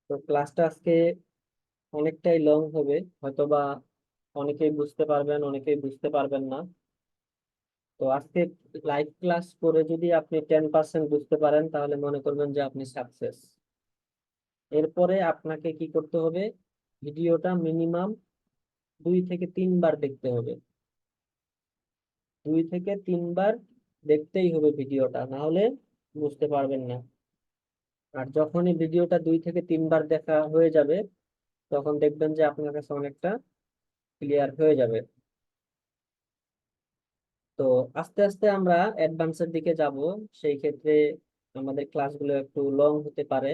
তো ক্লাসটা আজকে অনেকটাই লং হবে, হয়তোবা অনেকেই বুঝতে পারবেন, অনেকেই বুঝতে পারবেন না। তো আজকে লাইভ ক্লাস করে যদি আপনি 10% বুঝতে পারেন তাহলে মনে করবেন যে আপনি সাকসেস। এরপরে আপনাকে কি করতে হবে? ভিডিওটা মিনিমাম 2 থেকে 3 বার দেখতে হবে। 2 থেকে 3 বার দেখতেই হবে ভিডিওটা, না হলে বুঝতে পারবেন না। আর যখনই ভিডিওটা 2 থেকে 3 বার দেখা হয়ে যাবে তখন দেখবেন যে আপনার কাছে অনেকটা ক্লিয়ার হয়ে যাবে। তো আস্তে আস্তে আমরা অ্যাডভান্সের দিকে যাব। সেই ক্ষেত্রে আমাদের ক্লাসগুলো একটু লং হতে পারে।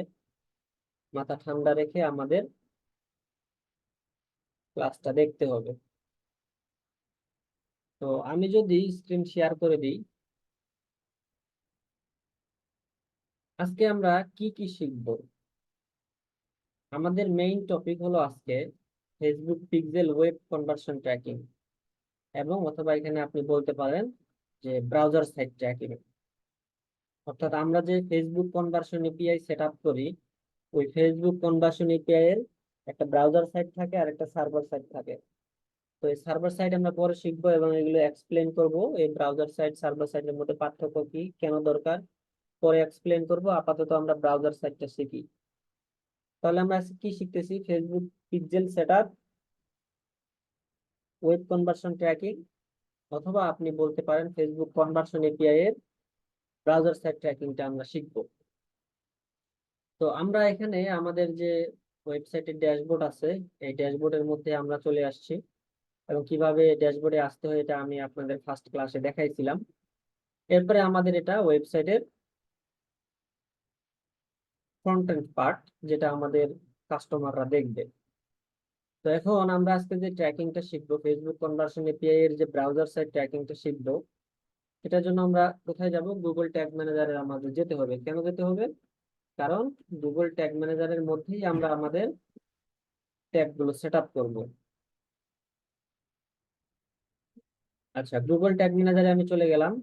মাথা ঠান্ডা রেখে আমাদের ক্লাসটা দেখতে হবে। তো আমি যদি স্ক্রিন শেয়ার করে দিই, আজকে আমরা কি কি শিখব। আমাদের মেইন টপিক হলো আজকে Facebook pixel web conversion tracking, এবং অথবা এখানে আপনি বলতে পারেন যে ব্রাউজার সাইট ট্র্যাকিং। অর্থাৎ আমরা যে Facebook conversion API set up করি, ওই ফেসবুক কনভার্সন এপিআই এর একটা ব্রাউজার সাইট থাকে আর একটা সার্ভার সাইট থাকে। তো এই সার্ভার সাইট আমরা পরে শিখবো এবং এগুলো এক্সপ্লেন করব। এই ব্রাউজার সাইট সার্ভার সাইটের মধ্যে পার্থক্য কি, কেন দরকার, পরে এক্সপ্লেন করব। আপাতত আমরা ব্রাউজার সাইটটা শিখি। তাহলে আমরা আজকে কি শিখতেছি? Facebook pixel setup, web conversion tracking, অথবা আপনি বলতে পারেন ফেসবুক কনভার্সন এপিআই এর ব্রাউজার সাইট ট্র্যাকিংটা আমরা শিখবো। তো আমরা এখানে আমাদের যে ওয়েবসাইটের ড্যাশবোর্ড আছে, এই ড্যাশবোর্ডের মধ্যে আমরা চলে আসছি। এবং কিভাবে ড্যাশবোর্ডে আসতে হয় এটা আমি আপনাদের ফার্স্ট ক্লাসে দেখাইছিলাম। এরপরে আমাদের এটা ওয়েবসাইটের ফ্রন্ট এন্ড পার্ট, যেটা আমাদের কাস্টমাররা দেখবে। তো এখন আমরা আজকে যে ট্র্যাকিংটা শিখবো, ফেসবুক কনভার্সন এপিআই এর যে ব্রাউজার সাইট ট্র্যাকিংটা শিখবো, এটার জন্য আমরা কোথায় যাব? গুগল ট্যাগ ম্যানেজারে আমাদের যেতে হবে। কেন যেতে হবে? কারণ গুগল ট্যাগ ম্যানেজারের মধ্যেই আমরা আমাদের ট্যাগ গুলো সেট আপ করবো। আচ্ছা, গুগল ট্যাগ ম্যানেজারে আমি চলে গেলাম।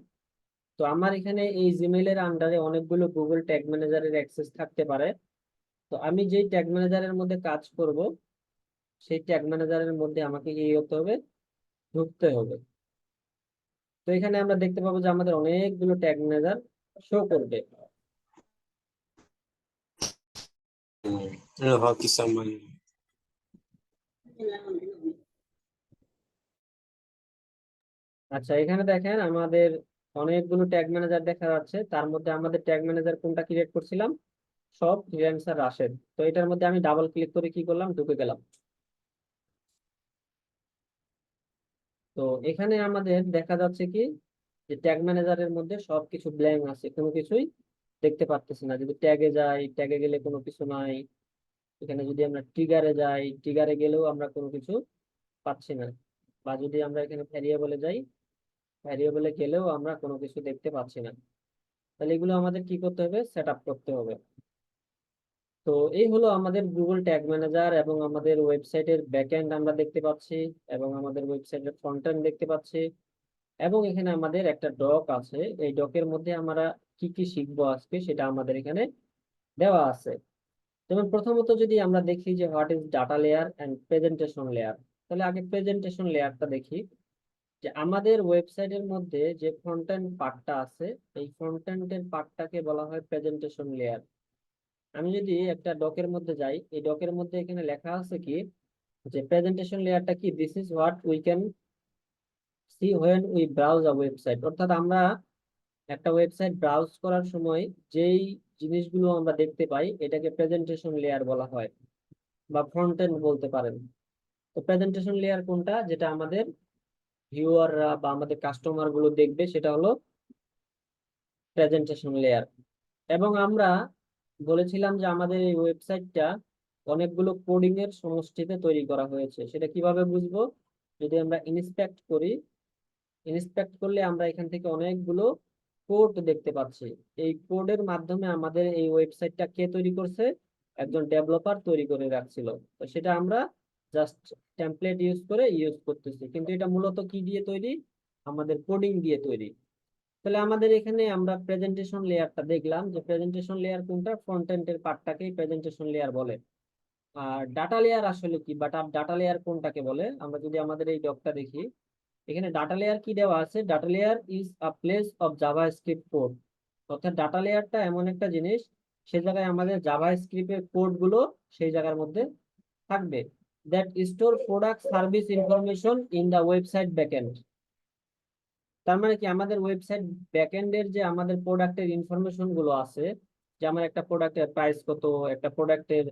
তো আমার এখানে এই জিমেইলের আন্ডারে অনেকগুলো গুগল ট্যাগ ম্যানেজারের অ্যাক্সেস থাকতে পারে। তো আমি যেই ট্যাগ ম্যানেজারের মধ্যে কাজ করব, সেই ট্যাগ ম্যানেজারের মধ্যে আমাকে কি হতে হবে? ঢুকতে হবে। তো এখানে আমরা দেখতে পাবো যে আমাদের অনেকগুলো ট্যাগ ম্যানেজার শো করবে। Rock Saman. আচ্ছা, এখানে দেখেন আমাদের অনেকগুলো ট্যাগ ম্যানেজার দেখা যাচ্ছে। তার মধ্যে আমাদের ট্যাগ ম্যানেজার কোনটা ক্রিয়েট করছিলাম? সব ফ্রিল্যান্সার রাশেদ। তো এটার মধ্যে আমি ডাবল ক্লিক করে কি করলাম? ঢুকে গেলাম। তো এখানে আমাদের দেখা যাচ্ছে কি, যে ট্যাগ ম্যানেজারের মধ্যে সবকিছু ব্ল্যাঙ্ক আছে, কোনো কিছুই দেখতে পারতেছি না। যদি ট্যাগে যাই, ট্যাগে গেলে কোনো কিছু নাই। এখানে যদি আমরা ট্রিগারে যাই, ট্রিগারে গেলেও আমরা কোনো কিছু পাচ্ছি না। বা যদি আমরা এখানে ভ্যারিয়েবলে যাই, ভ্যারিয়েবলে গেলেও আমরা কোনো কিছু দেখতে পাচ্ছি না। তাহলে এগুলো আমাদের কি করতে হবে? সেট আপ করতে হবে। তো এই হলো আমাদের গুগল ট্যাগ ম্যানেজার, এবং আমাদের ওয়েবসাইটের ব্যাকএন্ড আমরা দেখতে পাচ্ছি, এবং আমাদের ওয়েবসাইটের ফ্রন্ট এন্ড দেখতে পাচ্ছি। এবং এখানে আমাদের একটা ডক আছে। এই ডকের মধ্যে আমরা কি কি শিখবো আজকে সেটা আমাদের এখানে দেওয়া আছে। যেমন প্রথমত যদি আমরা দেখি যে what is data layer and presentation layer, তাহলে আগে প্রেজেন্টেশন লেয়ারটা দেখি। যে আমাদের ওয়েবসাইটের মধ্যে যে ফ্রন্ট এন্ড পার্টটা আছে, এই ফ্রন্ট এন্ডের পার্টটাকে বলা হয় প্রেজেন্টেশন লেয়ার। আমি যদি একটা ডকের মধ্যে যাই, এই ডকের মধ্যে এখানে লেখা আছে কি, যে প্রেজেন্টেশন লেয়ারটা কি, this is what we can see when we browse a website. অর্থাৎ আমরা একটা ওয়েবসাইট ব্রাউজ করার সময় যেই জিনিসগুলো আমরা দেখতে পাই, এটাকে প্রেজেন্টেশন লেয়ার বলা হয়, বা ফ্রন্ট এন্ড বলতে পারেন। তো প্রেজেন্টেশন লেয়ার কোনটা, যেটা আমাদের ভিউয়াররা বা আমাদের কাস্টমার গুলো দেখবে, সেটা হলো প্রেজেন্টেশন লেয়ার। এবং আমরা বলেছিলাম যে আমাদের এই ওয়েবসাইটটা অনেকগুলো কোডিং এর সমষ্টিতে তৈরি করা হয়েছে। সেটা কিভাবে বুঝবো? যদি আমরা ইন্সপেক্ট করি, ইন্সপেক্ট করলে আমরা এখান থেকে অনেকগুলো কোড দেখতে পাচ্ছি। এই কোডের মাধ্যমে আমাদের এই ওয়েবসাইটটা কে তৈরি করছে? একজন ডেভেলপার তৈরি করে রাখছিল। তো সেটা আমরা জাস্ট টেমপ্লেট ইউজ করে ইউজ করতেছি, কিন্তু এটা মূলত কি দিয়ে তৈরি? আমাদের কোডিং দিয়ে তৈরি। তাহলে আমাদের এখানে আমরা প্রেজেন্টেশন লেয়ারটা দেখলাম, যে প্রেজেন্টেশন লেয়ার কোনটা? ফ্রন্ট এন্ড এর পার্টটাকেই প্রেজেন্টেশন লেয়ার বলে। আর ডাটা লেয়ার আসলে কি, বাট ডাটা লেয়ার কোনটাকে বলে, আমরা যদি আমাদের এই ডকটা দেখি, এখানে ডাটা লেয়ার কি দেওয়া আছে, data layer is a place of JavaScript code. অর্থাৎ ডাটা লেয়ারটা এমন একটা জিনিস, সে জায়গায় আমাদের জাভাস্ক্রিপ্টের কোড গুলো সেই জায়গার মধ্যে থাকবে, that store product service information in the website backend. তার মানে কি, আমাদের ওয়েবসাইট ব্যাকএন্ডের যে আমাদের প্রোডাক্টের ইনফরমেশন গুলো আছে, যে আমার একটা প্রোডাক্টের প্রাইস কত, একটা প্রোডাক্টের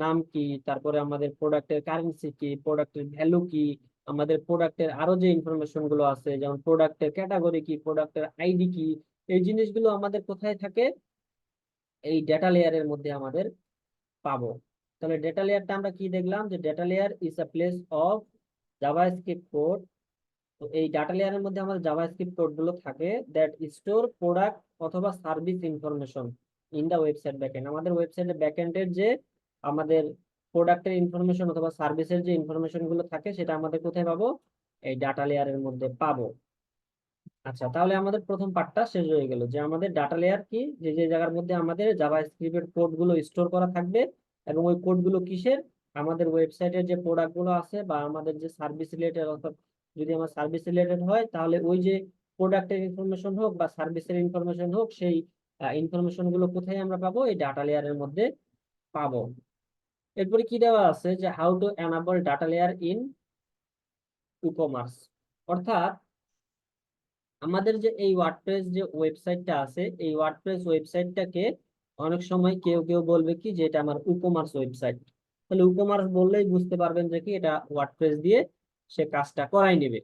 নাম কি, তারপরে আমাদের প্রোডাক্টের কারেন্সি কি, প্রোডাক্টের ভ্যালু কি, আমাদের প্রোডাক্টের আরো যে ইনফরমেশন গুলো আছে, যেমন প্রোডাক্টের ক্যাটাগরি কি, প্রোডাক্টের আইডি কি, এই জিনিসগুলো আমাদের কোথায় থাকে, এই ডেটা লেয়ারের মধ্যে আমাদের পাবো। তাহলে ডেটা লেয়ারটা আমরা কি দেখলাম, যে data layer is a place of JavaScript code. তো এই ডাটা লেয়ারের মধ্যে আমাদের জাভাস্ক্রিপ্ট কোড গুলো থাকে, দ্যাট স্টোর প্রোডাক্ট অথবা service information in the website backend. আমাদের ওয়েবসাইটের ব্যাকএন্ডের যে আমাদের প্রোডাক্টের ইনফরমেশন অথবা সার্ভিসের যে ইনফরমেশন গুলো থাকে, সেটা আমাদের কোথায় পাবো, এই ডাটা লেয়ারের মধ্যে পাবো। আচ্ছা, তাহলে আমাদের প্রথম পার্টটা শেষ হয়ে গেল, যে আমাদের ডাটা লেয়ার কি, যে যে জায়গার মধ্যে আমাদের জাভাস্ক্রিপ্টের কোড গুলো স্টোর করা থাকবে, এবং ওই কোড গুলো কিসের, আমাদের ওয়েবসাইটের যে প্রোডাক্ট গুলো আছে বা আমাদের যে সার্ভিস রিলেটেড, অর্থাৎ যদি আমার সার্ভিস রিলেটেড হয়, তাহলে ওই যে প্রোডাক্টের ইনফরমেশন হোক বা সার্ভিসের ইনফরমেশন হোক, সেই ইনফরমেশন গুলো কোথায় আমরা পাবো, এই ডাটা লেয়ারের মধ্যে পাবো। এরপরে কি দেওয়া আছে, যে how to enable data layer in e commerce. অর্থাৎ আমাদের যে এই ওয়ার্ডপ্রেস যে ওয়েবসাইটটা আছে, এই ওয়ার্ডপ্রেস ওয়েবসাইটটাকে অনেক সময় কেউ কেউ বলবে কি, যে এটা আমার উকমার্স ওয়েবসাইট। তাহলে উকমার্স বললেই বুঝতে পারবেন যে কি, এটা ওয়ার্ডপ্রেস দিয়ে সে কাজটা করাই নেবে।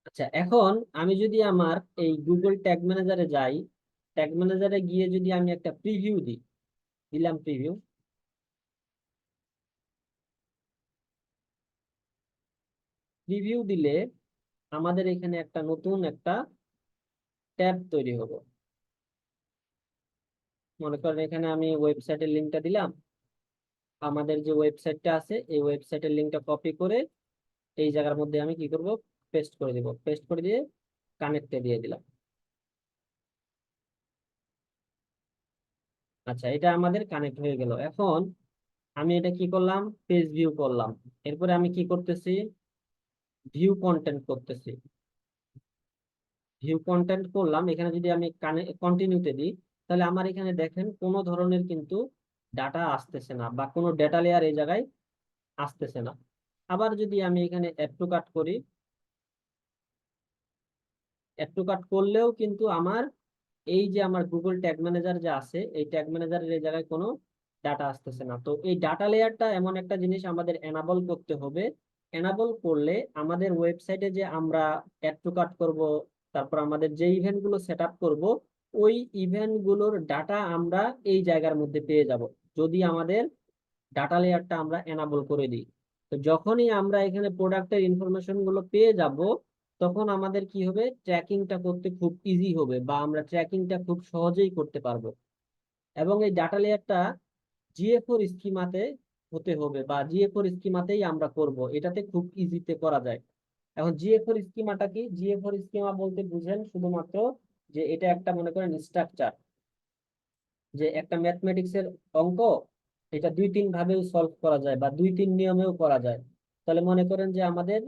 আচ্ছা, এখন আমি যদি আমার এই গুগল ট্যাগ ম্যানেজারে যাই, ট্যাগ ম্যানেজারে গিয়ে যদি আমি একটা প্রিভিউ দিই, দিলাম প্রিভিউ, প্রিভিউ দিলে আমাদের এখানে একটা নতুন একটা ট্যাব তৈরি হলো। মনে করেন এখানে আমি ওয়েবসাইটের লিঙ্কটা দিলাম, আমাদের যে ওয়েবসাইটটা আছে এই ওয়েবসাইটের লিঙ্কটা কপি করে এই জায়গার মধ্যে আমি কি করব, পেস্ট করে দিব, পেস্ট করে দিয়ে কানেক্টে দিয়ে দিলাম। আচ্ছা, এটা আমাদের কানেক্ট হয়ে গেল। এখন আমি এটা কি করলাম, পেজ ভিউ করলাম। এরপরে আমি কি করতেছি, ভিউ কন্টেন্ট করতেছি। ভিউ কন্টেন্ট করলাম, এখানে যদি আমি কন্টিনিউতে দিই, তাহলে আমার এখানে দেখেন কোনো ধরনের কিন্তু ডাটা আসতেছে না, বা কোনো ডেটা লেয়ার এই জায়গায় আসতেছে না। আবার যদি আমি এখানে অ্যাড টু কাট করি, অ্যাড টু কাট করলেও কিন্তু আমার এই যে আমার গুগল ট্যাগ ম্যানেজার যে আছে, এই ট্যাগ ম্যানেজারের এই জায়গায় কোনো ডাটা আসতেছে না। তো এই ডাটা লেয়ারটা এমন একটা জিনিস আমাদের এনাবল করতে হবে। এনাবল করলে আমাদের ওয়েবসাইটে যে আমরা অ্যাড টু কাট করব, তারপর আমাদের যে ইভেন্ট গুলো সেট আপ করবো, ওই ইভেন্ট গুলোর ডাটা আমরা এই জায়গার মধ্যে পেয়ে যাব, যদি আমাদের ডাটা লেয়ারটা আমরা এনাবল করে দিই। তো যখনই আমরা এখানে প্রোডাক্টের ইনফরমেশন গুলো পেয়ে যাব, তখন আমাদের কি হবে, ট্র্যাকিংটা করতে খুব ইজি হবে, বা আমরা ট্র্যাকিংটা খুব সহজেই করতে পারবো। এবং এই ডাটা লেয়ারটা জিএফওর স্কিমাতে হতে হবে, বা জিএফওর স্কিমাতেই আমরা করব, এটাতে খুব ইজিতে করা যায়। এখন জিএফওর স্কিমাটা কি, জিএফওর স্কিমা বলতে বুঝেন শুধুমাত্র যে এটা একটা, মনে করেন স্ট্রাকচার, যে একটা ম্যাথমেটিক্স এর অঙ্ক, এটা দুই তিন ভাবেও সলভ করা যায়, বা দুই তিন নিয়মেও করা যায়। তাহলে মনে করেন যে আমাদের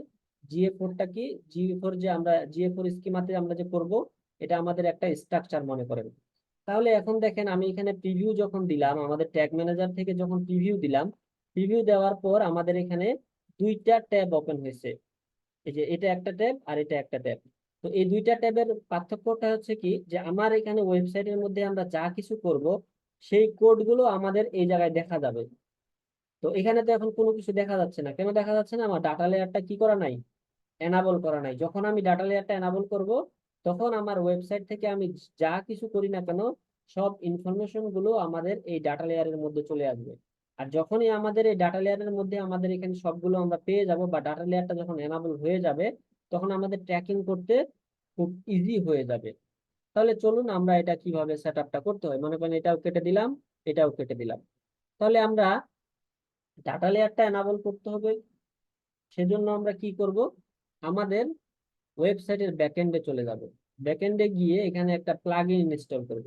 জিএ ফোরটা কি, জিএ ফোর যে আমরা জিএ ফোর স্কিমাতে আমরা যে করব, এটা আমাদের একটা স্ট্রাকচার মনে করেন। তাহলে এখন দেখেন, আমি এখানে প্রিভিউ যখন দিলাম, আমাদের ট্যাগ ম্যানেজার থেকে যখন প্রিভিউ দিলাম, প্রিভিউ দেওয়ার পর আমাদের এখানে দুইটা ট্যাব ওপেন হয়েছে। এই যে এটা একটা ট্যাব আর এটা একটা ট্যাব। তো এই দুইটা ট্যাবের পার্থক্যটা হচ্ছে কি, যে আমার এখানে ওয়েবসাইটের মধ্যে আমরা যা কিছু করব, সেই কোডগুলো আমাদের এই জায়গায় দেখা যাবে। তো এখানে তো এখন কোনো কিছু দেখা যাচ্ছে না, কেন দেখা যাচ্ছে না, আমার ডাটা লেয়ারটা কি করা নাই, এনাবল করা নাই। যখন আমি ডাটা লেয়ারটা এনাবল করব, তখন আমার ওয়েবসাইট থেকে আমি যা কিছু করি না কেন, সব ইনফরমেশন গুলো আমাদের এই ডাটা লেয়ারের মধ্যে চলে আসবে। আর যখনই আমাদের এই ডাটা লেয়ারের মধ্যে আমাদের এখানে সবগুলো আমরা পেয়ে যাব, বা ডাটা লেয়ারটা যখন এনাবল হয়ে যাবে, তখন আমাদের ট্র্যাকিং করতে খুব ইজি হয়ে যাবে। তাহলে চলুন আমরা এটা কিভাবে সেট আপটা করতে হয়, মনে করেন এটাও কেটে দিলাম, এটাও কেটে দিলাম। তাহলে আমরা ডাটা লেয়ারটা এনাবল করতে হবে, সেজন্য আমরা কি করব, আমাদের ওয়েবসাইটের ব্যাকএন্ডে চলে যাব। ব্যাকএন্ডে গিয়ে এখানে একটা প্লাগইন ইনস্টল করব।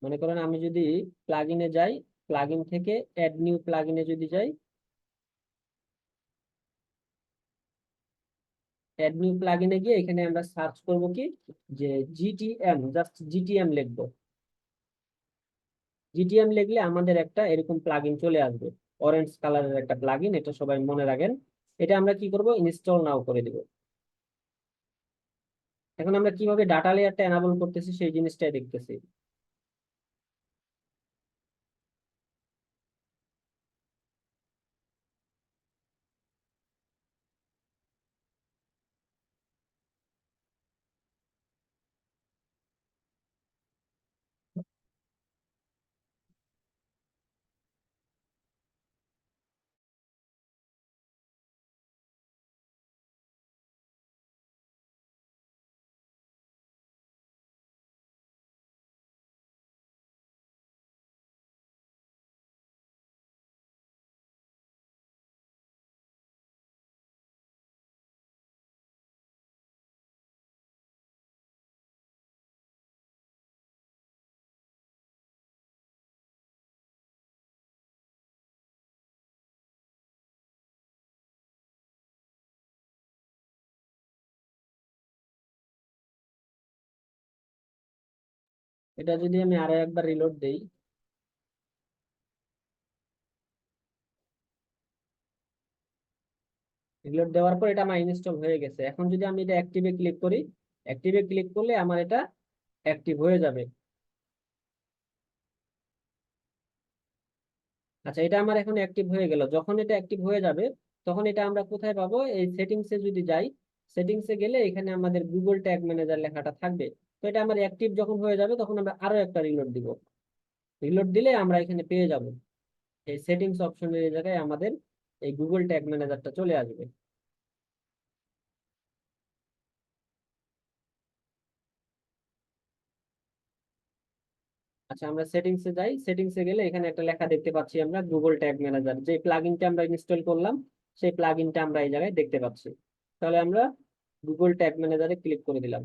মনে করেন আমি যদি প্লাগইনে যাই, প্লাগইন থেকে অ্যাড নিউ প্লাগইনে যদি যাই, অ্যাড নিউ প্লাগইনে গিয়ে এখানে আমরা সার্চ করব কি, যে জিটিএম, জাস্ট জিটিএম লিখবো। জিটিএম লিখলে আমাদের একটা এরকম প্লাগইন চলে আসবে, অরেঞ্জ কালারের একটা প্লাগইন, এটা সবাই মনে রাখেন। এটা আমরা কি করব, ইনস্টল নাও করে দিব। এখন আমরা কিভাবে ডাটা লেয়ারটা এনাবল করতেছি সেই জিনিসটাই দেখতেছি। এটা যদি আমি আরো একবার রিলোড দেই, রিলোড দেওয়ার পর এটা আমার ইনস্টল হয়ে গেছে। এখন যদি আমি এটা অ্যাক্টিভে ক্লিক করি, অ্যাক্টিভে ক্লিক করলে আমার এটা অ্যাক্টিভ হয়ে যাবে। আচ্ছা, এটা আমার এখন অ্যাক্টিভ হয়ে গেল। যখন এটা অ্যাক্টিভ হয়ে যাবে তখন এটা আমরা কোথায় পাবো, এই সেটিংসে যদি যাই, সেটিংসে গেলে এখানে আমাদের গুগল ট্যাগ ম্যানেজার লেখাটা থাকবে। তো এটা আমার অ্যাক্টিভ যখন হয়ে যাবে তখন আমরা আরো একটা রিলোড দিব। রিলোড দিলে আমরা এখানে পেয়ে যাব এই সেটিংস অপশনের এই জায়গায় আমাদের এই গুগল ট্যাগ ম্যানেজারটা চলে আসবে। আচ্ছা, আমরা সেটিংসে যাই, সেটিংসে গেলে এখানে একটা লেখা দেখতে পাচ্ছি আমরা গুগল ট্যাগ ম্যানেজার, যে প্লাগইনটা আমরা ইনস্টল করলাম সেই প্লাগইনটা আমরা এই জায়গায় দেখতে পাচ্ছি। তাহলে আমরা গুগল ট্যাগ ম্যানেজারে ক্লিক করে দিলাম।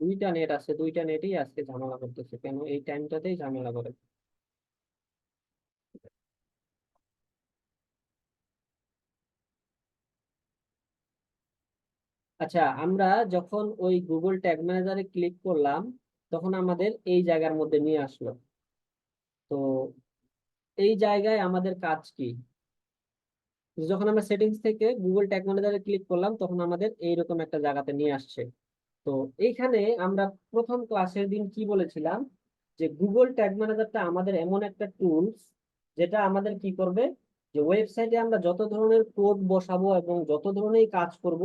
দুইটা নেট আছে, দুইটা নেটই আজকে ঝামেলা করতেছে, কেন এই টাইমটাতেই ঝামেলা করে। আচ্ছা, আমরা যখন ওই গুগল ট্যাগ ম্যানেজারে ক্লিক করলাম তখন আমাদের এই জায়গার মধ্যে নিয়ে আসলো। তো এই জায়গায় আমাদের কাজ কি, যখন আমরা সেটিংস থেকে গুগল ট্যাগ ম্যানেজারে ক্লিক করলাম তখন আমাদের এইরকম একটা জায়গাতে নিয়ে আসছে। তো এইখানে আমরা প্রথম ক্লাসের দিন কি বলেছিলাম, যে গুগল ট্যাগ ম্যানেজারটা আমাদের এমন একটা টুলস যেটা আমাদের কি করবে, যে ওয়েবসাইটে আমরা যত ধরনের কোড বসাবো এবং যত ধরনের কাজ করব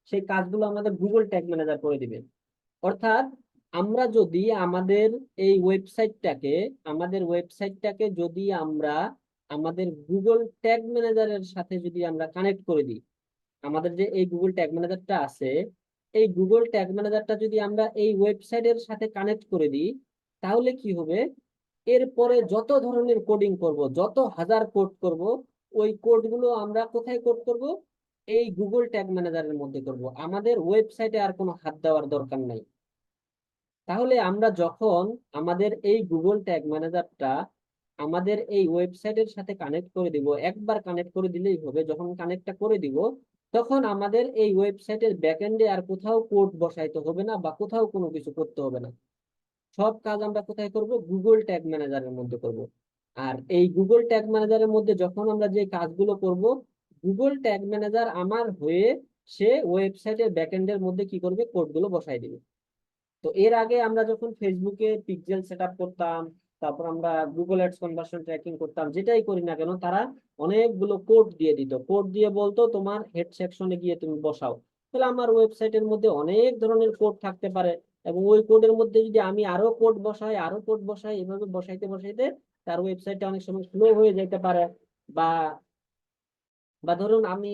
সেই কাজগুলো আমাদের গুগল ট্যাগ ম্যানেজার করে দিবে। অর্থাৎ আমরা যদি আমাদের ওয়েবসাইটটাকে যদি আমরা আমাদের গুগল ট্যাগ ম্যানেজারের সাথে যদি আমরা কানেক্ট করে দিই, আমাদের যে এই গুগল ট্যাগ ম্যানেজারটা আছে, এই গুগল ট্যাগ ম্যানেজারটা যদি আমরা এই ওয়েবসাইটের সাথে কানেক্ট করে দিই, তাহলে কি হবে, এরপরে যত ধরনের কোডিং করব, যত হাজার কোড করব, ওই কোডগুলো আমরা কোথায় কোড করব, এই গুগল ট্যাগ ম্যানেজারের মধ্যে করব। আমাদের ওয়েবসাইটে আর কোনো হাত দেওয়ার দরকার নাই। তাহলে আমরা যখন আমাদের এই গুগল ট্যাগ ম্যানেজারটা আমাদের এই ওয়েবসাইটের সাথে কানেক্ট করে দিব, একবার কানেক্ট করে দিলেই হবে। যখন কানেক্টটা করে দিব তখন আমাদের এই ওয়েবসাইটের ব্যাকএন্ডে আর কোথাও কোড বসাইতে হবে না বা কোথাও কোনো কিছু করতে হবে না। সব কাজ আমরা কোথায় করব, গুগল ট্যাগ ম্যানেজারের মধ্যে করব। আর এই গুগল ট্যাগ ম্যানেজারের মধ্যে যখন আমরা যে কাজগুলো করব, গুগল ট্যাগ ম্যানেজার আমার হয়ে সে ওয়েবসাইটের ব্যাকএন্ডের মধ্যে কি করবে, কোডগুলো বসাই দিবে। তো এর আগে আমরা যখন ফেসবুকে পিক্সেল সেট আপ করতাম, তারপর আমরা গুগল অ্যাডস কনভার্সন ট্র্যাকিং করতাম, যেটাই করি না কেন তারা অনেকগুলো কোড দিয়ে দিত, কোড দিয়ে বলতো তোমার হেড সেকশনে গিয়ে তুমি বসাও। তাহলে আমার ওয়েবসাইটের মধ্যে অনেক ধরনের কোড থাকতে পারে, এবং ওই কোডের মধ্যে যদি আমি আরো কোড বসাই, আরো কোড বসাই, এভাবে বসাইতে বসাইতে তার ওয়েবসাইটটা অনেক সময় স্লো হয়ে যেতে পারে। বা বা ধরুন আমি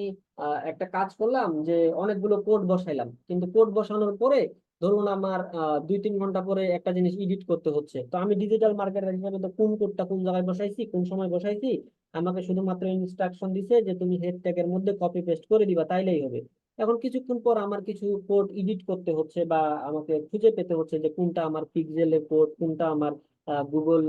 একটা কাজ করলাম, যে অনেকগুলো কোড বসাইলাম, কিন্তু কোড বসানোর পরে ধরুন আমার 2-3 ঘন্টা পরে একটা জিনিস এডিট করতে হচ্ছে, তো আমি ডিজিটাল মার্কেটার হিসেবে তো কোন কোডটা কোন জায়গায় বসাইছি, কোন সময় বসাইছি, আমাকে শুধুমাত্র ইনস্ট্রাকশন দিছে যে তুমি হেড ট্যাগের মধ্যে কপি পেস্ট করে দিবা, তাইলেই হবে। এখন কিছুক্ষণ পর আমার কিছু কোড এডিট করতে হচ্ছে, বা আমাকে খুঁজে পেতে হচ্ছে যে কোনটা আমার পিক্সেলের কোড, কোনটা আমার গুগল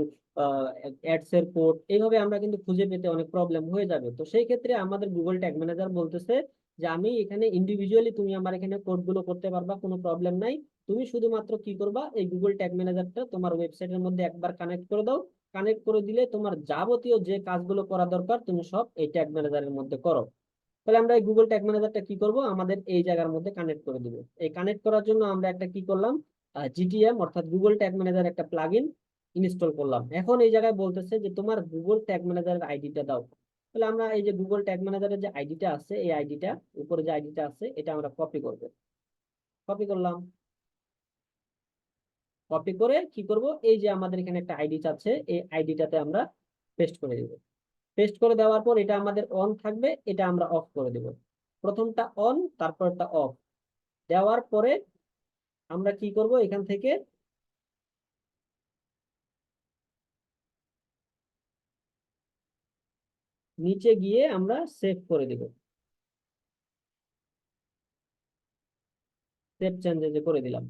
অ্যাডস এর কোড। এইভাবে আমরা কিন্তু খুঁজে পেতে অনেক প্রবলেম হয়ে যাবে। তো সেই ক্ষেত্রে আমাদের গুগল ট্যাগ ম্যানেজার বলতেছে যে আমি এখানে ইন্ডিভিজুয়ালি তুমি আমার এখানে কোড গুলো করতে পারবা, কোনো প্রবলেম নাই। তুমি শুধুমাত্র কি করবা, এই গুগল ট্যাগ ম্যানেজারটা তোমার ওয়েবসাইটের মধ্যে একবার কানেক্ট করে দাও। কানেক্ট করে দিলে তোমার যাবতীয় যে কাজগুলো করা দরকার তুমি সব এই ট্যাগ ম্যানেজারের মধ্যে করো। তাহলে আমরা এই গুগল ট্যাগ ম্যানেজারটা কি করব, আমাদের এই জায়গার মধ্যে কানেক্ট করে দিব। এই কানেক্ট করার জন্য আমরা একটা কি করলাম, জিটিএম অর্থাৎ গুগল ট্যাগ ম্যানেজার একটা প্লাগইন ইনস্টল করলাম। এখন এই জায়গায় বলতেছে যে তোমার গুগল ট্যাগ ম্যানেজারের আইডিটা দাও। তাহলে আমরা এই যে গুগল ট্যাগ ম্যানেজারের যে আইডিটা আছে, এই আইডিটা উপরে যে আইডিটা আছে এটা আমরা কপি করব। কপি করলাম। কপি করে কি করব, এই যে আমাদের এখানে একটা আইডি আছে, এই আইডিটাতে আমরা পেস্ট করে দিব। পেস্ট করে দেওয়ার পর এটা আমাদের অন থাকবে, এটা আমরা অফ করে দেব। প্রথমটা অন, তারপরটা অফ দেওয়ার পরে আমরা কি করব, এখান থেকে নিচে গিয়ে আমরা সেভ করে দেব। সেভ চেঞ্জে করে দিলাম।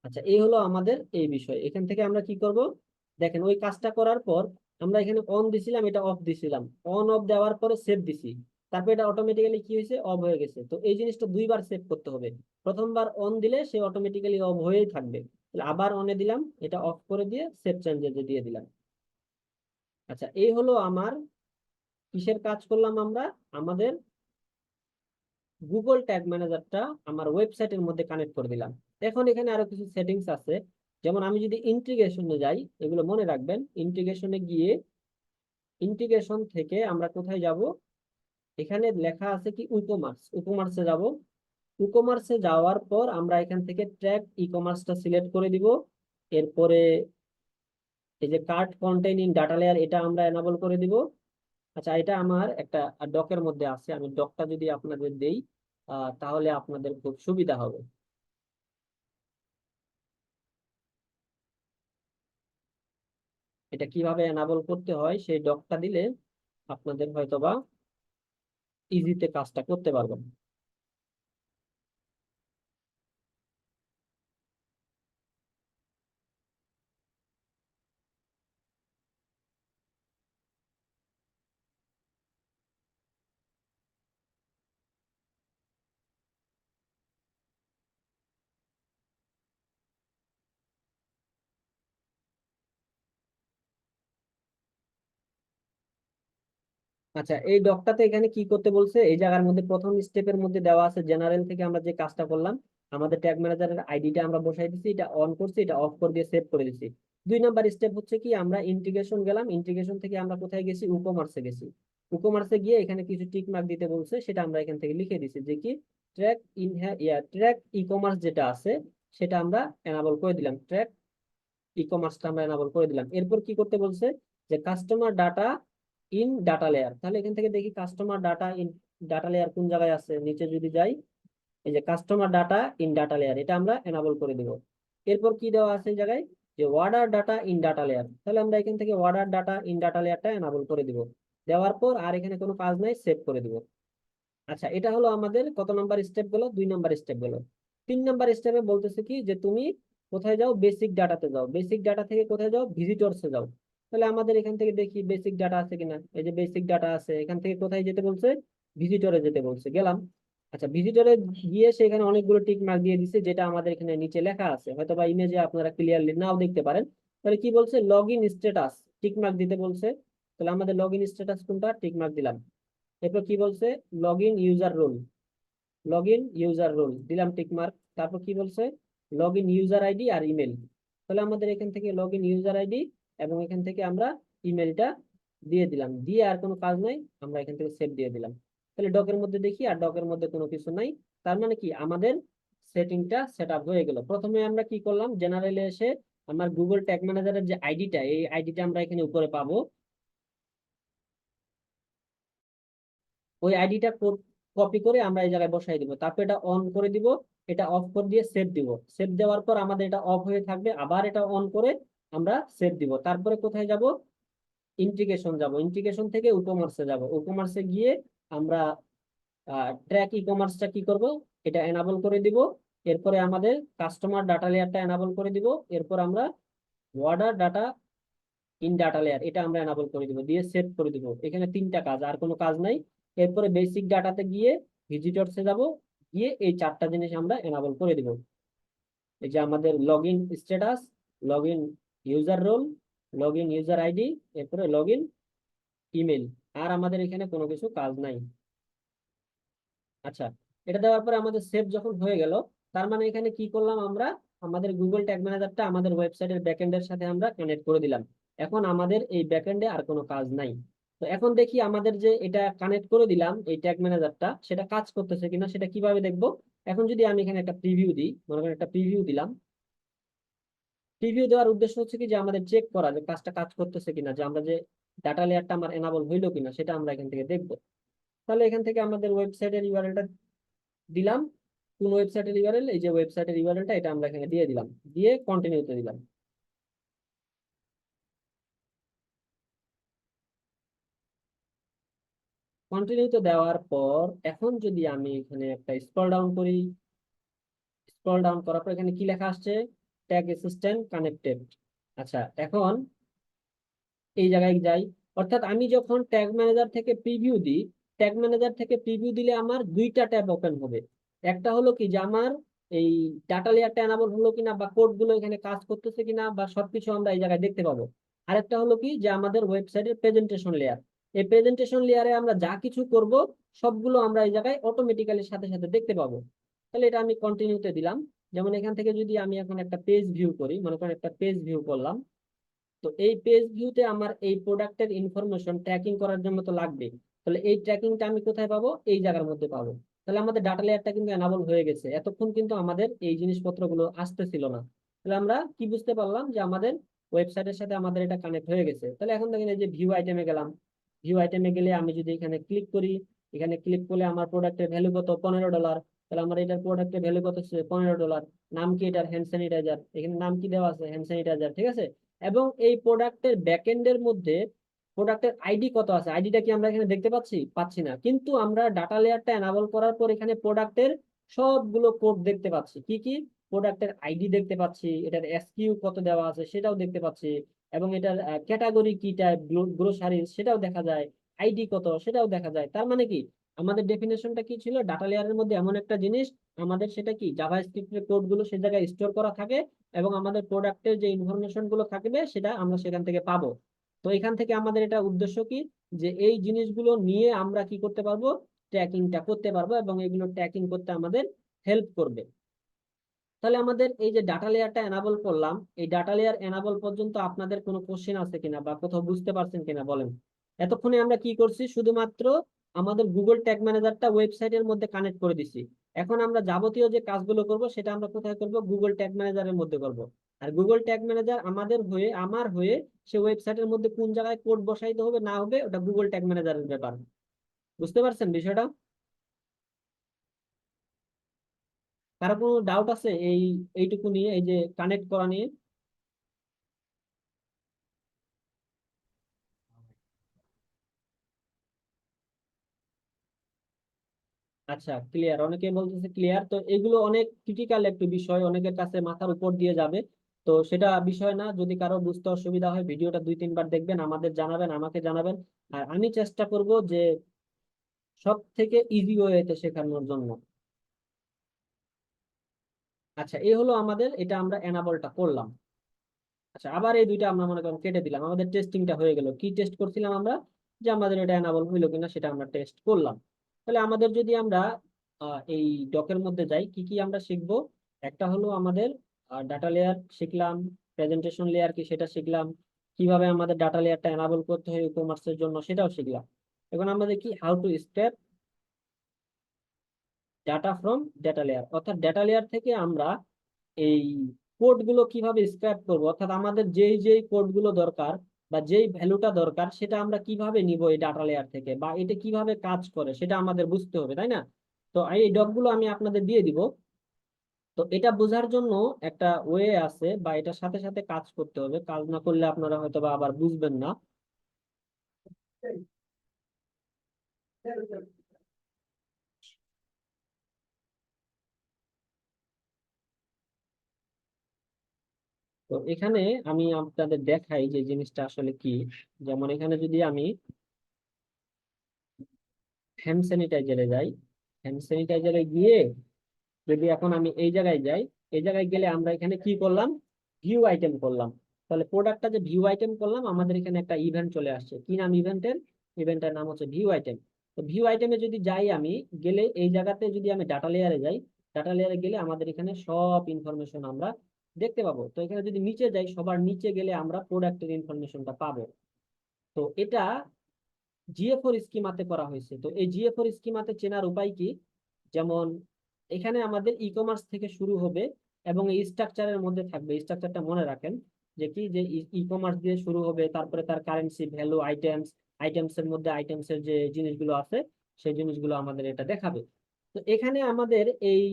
আচ্ছা, এই হলো আমাদের এই বিষয়। এখান থেকে আমরা কি করব, দেখেন ওই কাজটা করার পর আমরা এখানে অন দিছিলাম, এটা অফ দিছিলাম। অন অফ দেওয়ার পরে সেভ দিছি, তারপর এটা অটোমেটিক্যালি কি হয়েছে, অফ হয়ে গেছে। তো এই জিনিসটা দুইবার সেভ করতে হবে। প্রথমবার অন দিলে সে অটোমেটিক্যালি অফ হয়েই থাকবে, তাহলে আবার অনে দিলাম, এটা অফ করে দিয়ে সেভ চেঞ্জে দিয়ে দিলাম। আচ্ছা, এই হলো আমার কিসের কাজ করলাম আমরা, আমাদের গুগল ট্যাগ ম্যানেজারটা আমার ওয়েবসাইটের মধ্যে কানেক্ট করে দিলাম। এখন এখানে আরো কিছু সেটিংস আছে, যেমন আমি যদি ইন্টিগ্রেশনে যাই, এগুলো মনে রাখবেন। ইন্টিগ্রেশনে গিয়ে ইন্টিগ্রেশন থেকে আমরা কোথায় যাব, এখানে লেখা আছে কি ইকমার্স, ইকমার্সে যাব। ইকমার্সে যাওয়ার পর আমরা এখান থেকে ট্র্যাক ই কমার্সটা সিলেক্ট করে দিব। এরপরে এই যে কার্ট কন্টেইনিং ডাটা লেয়ার, এটা আমরা এনাবল করে দিব। আচ্ছা, এটা আমার একটা ডকের মধ্যে আছে, আমি ডকটা যদি আপনাদের দেই তাহলে আপনাদের খুব সুবিধা হবে। এটা কিভাবে এনাবল করতে হয় সেই ডকটা দিলে আপনাদের হয়তোবা ইজিতে কাজটা করতে পারবেন। আচ্ছা, এই ডকটাতে এখানে কি করতে বলছে, এই জায়গার মধ্যে প্রথম স্টেপের মধ্যে দেওয়া আছে জেনারেল থেকে আমরা যে কাজটা করলাম, আমাদের ট্যাগ ম্যানেজারের আইডিটা আমরা বসাই দিচ্ছি, এটা অন করছি, এটা অফ করে দিয়ে সেভ করে দিচ্ছি। 2 নাম্বার স্টেপ হচ্ছে কি, আমরা ইন্টিগ্রেশন গেলাম, ইন্টিগ্রেশন থেকে আমরা কোথায় গেছি, উকমার্সে গেছি। উকমার্সে গিয়ে এখানে কিছু টিক মার্ক দিতে বলছে, সেটা আমরা এখান থেকে লিখে দিচ্ছি যে কি ট্র্যাক ট্র্যাক ই কমার্স যেটা আছে সেটা আমরা এনাবল করে দিলাম। ট্র্যাক ই কমার্সটা আমরা এনাবল করে দিলাম। এরপর কি করতে বলছে, যে customer data in data layer. তাহলে এখান থেকে দেখি customer data in data layer কোন জায়গায় আছে, নিচে যদি যাই, এই যে customer data in data layer, এটা আমরা এনাবল করে দিব। এরপর কি দেওয়া আছে এই জায়গায়, যে order data in data layer, তাহলে আমরা এখান থেকে ওয়ার্ডার ডাটা ইন ডাটা লেয়ারটা এনাবল করে দিব। দেওয়ার পর আর এখানে কোনো কাজ নাই, সেভ করে দিব। আচ্ছা, এটা হলো আমাদের কত নাম্বার স্টেপ গেল, 2 নাম্বার স্টেপ গেল। 3 নাম্বার স্টেপে বলতেছে কি, যে তুমি কোথায় যাও, বেসিক ডাটাতে যাও। বেসিক ডাটা থেকে কোথায় যাও, ভিজিটরসে যাও। তাহলে আমাদের এখান থেকে দেখি বেসিক ডাটা আছে কিনা, এই যে বেসিক ডাটা আছে, এখান থেকে কোথায় যেতে বলছে, ভিজিটরে যেতে বলছে, গেলাম। আচ্ছা, ভিজিটরে গিয়ে সেখানে অনেকগুলো টিক মার্ক দিয়ে দিছে, যেটা আমাদের এখানে নিচে লেখা আছে, হয়তো বা ইমেজে আপনারা ক্লিয়ারলি নাও দেখতে পারেন। তাহলে কি বলছে, log in status tick mark দিতে বলছে। তাহলে আমাদের লগ ইন স্ট্যাটাস কোনটা, টিক মার্ক দিলাম। এরপর কি বলছে, log in user role, log in user role দিলাম টিক মার্ক। তারপর কি বলছে, লগ ইন ইউজার আইডি আর ইমেল। তাহলে আমাদের এখান থেকে লগ ইন ইউজার আইডি এবং এখান থেকে আমরা ইমেলটা দিয়ে দিলাম। দিয়ে আর কোনো কাজ নাই, আমরা এখান থেকে সেভ দিয়ে দিলাম। তাহলে ডকের মধ্যে দেখি, আর ডকের মধ্যে কোনো কিছু নাই। তার মানে কি, আমাদের সেটিংটা সেট আপ হয়ে গেল। প্রথমে আমরা কি করলাম, জেনারেলে এসে আমার গুগল ট্যাগ ম্যানেজারের যে আইডিটা, এই আইডিটা আমরা এখানে উপরে পাবো। ওই আইডিটা কপি করে আমরা এই জায়গায় বসাই দিব, তারপর এটা অন করে দিব, এটা অফ করে দিয়ে সেভ দিব। সেভ দেওয়ার পর আমাদের এটা অফ হয়ে থাকবে, আবার এটা অন করে আমরা সেভ দিব। তারপরে কোথায় যাব, ইন্টিগ্রেশন যাব, ইন্টিগ্রেশন থেকে উকমার্সে যাব, উকমার্সে গিয়ে আমরা ট্র্যাক ই কমার্সটা কি করব, এটা এনাবল করে দিব। এরপরে আমাদের কাস্টমার ডাটা লেয়ারটা এনাবল করে দিব। এরপর আমরা order data in data layer এটা আমরা এনাবল করে দিব, দিয়ে সেভ করে দিব। এখানে তিনটা কাজ, আর কোনো কাজ নাই। এরপরে বেসিক ডাটাতে গিয়ে ভিজিটরসে যাব, গিয়ে এই চারটা জিনিস আমরা এনাবল করে দিব। এই যে আমাদের log in status, log in user role, log in user ID, এরপরে লগ ইন ইমেল। আর আমাদের এখানে কোনো কিছু কাজ নাই। আচ্ছা, এটা দেওয়ার পরে আমাদের সেভ যখন হয়ে গেল, তার মানে এখানে কি করলাম আমরা, আমাদের গুগল ট্যাগ ম্যানেজারটা আমাদের ওয়েবসাইটের ব্যাকএন্ডের সাথে আমরা কানেক্ট করে দিলাম। এখন আমাদের এই ব্যাকএন্ডে আর কোনো কাজ নাই। তো এখন দেখি আমাদের যে এটা কানেক্ট করে দিলাম এই ট্যাগ ম্যানেজারটা, সেটা কাজ করতেছে কিনা সেটা কিভাবে দেখবো। এখন যদি আমি এখানে একটা প্রিভিউ দিই, মনে করেন একটা প্রিভিউ দিলাম। প্রিভিউ দেওয়ার উদ্দেশ্য হচ্ছে কি, যে আমাদের চেক করা যে কাজটা কাজ করতেছে কিনা, যে আমরা যে ডাটা লেয়ারটা আমার এনাবল হইলো কিনা সেটা আমরা এখান থেকে দেখবো। তাহলে এখান থেকে আমাদের ওয়েবসাইটের ইউআরএলটা দিলাম। কোন ওয়েবসাইটের ইউআরএল, এই যে ওয়েবসাইটের ইউআরএলটা এটা আমরা এখানে দিয়ে দিলাম, দিয়ে কন্টিনিউতে দিলাম। কন্টিনিউতে দেওয়ার পর এখন যদি আমি এখানে একটা স্ক্রল ডাউন করি, স্ক্রল ডাউন করার পর এখানে কি লেখা আসছে, ট্যাগ অ্যাসিস্ট্যান্ট কানেক্টেড। আচ্ছা, এখন এই জায়গায় যাই। অর্থাৎ আমি যখন ট্যাগ ম্যানেজার থেকে প্রিভিউ দিই, ট্যাগ ম্যানেজার থেকে প্রিভিউ দিলে আমার দুইটা ট্যাব ওপেন হবে। একটা হলো কি, যে আমার এই ডাটা লেয়ারটা এনাবল হলো কিনা, বা কোড গুলো এখানে কাজ করতেছে কিনা, বা সবকিছু আমরা এই জায়গায় দেখতে পাবো। আরেকটা হলো কি, যে আমাদের ওয়েবসাইটের প্রেজেন্টেশন লেয়ার, এই প্রেজেন্টেশন লেয়ারে আমরা যা কিছু করব সবগুলো আমরা এই জায়গায় অটোমেটিক্যালি সাথে সাথে দেখতে পাবো। তাহলে এটা আমি কন্টিনিউতে দিলাম। যেমন এখান থেকে যদি আমি এখন একটা পেজ ভিউ করি, মনে করেন একটা পেজ ভিউ করলাম। তো এই পেজ ভিউতে আমার এই প্রোডাক্টের ইনফরমেশন ট্র্যাকিং করার জন্য তো লাগবে। তাহলে এই ট্র্যাকিংটা আমি কোথায় পাবো, এই জায়গার মধ্যে পাবো। তাহলে আমাদের ডাটা লেয়ারটা কিন্তু এনাবল হয়ে গেছে, এতক্ষণ কিন্তু আমাদের এই জিনিসপত্রগুলো আসতেছিল না। তাহলে আমরা কি বুঝতে পারলাম, যে আমাদের ওয়েবসাইটের সাথে আমাদের এটা কানেক্ট হয়ে গেছে। তাহলে এখন দেখেন এই যে ভিউ আইটেমে গেলাম, ভিউ আইটেমে গেলে আমি যদি এখানে ক্লিক করি, এখানে ক্লিক করলে আমার প্রোডাক্টের ভ্যালু কত, $15। তাহলে আমার এটার প্রোডাক্টের ভ্যালু কত হচ্ছে, $15। নাম কি এটার, হ্যান্ড স্যানিটাইজার, এখানে নাম কি দেওয়া আছে, হ্যান্ড স্যানিটাইজার, ঠিক আছে। এবং এই প্রোডাক্টের ব্যাকএন্ডের মধ্যে প্রোডাক্টের আইডি কত আছে, আইডিটা কি আমরা এখানে দেখতে পাচ্ছি, পাচ্ছি না। কিন্তু আমরা ডাটা লেয়ারটা এনাবল করার পর এখানে প্রোডাক্টের সবগুলো কোড দেখতে পাচ্ছি। কি কি, প্রোডাক্টের আইডি দেখতে পাচ্ছি, এটার এসকিউ কত দেওয়া আছে সেটাও দেখতে পাচ্ছি, এবং এটার ক্যাটাগরি কি টাইপ, গ্রোসারি সেটাও দেখা যায়, আইডি কত সেটাও দেখা যায়। তার মানে কি, আমাদের ডেফিনেশনটা কি ছিল, ডাটা লেয়ারের মধ্যে এমন একটা জিনিস, আমাদের সেটা কি জাভাস্ক্রিপ্টের কোড গুলো সে জায়গায় স্টোর করা থাকে, এবং আমাদের প্রোডাক্টের যে ইনফরমেশন গুলো থাকবে সেটা আমরা সেখান থেকে পাবো। তো এখান থেকে আমাদের এটা উদ্দেশ্য কি, যে এই জিনিসগুলো নিয়ে আমরা কি করতে পারবো, ট্র্যাকিংটা করতে পারবো, এবং এগুলো ট্র্যাকিং করতে আমাদের হেল্প করবে। তাহলে আমাদের এই যে ডাটা লেয়ারটা এনাবল করলাম, এই ডাটা লেয়ার এনাবল পর্যন্ত আপনাদের কোনো কোশ্চেন আছে কিনা, বা কোথাও বুঝতে পারছেন কিনা বলেন। এতক্ষণে আমরা কি করছি, শুধুমাত্র আমাদের গুগল ট্যাগ ম্যানেজারটা ওয়েবসাইটের মধ্যে কানেক্ট করে দিছি। এখন আমরা যাবতীয় যে কাজগুলো করব সেটা আমরা কোথায় করব, গুগল ট্যাগ ম্যানেজারের মধ্যে করব। আর গুগল ট্যাগ ম্যানেজার আমাদের হয়ে, আমার হয়ে, সে ওয়েবসাইটের মধ্যে কোন জায়গায় কোড বসাইতে হবে না হবে ওটা গুগল ট্যাগ ম্যানেজারের ব্যাপার। বুঝতে পারছেন বিষয়টা? কারো কোনো ডাউট আছে এইটুকু নিয়ে, এই যে কানেক্ট করা নিয়ে? আচ্ছা, ক্লিয়ার, অনেকে বলতেছে ক্লিয়ার। তো এগুলো অনেক ক্রিটিক্যাল একটু বিষয়, অনেকের কাছে মাথার উপর দিয়ে যাবে। তো সেটা বিষয় না, যদি কারো বুঝতে অসুবিধা হয় ভিডিওটা 2-3 বার দেখবেন, আমাদের জানাবেন, আমাকে জানাবেন। আর আমি চেষ্টা করব যে সব থেকে ইজি ওয়েতে শেখানোর জন্য। আচ্ছা, এই হলো আমাদের, এটা আমরা এনাবলটা করলাম। আচ্ছা, আবার এই দুইটা আমরা মনে করেন কেটে দিলাম, আমাদের টেস্টিংটা হয়ে গেল। কি টেস্ট করছিলাম আমরা, যে আমাদের এটা এনাবল হইলো কিনা সেটা আমরা টেস্ট করলাম। তাহলে আমাদের যদি আমরা এই ডকের মধ্যে যাই, কি কি আমরা শিখবো। একটা হলো আমাদের ডাটা লেয়ার শিখলাম, প্রেজেন্টেশন লেয়ার কি সেটা শিখলাম, কিভাবে আমাদের ডাটা লেয়ারটা এনাবল করতে হয় ই কমার্সের জন্য সেটাও শিখলাম। এখন আমাদের কি, how to scrap data from data layer, অর্থাৎ ডেটা লেয়ার থেকে আমরা এই কোড গুলো কিভাবে স্ক্র্যাপ করবো, অর্থাৎ আমাদের যেই যেই কোড গুলো দরকার, বা যেই ভ্যালুটা দরকার সেটা আমরা কিভাবে নিব এই ডাটা লেয়ার থেকে, বা এটা কিভাবে কাজ করে সেটা আমাদের বুঝতে হবে, তাই না? তো এই ডকগুলো আমি আপনাদের দিয়ে দিব। তো এটা বোঝার জন্য একটা ওয়ে আছে, বা এটার সাথে সাথে কাজ করতে হবে, কাজ না করলে আপনারা হয়তো বা আবার বুঝবেন না। তো এখানে আমি আপনাদের দেখাই যে জিনিসটা আসলে কি। যেমন এখানে যদি আমি হ্যান্ড স্যানিটাইজারে যাই, হ্যান্ড স্যানিটাইজারে গিয়ে যদি এখন আমি এই জায়গায় যাই, এই জায়গায় গেলে আমরা এখানে কি করলাম, ভিউ আইটেম করলাম। তাহলে প্রোডাক্টটা যে ভিউ আইটেম করলাম, আমাদের এখানে একটা ইভেন্ট চলে আসছে। কি নাম ইভেন্টের? ইভেন্টের নাম হচ্ছে ভিউ আইটেম। তো ভিউ আইটেমে যদি যাই আমি, গেলে এই জায়গাতে যদি আমি ডাটা লেয়ারে যাই, ডাটা লেয়ারে গেলে আমাদের এখানে সব ইনফরমেশন আমরা দেখতে পাবো। তো এখানে যদি নিচে যাই, সবার নিচে গেলে আমরা প্রোডাক্টের ইনফরমেশনটা পাবো। তো এটা জিএফওর স্কিমাতে করা হয়েছে। তো এই জিএফওর স্কিমাতে চেনার উপায় কি? যেমন এখানে আমাদের ই কমার্স থেকে শুরু হবে, এবং এই স্ট্রাকচারের মধ্যে থাকবে। স্ট্রাকচারটা মনে রাখেন যে কি, যে ই কমার্স দিয়ে শুরু হবে, তারপরে তার কারেন্সি, ভ্যালু, আইটেমস, আইটেমস এর মধ্যে আইটেমস এর যে জিনিসগুলো আছে সেই জিনিসগুলো আমাদের এটা দেখাবে। তো এখানে আমাদের এই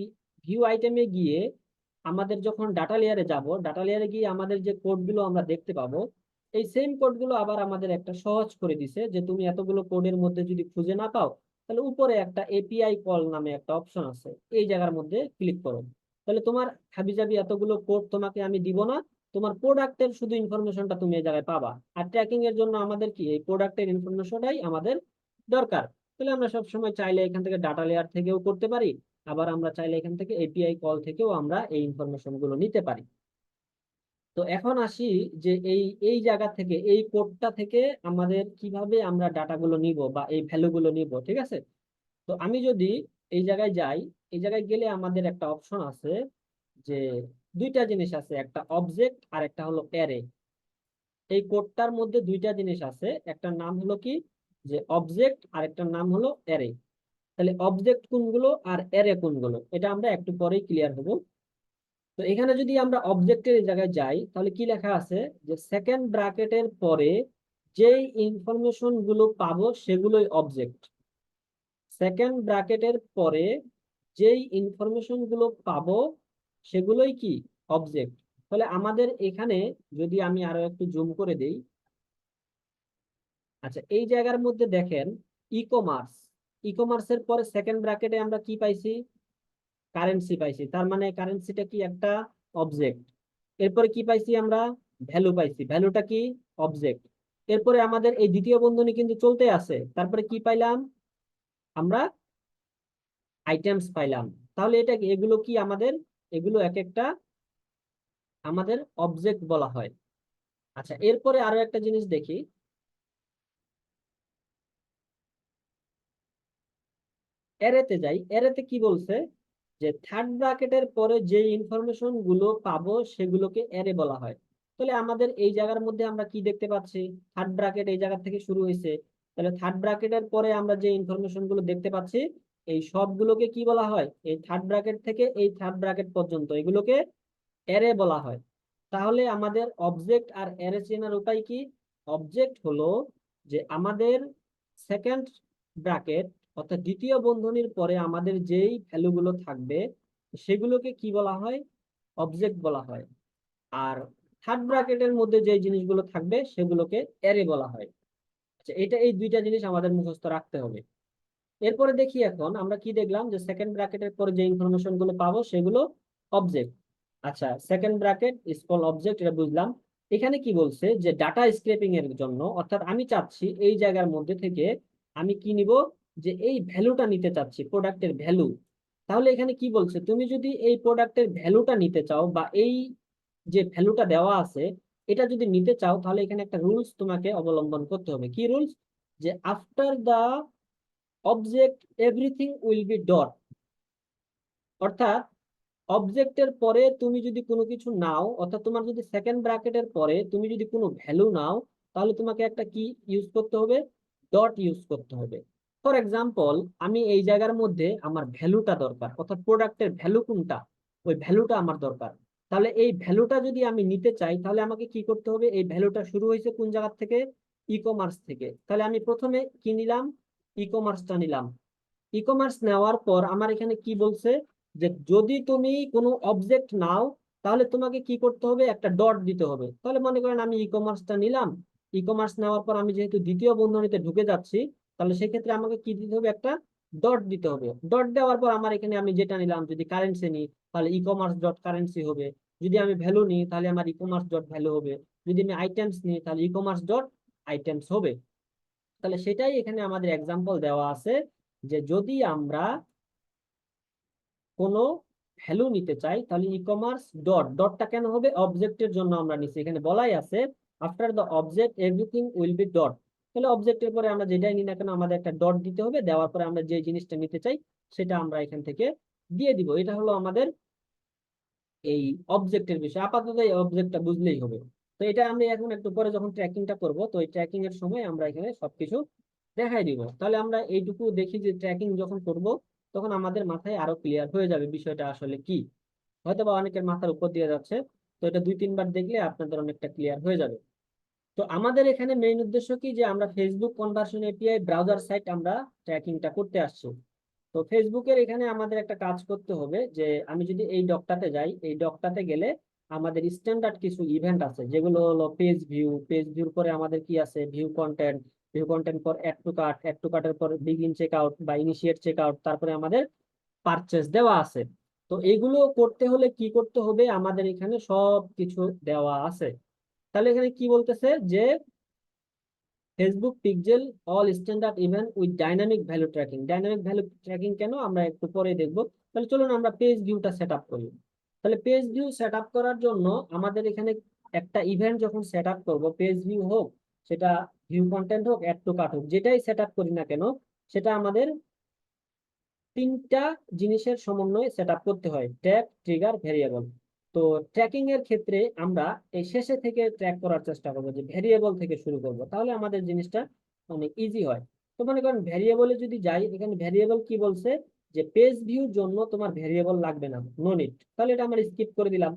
ভিউ আইটেমে গিয়ে আমাদের যখন ডাটা লেয়ারে যাব, ডাটা লেয়ারে গিয়ে আমাদের যে কোডগুলো আমরা দেখতে পাবো, এই সেম কোডগুলো আবার আমাদের একটা সহজ করে দিছে, যে তুমি এতগুলো কোডের মধ্যে যদি খুঁজে না পাও, তাহলে উপরে একটা এপিআই কল নামে একটা অপশন আছে, এই জায়গার মধ্যে ক্লিক করো। তাহলে তোমার হাবিজাবি এতগুলো কোড তোমাকে আমি দিব না, তোমার প্রোডাক্টের শুধু ইনফরমেশনটা তুমি এই জায়গায় পাবা। আর ট্র্যাকিং এর জন্য আমাদের কি, এই প্রোডাক্টের ইনফরমেশনটাই আমাদের দরকার। তাহলে আমরা সব সময় চাইলে এখান থেকে ডাটা লেয়ার থেকেও করতে পারি, আবার আমরা চাইলে এখান থেকে এপিআই কল থেকেও আমরা এই ইনফরমেশন গুলো নিতে পারি। তো এখন আসি যে এই এই জায়গা থেকে, এই কোডটা থেকে আমাদের কিভাবে আমরা ডাটাগুলো নিব বা এই ভ্যালুগুলো নিব, ঠিক আছে? তো আমি যদি এই জায়গায় যাই, এই জায়গায় গেলে আমাদের একটা অপশন আছে, যে দুইটা জিনিস আছে, একটা অবজেক্ট আর একটা হলো অ্যারে। এই কোডটার মধ্যে দুইটা জিনিস আছে, একটা নাম হলো কি, যে অবজেক্ট, আর একটা নাম হলো অ্যারে। তাহলে অবজেক্ট কোনগুলো আর অ্যারে কোনগুলো, এটা আমরা একটু পরেই ক্লিয়ার হব। তো এখানে যদি আমরা অবজেক্টের এই জায়গায় যাই, তাহলে কি লেখা আছে, যে সেকেন্ড ব্র্যাকেটের পরে যেই ইনফরমেশন গুলো পাবো সেগুলোই অবজেক্ট। সেকেন্ড ব্র্যাকেটের পরে যেই ইনফরমেশন গুলো পাবো সেগুলোই কি, অবজেক্ট। তাহলে আমাদের এখানে যদি আমি আরো একটু জুম করে দেই, আচ্ছা এই জায়গার মধ্যে দেখেন, ই কমার্স, ই কমার্সের পরে সেকেন্ড ব্র্যাকেটে আমরা কি পাইছি, কারেন্সি পাইছি। তার মানে কারেন্সিটা কি, একটা অবজেক্ট। এরপরে কি পাইছি আমরা, ভ্যালু পাইছি, ভ্যালুটা কি, অবজেক্ট। এরপরে আমাদের এই দ্বিতীয় বন্ধনী কিন্তু চলতে আছে, তারপরে কি পাইলাম আমরা, আইটেমস পাইলাম। তাহলে এটা কি, এগুলো কি আমাদের, এগুলো এক একটা আমাদের অবজেক্ট বলা হয়। আচ্ছা এরপরে আরো একটা জিনিস দেখি, এরেতে যাই। এরেতে কি বলছে, যে থার্ড ব্র্যাকেটের পরে যে ইনফরমেশন গুলো পাবো সেগুলোকে এরে বলা হয়। তাহলে আমাদের এই জায়গার মধ্যে আমরা কি দেখতে পাচ্ছি, থার্ড ব্র্যাকেট এই জায়গা থেকে শুরু হয়েছে। তাহলে থার্ড ব্র্যাকেটের পরে আমরা যে ইনফরমেশন গুলো দেখতে পাচ্ছি, এই সবগুলোকে কি বলা হয়, এই থার্ড ব্র্যাকেট থেকে এই থার্ড ব্র্যাকেট পর্যন্ত এগুলোকে অ্যারে বলা হয়। তাহলে আমাদের অবজেক্ট আর অ্যারে চেনার উপায় কি? অবজেক্ট হলো যে আমাদের সেকেন্ড ব্র্যাকেট, অর্থাৎ দ্বিতীয় বন্ধনীর পরে আমাদের যেই ভ্যালুগুলো থাকবে সেগুলোকে কি বলা হয়, অবজেক্ট বলা হয়। আর থার্ড ব্র্যাকেটের মধ্যে যে জিনিসগুলো থাকবে সেগুলোকে অ্যারে বলা হয়। আচ্ছা এটা, এই দুইটা জিনিস আমাদের মুখস্থ রাখতে হবে। এরপরে দেখি এখন আমরা কি দেখলাম, যে সেকেন্ড ব্র্যাকেটের পরে যে ইনফরমেশন গুলো পাবো সেগুলো অবজেক্ট। আচ্ছা সেকেন্ড ব্র্যাকেট স্মল অবজেক্ট, এটা বুঝলাম। এখানে কি বলছে, যে ডাটা স্ক্রেপিং এর জন্য, অর্থাৎ আমি চাচ্ছি এই জায়গার মধ্যে থেকে আমি কি নিব, যে এই ভ্যালুটা নিতে চাচ্ছি, প্রোডাক্টের ভ্যালু। তাহলে এখানে কি বলছে, তুমি যদি এই প্রোডাক্টের ভ্যালুটা নিতে চাও, বা এই যে ভ্যালুটা দেওয়া আছে এটা যদি নিতে চাও, তাহলে এখানে একটা রুলস তোমাকে অবলম্বন করতে হবে। কি রুলস? যে after the object everything will be dot. অর্থাৎ অবজেক্টের পরে তুমি যদি কোনো কিছু নাও, অর্থাৎ তোমার যদি সেকেন্ড ব্র্যাকেটের পরে তুমি যদি কোনো ভ্যালু নাও, তাহলে তোমাকে একটা কি ইউজ করতে হবে, ডট ইউজ করতে হবে। ফর এক্সাম্পল, আমি এই জায়গার মধ্যে আমার ভ্যালুটা দরকার, অর্থাৎ প্রোডাক্টের ভ্যালু কোনটা, ওই ভ্যালুটা আমার দরকার। তাহলে এই ভ্যালুটা যদি আমি নিতে চাই তাহলে আমাকে কি করতে হবে? এই ভ্যালুটা শুরু হয়েছে কোন জায়গা থেকে? ই কমার্স থেকে। তাহলে আমি প্রথমে কি নিলাম? ই কমার্সটা নিলাম। ই কমার্স নেওয়ার পর আমার এখানে কি বলছে, যে যদি তুমি কোনো অবজেক্ট নাও তাহলে তোমাকে কি করতে হবে? একটা ডট দিতে হবে। তাহলে মনে করেন আমি ই কমার্সটা নিলাম, ই কমার্স নেওয়ার পর আমি যেহেতু দ্বিতীয় বন্ধনীতে ঢুকে যাচ্ছি, তাহলে সেক্ষেত্রে আমাকে কি দিতে হবে? একটা ডট দিতে হবে। ডট দেওয়ার পর আমার এখানে আমি যেটা নিলাম, যদি কারেন্সি নিই তাহলে ই কমার্স ডট কারেন্সি হবে, যদি আমি ভ্যালু নিই তাহলে আমার ই কমার্স ডট ভ্যালু হবে, যদি আমি আইটেমস নিই তাহলে ই কমার্স ডট আইটেমস হবে। তাহলে সেটাই এখানে আমাদের এক্সাম্পল দেওয়া আছে, যে যদি আমরা কোনো ভ্যালু নিতে চাই তাহলে ই কমার্স ডট, ডটটা কেন হবে? অবজেক্টের জন্য আমরা নিচ্ছি, এখানে বলাই আছে after the object everything will be dot. তাহলে অবজেক্টের পরে আমরা যেটাই নিই না কেন আমাদের একটা ডট দিতে হবে, দেওয়ার পরে আমরা যে জিনিসটা নিতে চাই সেটা আমরা এখান থেকে দিয়ে দিব। এটা হলো আমাদের এই অবজেক্টের বিষয়। আপাতত এই অবজেক্টটা বুঝলেই হবে। তো এটা আমি এখন একটু পরে যখন ট্র্যাকিংটা করব, তো এই ট্র্যাকিং এর সময় আমরা এখানে সবকিছু দেখাই দিব। তাহলে আমরা এইটুকু দেখি যে ট্র্যাকিং যখন করব তখন আমাদের মাথায় আরো ক্লিয়ার হয়ে যাবে বিষয়টা আসলে কি। হয়তো বা অনেকের মাথার উপর দিয়ে যাচ্ছে, তো এটা 2-3 বার দেখলে আপনাদের অনেকটা ক্লিয়ার হয়ে যাবে। তো আমাদের এখানে মেইন উদ্দেশ্য কি, যে আমরা Facebook conversion API browser site আমরা ট্র্যাকিংটা করতে আসছি। তো ফেসবুকের এখানে আমাদের একটা কাজ করতে হবে, যে আমি যদি এই ডকটাতে যাই, এই ডকটাতে গেলে আমাদের স্ট্যান্ডার্ড কিছু ইভেন্ট আছে, যেগুলো হলো পেজ ভিউ, পেজ ভিউর পরে আমাদের কি আছে? ভিউ কন্টেন্ট, ভিউ কন্টেন্ট পর add to cart, add to কার্টের পর বিগিন চেক আউট বা ইনিশিয়েট চেক আউট, তারপরে আমাদের পারচেস দেওয়া আছে। তো এইগুলো করতে হলে কি করতে হবে? আমাদের এখানে সব কিছু দেওয়া আছে। তাহলে এখানে কি বলতেছে, যে Facebook pixel all standard event with dynamic value tracking. Dynamic value tracking কেন আমরা একটু পরে দেখবো। তাহলে চলুন আমরা পেজ ভিউটা সেট আপ করি। তাহলে পেজ ভিউ সেট আপ করার জন্য আমাদের এখানে একটা ইভেন্ট যখন সেট আপ করবো, পেজ ভিউ হোক, সেটা ভিউ কন্টেন্ট হোক, অ্যাড টু কার্ট হোক, যেটাই সেট আপ করি না কেন, সেটা আমাদের তিনটা জিনিসের সমন্বয়ে সেট আপ করতে হয়: ট্যাগ, ট্রিগার, ভেরিয়েবল। তো ট্র্যাকিং এর ক্ষেত্রে আমরা এই শেষে থেকে ট্র্যাক করার চেষ্টা করবো, যে ভেরিয়েবল থেকে শুরু করব, তাহলে আমাদের জিনিসটা অনেক ইজি হয়। তো মনে করেন ভেরিয়েবলে যদি যাই, এখানে ভেরিয়েবল কি বলছে, যে পেজ ভিউর জন্য তোমার ভেরিয়েবল লাগবে না, নো নিড, তাহলে এটা আমরা স্কিপ করে দিলাম।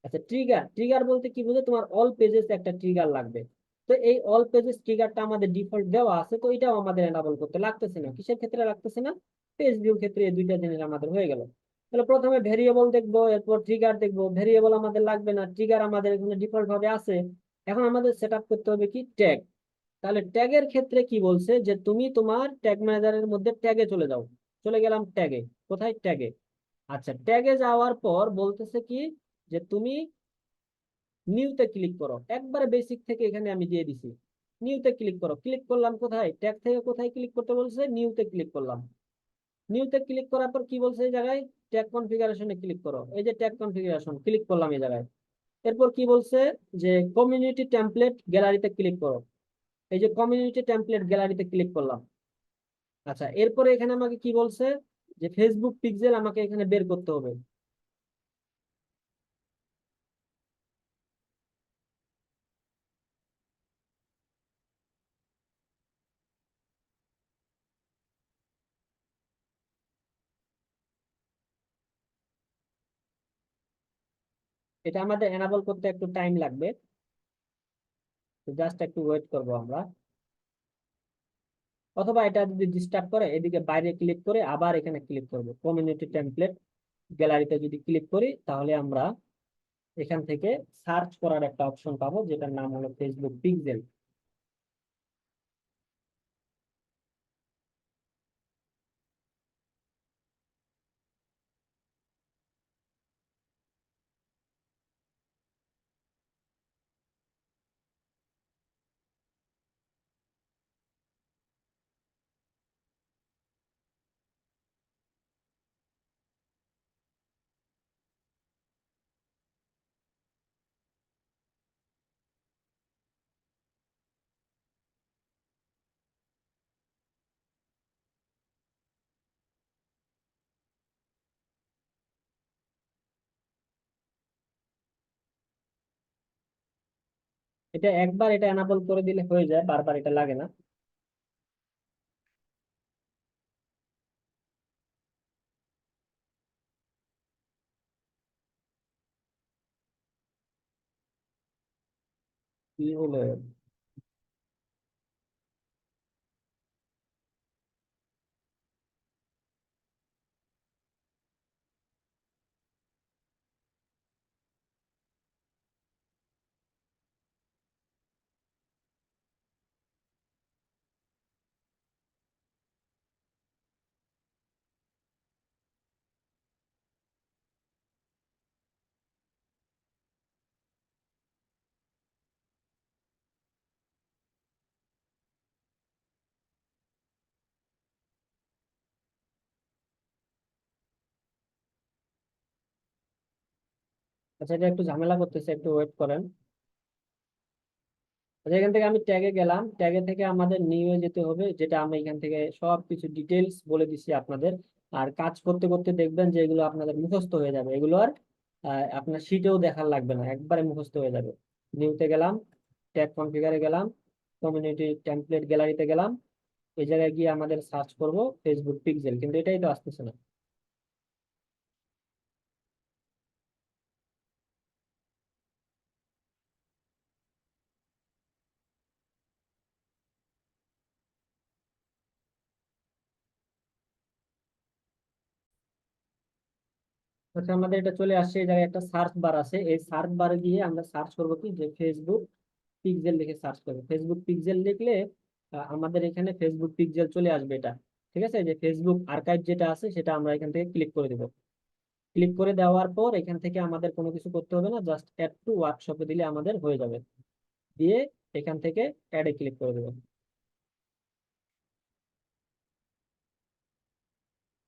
আচ্ছা, ট্রিগার, ট্রিগার বলতে কি বোঝে? তোমার অল পেজেস একটা ট্রিগার লাগবে। তো এই অল পেজেস ট্রিগারটা আমাদের ডিফল্ট দেওয়া আছে, তো এটাও আমাদের এনাবল করতে লাগতেছে না। কিসের ক্ষেত্রে লাগতেছে না? পেজ ভিউর ক্ষেত্রে এই দুইটা জিনিস আমাদের হয়ে গেল। তাহলে প্রথমে ভেরিয়েবল দেখবো, এরপর ট্রিগার দেখবো। ভেরিয়েবল আমাদের লাগবে না, ট্রিগার আমাদের এখানে ডিফল্ট ভাবে আছে। এখন আমাদের সেট আপ করতে হবে কি? ট্যাগ। তাহলে ট্যাগের ক্ষেত্রে কি বলছে, যে তুমি তোমার ট্যাগ ম্যানেজারের মধ্যে ট্যাগে চলে যাও। চলে গেলাম ট্যাগে। কোথায়? ট্যাগে। আচ্ছা, ট্যাগে যাওয়ার পর বলতেছে কি, যে তুমি নিউতে ক্লিক করো। একবারে বেসিক থেকে এখানে আমি দিয়ে দিছি, নিউতে ক্লিক করো। ক্লিক করলাম কোথায়? ট্যাগ থেকে কোথায় ক্লিক করতে বলছে? নিউতে ক্লিক করলাম। নিউতে ক্লিক করার পর কি বলছে এই জায়গায়? ট্যাগ কনফিগারেশনে ক্লিক করো। এই যে ট্যাগ কনফিগারেশন, ক্লিক করলাম এই জায়গায়। এরপর কি বলছে, যে কমিউনিটি টেমপ্লেট গ্যালারিতে ক্লিক করো। এই যে কমিউনিটি টেমপ্লেট গ্যালারিতে ক্লিক করলাম। আচ্ছা, এরপরে এখানে আমাকে কি বলছে, যে ফেসবুক পিক্সেল আমাকে এখানে বের করতে হবে। এটা আমাদের এনাবল করতে একটু টাইম লাগবে, তো জাস্ট একটু ওয়েট করব আমরা। অথবা এটা যদি ডিস্টার্ব করে, এদিকে বাইরে ক্লিক করে আবার এখানে ক্লিক করব, কমিউনিটি টেমপ্লেট গ্যালারিতে যদি ক্লিক করি, তাহলে আমরা এখান থেকে সার্চ করার একটা অপশন পাবো, যেটার নাম হলো ফেসবুক পিক্সেল। এটা একবার এটা এনাবল করে দিলে হয়ে যায়, বারবার এটা লাগে না। কি হলো? আচ্ছা, এটা একটু ঝামেলা করতেছে, একটু ওয়েট করেন। আচ্ছা, এখান থেকে আমি ট্যাগে গেলাম, ট্যাগে থেকে আমাদের নিউ এ যেতে হবে, যেটা আমি এখান থেকে সব কিছু ডিটেলস বলে দিচ্ছি আপনাদের। আর কাজ করতে করতে দেখবেন যে এগুলো আপনাদের মুখস্থ হয়ে যাবে, এগুলো আর আপনার শিটেও দেখার লাগবে না, একবারে মুখস্থ হয়ে যাবে। নিউতে গেলাম, ট্যাগ কনফিগারে গেলাম, কমিউনিটি টেমপ্লেট গ্যালারিতে গেলাম। এই জায়গায় গিয়ে আমাদের সার্চ করব ফেসবুক পিক্সেল, কিন্তু এটাই তো আসতেছে না। আচ্ছা, আমাদের এটা চলে আসছে, এই জায়গায় একটা সার্চ বার আছে, এই সার্চ বারে গিয়ে আমরা সার্চ করবো কি, যে ফেসবুক পিক্সেল লিখে সার্চ করবো। ফেসবুক পিক্সেল লিখলে আমাদের এখানে ফেসবুক পিক্সেল চলে আসবে এটা। ঠিক আছে, যে ফেসবুক আর্কাইভ যেটা আছে সেটা আমরা এখান থেকে ক্লিক করে দেবো। ক্লিক করে দেওয়ার পর এখান থেকে আমাদের কোনো কিছু করতে হবে না, জাস্ট অ্যাড টু ওয়ার্কশপে দিলে আমাদের হয়ে যাবে। দিয়ে এখান থেকে অ্যাডে ক্লিক করে দেবো।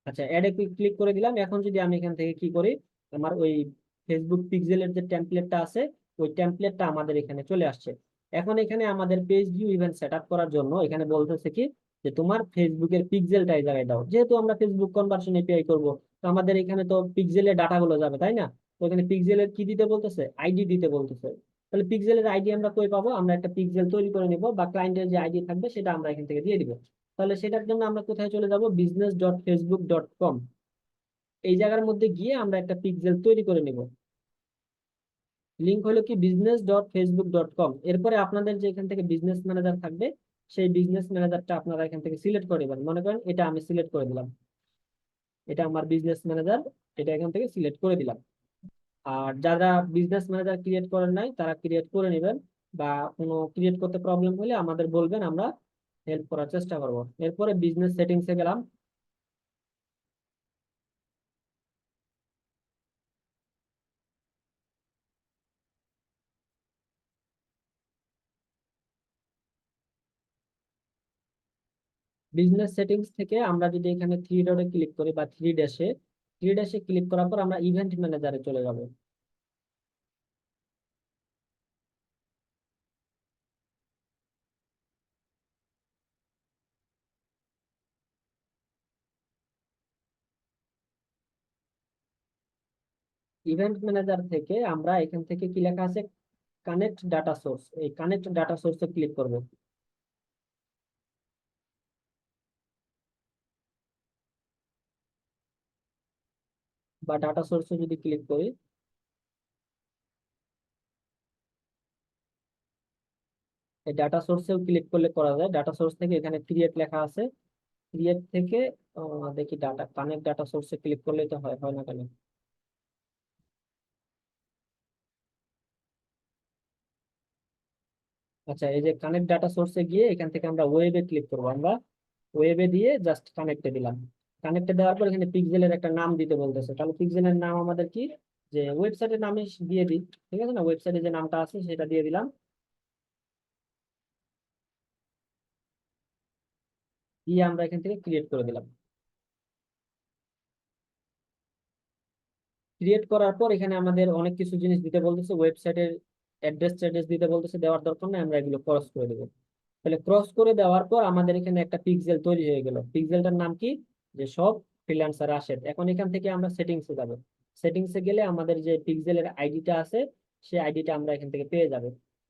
আচ্ছা, অ্যাডে ক্লিক করে দিলাম। এখন যদি আমি এখান থেকে কি করি, আমার ওই ফেসবুক পিক্সেলের যে টেমপ্লেটটা আছে, ওই টেমপ্লেটটা আমাদের এখানে চলে আসছে। এখন এখানে আমাদের page view event set up করার জন্য এখানে বলতেছে কি, যে তোমার ফেসবুকের পিক্সেলটা এই জায়গায় দাও। যেহেতু আমরা ফেসবুক কনভার্সন এপিআই করব, তো আমাদের এখানে তো পিক্সেলের ডাটাগুলো যাবে, তাই না? তো এখানে পিক্সেলের কি দিতে বলতেছে, আইডি দিতে বলতেছে। তাহলে পিক্সেলের আইডি আমরা কই পাবো? আমরা একটা পিক্সেল তৈরি করে নিব, বা ক্লায়েন্টের যে আইডি থাকবে সেটা আমরা এখান থেকে দিয়ে দিব। তাহলে সেটার জন্য আমরা কোথায় চলে যাব, business.facebook.com। এই জায়গার মধ্যে গিয়ে আমরা একটা পিক্সেল তৈরি করে নিব। লিংক হলো কি business.facebook.com। এরপরে আপনাদের যে এখান থেকে বিজনেস ম্যানেজার থাকবে, সেই বিজনেস ম্যানেজারটা আপনারা এখান থেকে সিলেক্ট করে নেবেন। মনে করেন এটা আমি সিলেক্ট করে দিলাম, এটা আমার বিজনেস ম্যানেজার, এটা এখান থেকে সিলেক্ট করে দিলাম। আর যারা বিজনেস ম্যানেজার ক্রিয়েট করেন নাই তারা ক্রিয়েট করে নেবেন, বা কোনো ক্রিয়েট করতে প্রবলেম হলে আমাদের বলবেন, আমরা হেল্প করার চেষ্টা করব। এরপরে বিজনেস সেটিংসে গেলাম। বিজনেস সেটিংস থেকে আমরা যদি এখানে থ্রি ডটে ক্লিক করি, বা থ্রি ড্যাশে ক্লিক করার পর আমরা ইভেন্ট ম্যানেজারে চলে যাব। ইভেন্ট ম্যানেজার থেকে আমরা এখান থেকে কি লেখা আছে, কানেক্ট ডাটা সোর্স, এই কানেক্ট ডাটা সোর্সে ক্লিক করব। বা ডাটা সোর্সে যদি ক্লিক করি, এই ডাটা সোর্সেও ক্লিক করলে করা যায়। ডাটা সোর্স থেকে এখানে ক্রিয়েট লেখা আছে, ক্রিয়েট থেকে দেখি ডাটা কানেক্ট ডাটা সোর্সে ক্লিক করলে তো হয়, হয় না কেন? আচ্ছা, এই যে কানেক্ট ডাটা সোর্সে গিয়ে এখান থেকে আমরা ওয়েবে ক্লিক করবো। আমরা ওয়েবে দিয়ে জাস্ট কানেক্টে দিলাম। কানেক্টে দেওয়ার পর এখানে পিক্সেলের একটা নাম দিতে বলতেছে, তাহলে পিক্সেলের নাম আমাদের কি, যে ওয়েবসাইটের নামে দিয়ে দিই। ঠিক আছে না, ওয়েবসাইটে যে নামটা আছে সেটা দিয়ে দিলাম। দিয়ে আমরা এখান থেকে ক্রিয়েট করে দিলাম। ক্রিয়েট করার পর এখানে আমাদের অনেক কিছু জিনিস দিতে বলতেছে, ওয়েবসাইটের অ্যাড্রেস ট্যাড্রেস দিতে বলতেছে, দেওয়ার দরকার নেই, আমরা এগুলো ক্রস করে দেবো। তাহলে ক্রস করে দেওয়ার পর আমাদের এখানে একটা পিক্সেল তৈরি হয়ে গেল। পিক্সেলটার নাম কি, যে সব ফ্রিল্যান্সার আসে। এখন এখান থেকে আমরা সেটিংসে যাব। সেটিংসে গেলে আমাদের যে পিক্সেলের আইডিটা আছে, সেই আইডিটা আমরা এখান থেকে পেয়ে যাবে।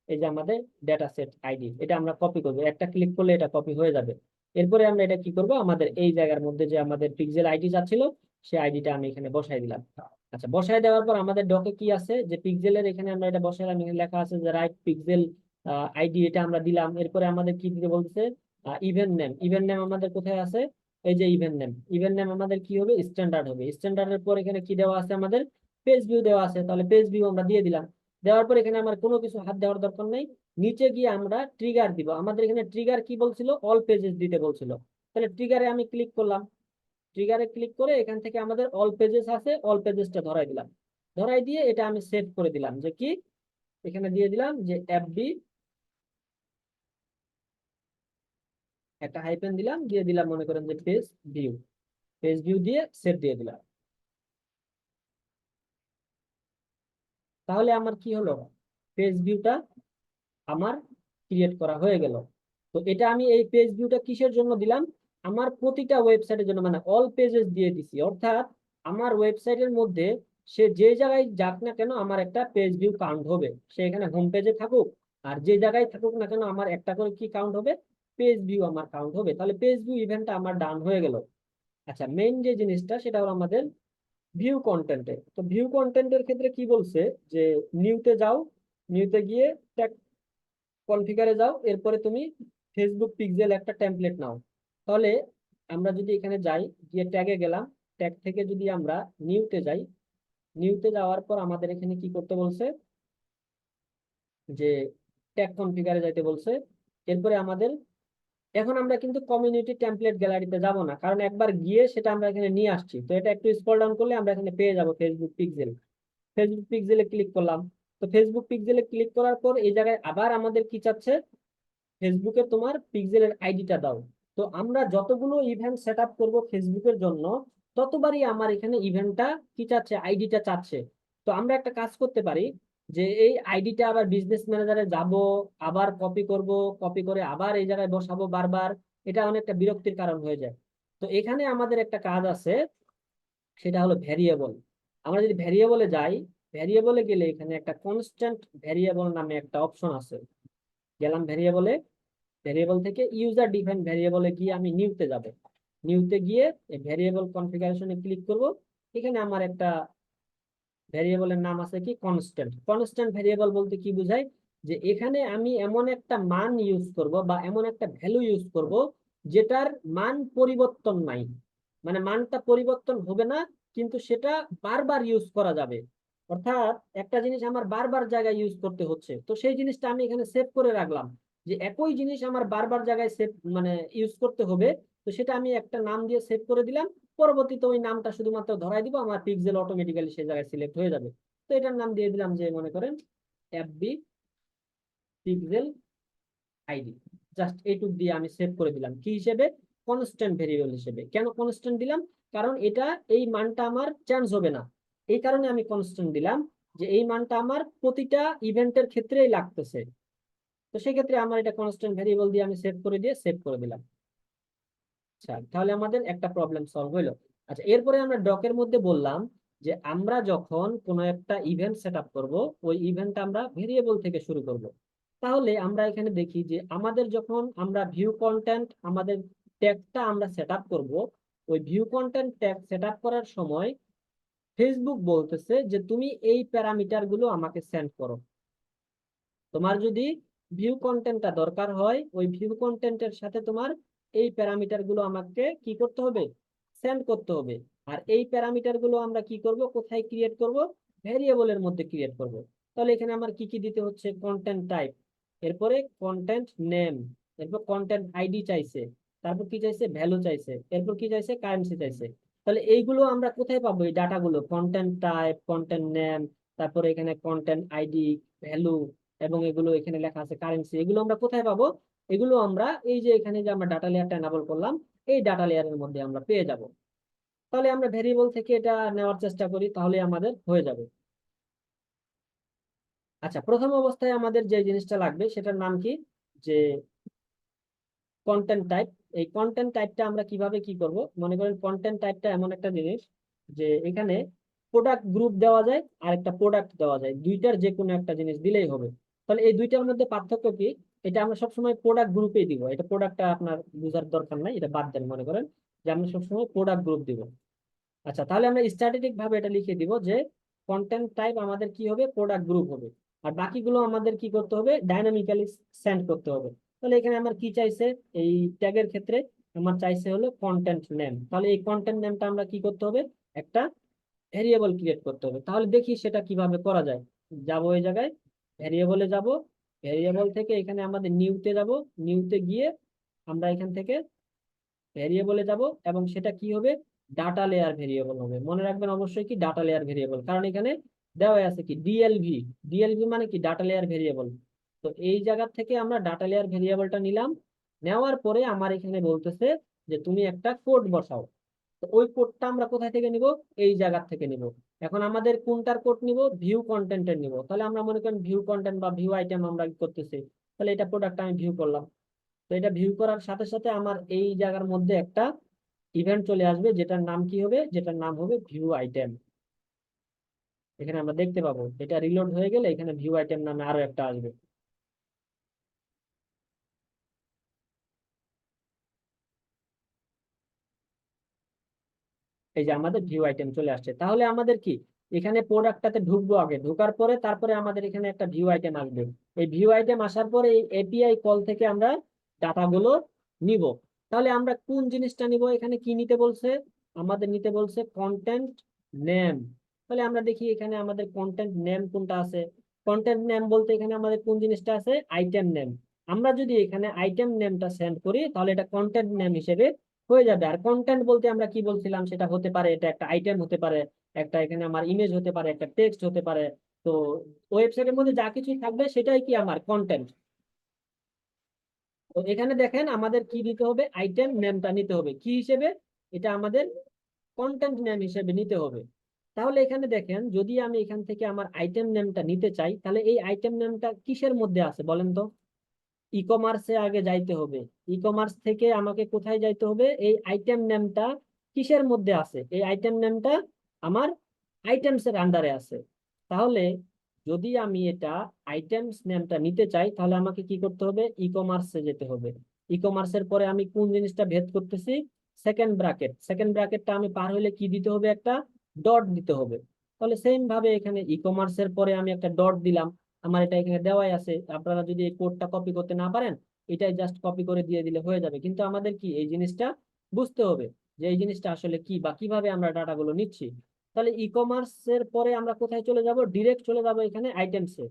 এই যে আমাদের ডেটা সেট আইডি, এটা আমরা কপি করবো, একটা ক্লিক করলে এটা কপি হয়ে যাবে। এরপরে আমরা এটা কি করব, আমাদের এই জায়গার মধ্যে যে আমাদের পিক্সেল আইডি যাচ্ছিল, সেই আইডিটা আমি এখানে বসাই দিলাম। আচ্ছা, বসায় দেওয়ার পর আমাদের ডকে কি আছে, যে পিক্সেলের এখানে আমরা এটা বসাইলাম, এখানে লেখা আছে যে রাইট পিক্সেল আইডি এটা আমরা দিলাম। এরপরে আমাদের কি দিতে বলছে, ইভেন্ট নেম। ইভেন্ট নেম আমাদের কোথায় আছে, এই যে ইভেন্ট নেম। ইভেন্ট নেম আমাদের কি হবে, স্ট্যান্ডার্ড হবে। স্ট্যান্ডার্ডের পর এখানে কি দেওয়া আছে আমাদের, পেজ ভিউ দেওয়া আছে, তাহলে পেজ ভিউ আমরা দিয়ে দিলাম। দেওয়ার পর এখানে আমার কোনো কিছু হাত দেওয়ার দরকার নেই। নিচে গিয়ে আমরা ট্রিগার দিব। আমাদের এখানে ট্রিগার কি বলছিল, অল পেজেস দিতে বলছিল। তাহলে ট্রিগারে আমি ক্লিক করলাম। ট্রিগারে ক্লিক করে এখান থেকে আমাদের অল পেজেস আছে, অল পেজেসটা ধরাই দিলাম। ধরাই দিয়ে এটা আমি সেভ করে দিলাম যে কি, এখানে দিয়ে দিলাম যে এফবি, একটা হাইপেন দিলাম, দিয়ে দিলাম মনে করেন যে পেজ ভিউ। পেজ ভিউ দিয়ে সেভ দিয়ে দিলাম। তাহলে আমার কি হলো, পেজ ভিউটা আমার ক্রিয়েট করা হয়ে গেল। তো এটা আমি এই পেজ ভিউটা কিসের জন্য দিলাম, আমার প্রতিটা ওয়েবসাইটের জন্য, মানে অল পেজেস দিয়ে দিছি। অর্থাৎ আমার ওয়েবসাইটের মধ্যে সে যে জায়গায় যাক না কেন আমার একটা পেজ ভিউ কাউন্ট হবে। সে এখানে হোম পেজে থাকুক আর যে জায়গায় থাকুক না কেন, আমার একটা করে কি কাউন্ট হবে, পেজ ভিউ আমার কাউন্ট হবে। তাহলে পেজ ভিউ ইভেন্টটা আমার ডান হয়ে গেল। আচ্ছা, মেইন যে জিনিসটা সেটা হলো আমাদের ভিউ কন্টেন্টে। তো ভিউ কন্টেন্টের ক্ষেত্রে কি বলছে, যে নিউতে যাও, নিউতে গিয়ে ট্যাগ কনফিগারে যাও, এরপরে তুমি ফেসবুক পিক্সেল একটা টেমপ্লেট নাও। তাহলে আমরা যদি এখানে যাই, গিয়ে ট্যাগে গেলাম, ট্যাগ থেকে যদি আমরা নিউতে যাই, নিউতে যাওয়ার পর আমাদের এখানে কি করতে বলছে, যে ট্যাগ কনফিগারে যাইতে বলছে। এরপরে আমাদের, এখন আমরা কিন্তু কমিউনিটি টেমপ্লেট গ্যালারিতে যাব না, কারণ একবার গিয়ে সেটা আমরা এখানে নিয়ে আসছি। তো এটা একটু স্ক্রল ডাউন করলে আমরা এখানে পেয়ে যাব ফেসবুক পিক্সেল। ফেসবুক পিক্সেলে ক্লিক করলাম। তো ফেসবুক পিক্সেলে ক্লিক করার পর এই জায়গায় আবার আমাদের কি চাচ্ছে, ফেসবুকে তোমার পিক্সেলের আইডিটা দাও। তো আমরা যতগুলো ইভেন্ট সেট আপ করবো ফেসবুকের জন্য, ততবারই আমার এখানে ইভেন্টটা কি চাচ্ছে, আইডিটা চাচ্ছে। তো আমরা একটা কাজ করতে পারি, যে এই আইডিটা আবার বিজনেস ম্যানেজারে যাব, আবার কপি করব, কপি করে আবার এই জায়গায় বসাবো বারবার, এটা অনেকটা বিরক্তির কারণ হয়ে যায়। তো এখানে আমাদের একটা কাজ আছে, সেটা হলো ভ্যারিয়েবল। আমরা যদি ভ্যারিয়েবলে যাই, ভ্যারিয়েবলে গেলে এখানে একটা কনস্ট্যান্ট ভ্যারিয়েবল নামে একটা অপশন আছে। গেলাম ভ্যারিয়েবলে, ভ্যারিয়েবল থেকে ইউজার ডিফাইন ভ্যারিয়েবলে গিয়ে আমি নিউতে যাব। নিউতে গিয়ে এই ভ্যারিয়েবল কনফিগারেশনে ক্লিক করব। এখানে আমার একটা ভ্যারিয়েবলের নাম আছে কি, কনস্ট্যান্ট। কনস্ট্যান্ট ভ্যারিয়েবল বলতে কি বোঝায়, যে এখানে আমি এমন একটা মান ইউজ করব বা এমন একটা ভ্যালু ইউজ করব যেটার মান পরিবর্তন নাই, মানে মানটা পরিবর্তন হবে না, কিন্তু সেটা বারবার ইউজ করা যাবে। অর্থাৎ একটা জিনিস আমার বারবার জায়গায় ইউজ করতে হচ্ছে, তো সেই জিনিসটা আমি এখানে সেভ করে রাখলাম, যে একই জিনিস আমার বারবার জায়গায় সেভ মানে ইউজ করতে হবে। তো সেটা আমি একটা নাম দিয়ে সেভ করে দিলাম। পরবর্তীতে ওই নামটা শুধুমাত্র ধরাই দিব, আমার পিক্সেল অটোমেটিক্যালি সেই জায়গায় সিলেক্ট হয়ে যাবে। তো এটার নাম দিয়ে দিলাম যে মনে করেন এফবি পিক্সেল আইডি। জাস্ট এইটুক দিয়ে আমি সেভ করে দিলাম কি হিসেবে, কনস্ট্যান্ট ভেরিয়েবল হিসেবে। কেন কনস্ট্যান্ট দিলাম, কারণ এটা এই মানটা আমার চেঞ্জ হবে না। এই কারণে আমি কনস্ট্যান্ট দিলাম, যে এই মানটা আমার প্রতিটা ইভেন্টের ক্ষেত্রেই লাগতেছে। তো সেক্ষেত্রে আমার এটা কনস্ট্যান্ট ভেরিয়েবল দিয়ে আমি সেভ করে দিয়ে সেভ করে দিলাম। আচ্ছা, তাহলে আমাদের একটা প্রবলেম সলভ হইলো। আচ্ছা, এরপরে আমরা ডকের মধ্যে বললাম যে আমরা যখন কোনো একটা ইভেন্ট সেট আপ করবো, ওই ইভেন্ট আমরা ভেরিয়েবল থেকে শুরু করব। তাহলে আমরা এখানে দেখি যে আমাদের যখন আমরা ভিউ কন্টেন্ট আমাদের ট্যাগটা আমরা সেট আপ করবো, ওই view content tag set up করার সময় ফেসবুক বলতেছে যে তুমি এই প্যারামিটার গুলো আমাকে সেন্ড করো। তোমার যদি ভিউ কন্টেন্টটা দরকার হয়, ওই ভিউ কন্টেন্টের সাথে তোমার এই প্যারামিটার গুলো আমাকে কি করতে হবে, সেন্ড করতে হবে। আর এই প্যারামিটার গুলো আমরা কি করব, কোথায় ক্রিয়েট করব, ভেরিয়েবলের মধ্যে ক্রিয়েট করব। তাহলে এখানে আমার কি কি দিতে হচ্ছে, কন্টেন্ট টাইপ, এরপরে কন্টেন্ট নেম, এরপর কন্টেন্ট আইডি চাইছে, তারপর কি চাইছে, ভ্যালু চাইছে, এরপর কি চাইছে, কারেন্সি চাইছে। তাহলে এইগুলো আমরা কোথায় পাবো, এই ডাটাগুলো, কন্টেন্ট টাইপ, কন্টেন্ট নেম, তারপরে এখানে কন্টেন্ট আইডি, ভ্যালু, এবং এগুলো এখানে লেখা আছে কারেন্সি, এগুলো আমরা কোথায় পাবো, এগুলো আমরা এই যে এখানে যে আমরা ডাটা লেয়ারটা এনাবল করলাম, এই ডাটা লেয়ারের মধ্যে আমরা পেয়ে যাব। তাহলে আমরা ভেরিয়েবল থেকে এটা নেওয়ার চেষ্টা করি, তাহলে আমাদের হয়ে যাবে। আচ্ছা, প্রথম অবস্থায় আমাদের যে জিনিসটা লাগবে সেটার নাম কি, যে কন্টেন্ট টাইপ। এই কন্টেন্ট টাইপটা আমরা কিভাবে কি করব, মনে করেন কন্টেন্ট টাইপটা এমন একটা জিনিস, যে এখানে প্রোডাক্ট গ্রুপ দেওয়া যায় আর একটা প্রোডাক্ট দেওয়া যায়, দুইটার যে কোনো একটা জিনিস দিলেই হবে। তাহলে এই দুইটার মধ্যে পার্থক্য কি, এটা আমরা সবসময় প্রোডাক্ট গ্রুপেই দিব। এটা প্রোডাক্টটা আপনার বোঝার দরকার নাই, এটা বাদ দেন, মনে করেন যে আমরা সবসময় প্রোডাক্ট গ্রুপ দিব। আচ্ছা, তাহলে আমরা স্ট্র্যাটেজিক ভাবে এটা লিখে দিব যে কন্টেন্ট টাইপ আমাদের কি হবে, প্রোডাক্ট গ্রুপ হবে। আর বাকিগুলো আমাদের কি করতে হবে, ডাইনামিক্যালি সেন্ড করতে হবে। তাহলে এখানে আমার কি চাইছে, এই ট্যাগের ক্ষেত্রে আমার চাইছে হলো কন্টেন্ট নেম। তাহলে এই কন্টেন্ট নেমটা আমরা কি করতে হবে, একটা ভেরিয়েবল ক্রিয়েট করতে হবে। তাহলে দেখি সেটা কিভাবে করা যায়। যাব এই জায়গায়, ভেরিয়েবলে যাব, ভেরিয়েবল থেকে এখানে আমাদের নিউতে যাব, নিউতে গিয়ে আমরা এখান থেকে ভেরিয়েবলে যাব, এবং সেটা কি হবে, ডাটা লেয়ার ভেরিয়েবল হবে। মনে রাখবেন অবশ্যই কি ডাটা লেয়ার ভেরিয়েবল, কারণ এখানে দেওয়া আছে কি ডিএলভি। ডিএলভি মানে কি ডাটা লেয়ার ভেরিয়েবল। তো এই জায়গা থেকে আমরা ডাটা লেয়ার ভেরিয়েবলটা নিলাম। নেওয়ার পরে আমার এখানে বলতেছে যে তুমি একটা কোড বসাও। তো ওই কোডটা আমরা কোথায় থেকে নিব, এই জায়গা থেকে নিব। এখন আমাদের কোনটার কোড নিব, ভিউ কন্টেন্টের নিব। তাহলে আমরা মনে করেন ভিউ কন্টেন্ট বা ভিউ আইটেম আমরা করতেছি, তাহলে এটা প্রোডাক্ট আমি ভিউ করলাম। তো এটা ভিউ করার সাথে সাথে আমার এই জায়গার মধ্যে একটা ইভেন্ট চলে আসবে, যেটার নাম কি হবে, যেটার নাম হবে ভিউ আইটেম। এখানে আমরা দেখতে পাবো এটা রিলোড হয়ে গেলে এখানে ভিউ আইটেম নামে আরো একটা আসবে। এই যে আমাদের ভিউ আইটেম চলে আসছে। তাহলে আমাদের কি, এখানে প্রোডাক্টটাতে ঢুকবো আগে, ঢোকার পরে তারপরে আমাদের এখানে একটা ভিউ আইটেম আসবে। এই ভিউ আইটেম আসার পরে এই এপিআই কল থেকে আমরা ডাটাগুলো নিব। তাহলে আমরা কোন জিনিসটা নিব, এখানে কি নিতে বলছে, আমাদের নিতে বলছে কন্টেন্ট নেম। তাহলে আমরা দেখি এখানে আমাদের কন্টেন্ট নেম কোনটা আছে। কন্টেন্ট নেম বলতে এখানে আমাদের কোন জিনিসটা আছে, আইটেম নেম। আমরা যদি এখানে আইটেম নেমটা সেন্ড করি তাহলে এটা কন্টেন্ট নেম হিসেবে হয়ে যাবে। আর কন্টেন্ট বলতে আমরা কি বলছিলাম, সেটা হতে পারে এটা একটা আইটেম হতে পারে, একটা এখানে আমার ইমেজ হতে পারে, একটা টেক্সট হতে পারে। তো ওয়েবসাইটের মধ্যে যা কিছুই থাকবে সেটাই কি আমার কন্টেন্ট। তো এখানে দেখেন আমাদের কি দিতে হবে, আইটেম নেমটা নিতে হবে কি হিসেবে, এটা আমাদের কন্টেন্ট নেম হিসেবে নিতে হবে। তাহলে এখানে দেখেন যদি আমি এখান থেকে আমার আইটেম নেমটা নিতে চাই, তাহলে এই আইটেম নেমটা কিসের মধ্যে আছে বলেন তো। ই কমার্সে আগে যাইতে হবে। ই কমার্স থেকে আমাকে কোথায় যাইতে হবে, এই আইটেম নেমটা কিসের মধ্যে আছে, এই আইটেম নেমটা আমার আইটেমস এর আন্ডারে আছে। তাহলে যদি আমি এটা আইটেমস নেমটা নিতে চাই তাহলে আমাকে কি করতে হবে, ই কমার্সে যেতে হবে। ই কমার্সের পরে আমি কোন জিনিসটা ভেদ করতেছি, সেকেন্ড ব্র্যাকেট। সেকেন্ড ব্র্যাকেটটা আমি পার হইলে কি দিতে হবে, একটা ডট দিতে হবে। তাহলে সেম ভাবে এখানে ই কমার্সের পরে আমি একটা ডট দিলাম। আমার এটা এখানে দেওয়াই আছে, আপনারা যদি এই কোডটা কপি করতে না পারেন এটাই জাস্ট কপি করে দিয়ে দিলে হয়ে যাবে। কিন্তু আমাদের কি এই জিনিসটা বুঝতে হবে যে এই জিনিসটা আসলে কি বা কিভাবে আমরা ডাটাগুলো নিচ্ছি। তাহলে ই কমার্সের পরে আমরা কোথায় চলে যাব, ডিরেক্ট চলে যাব এখানে আইটেমসে।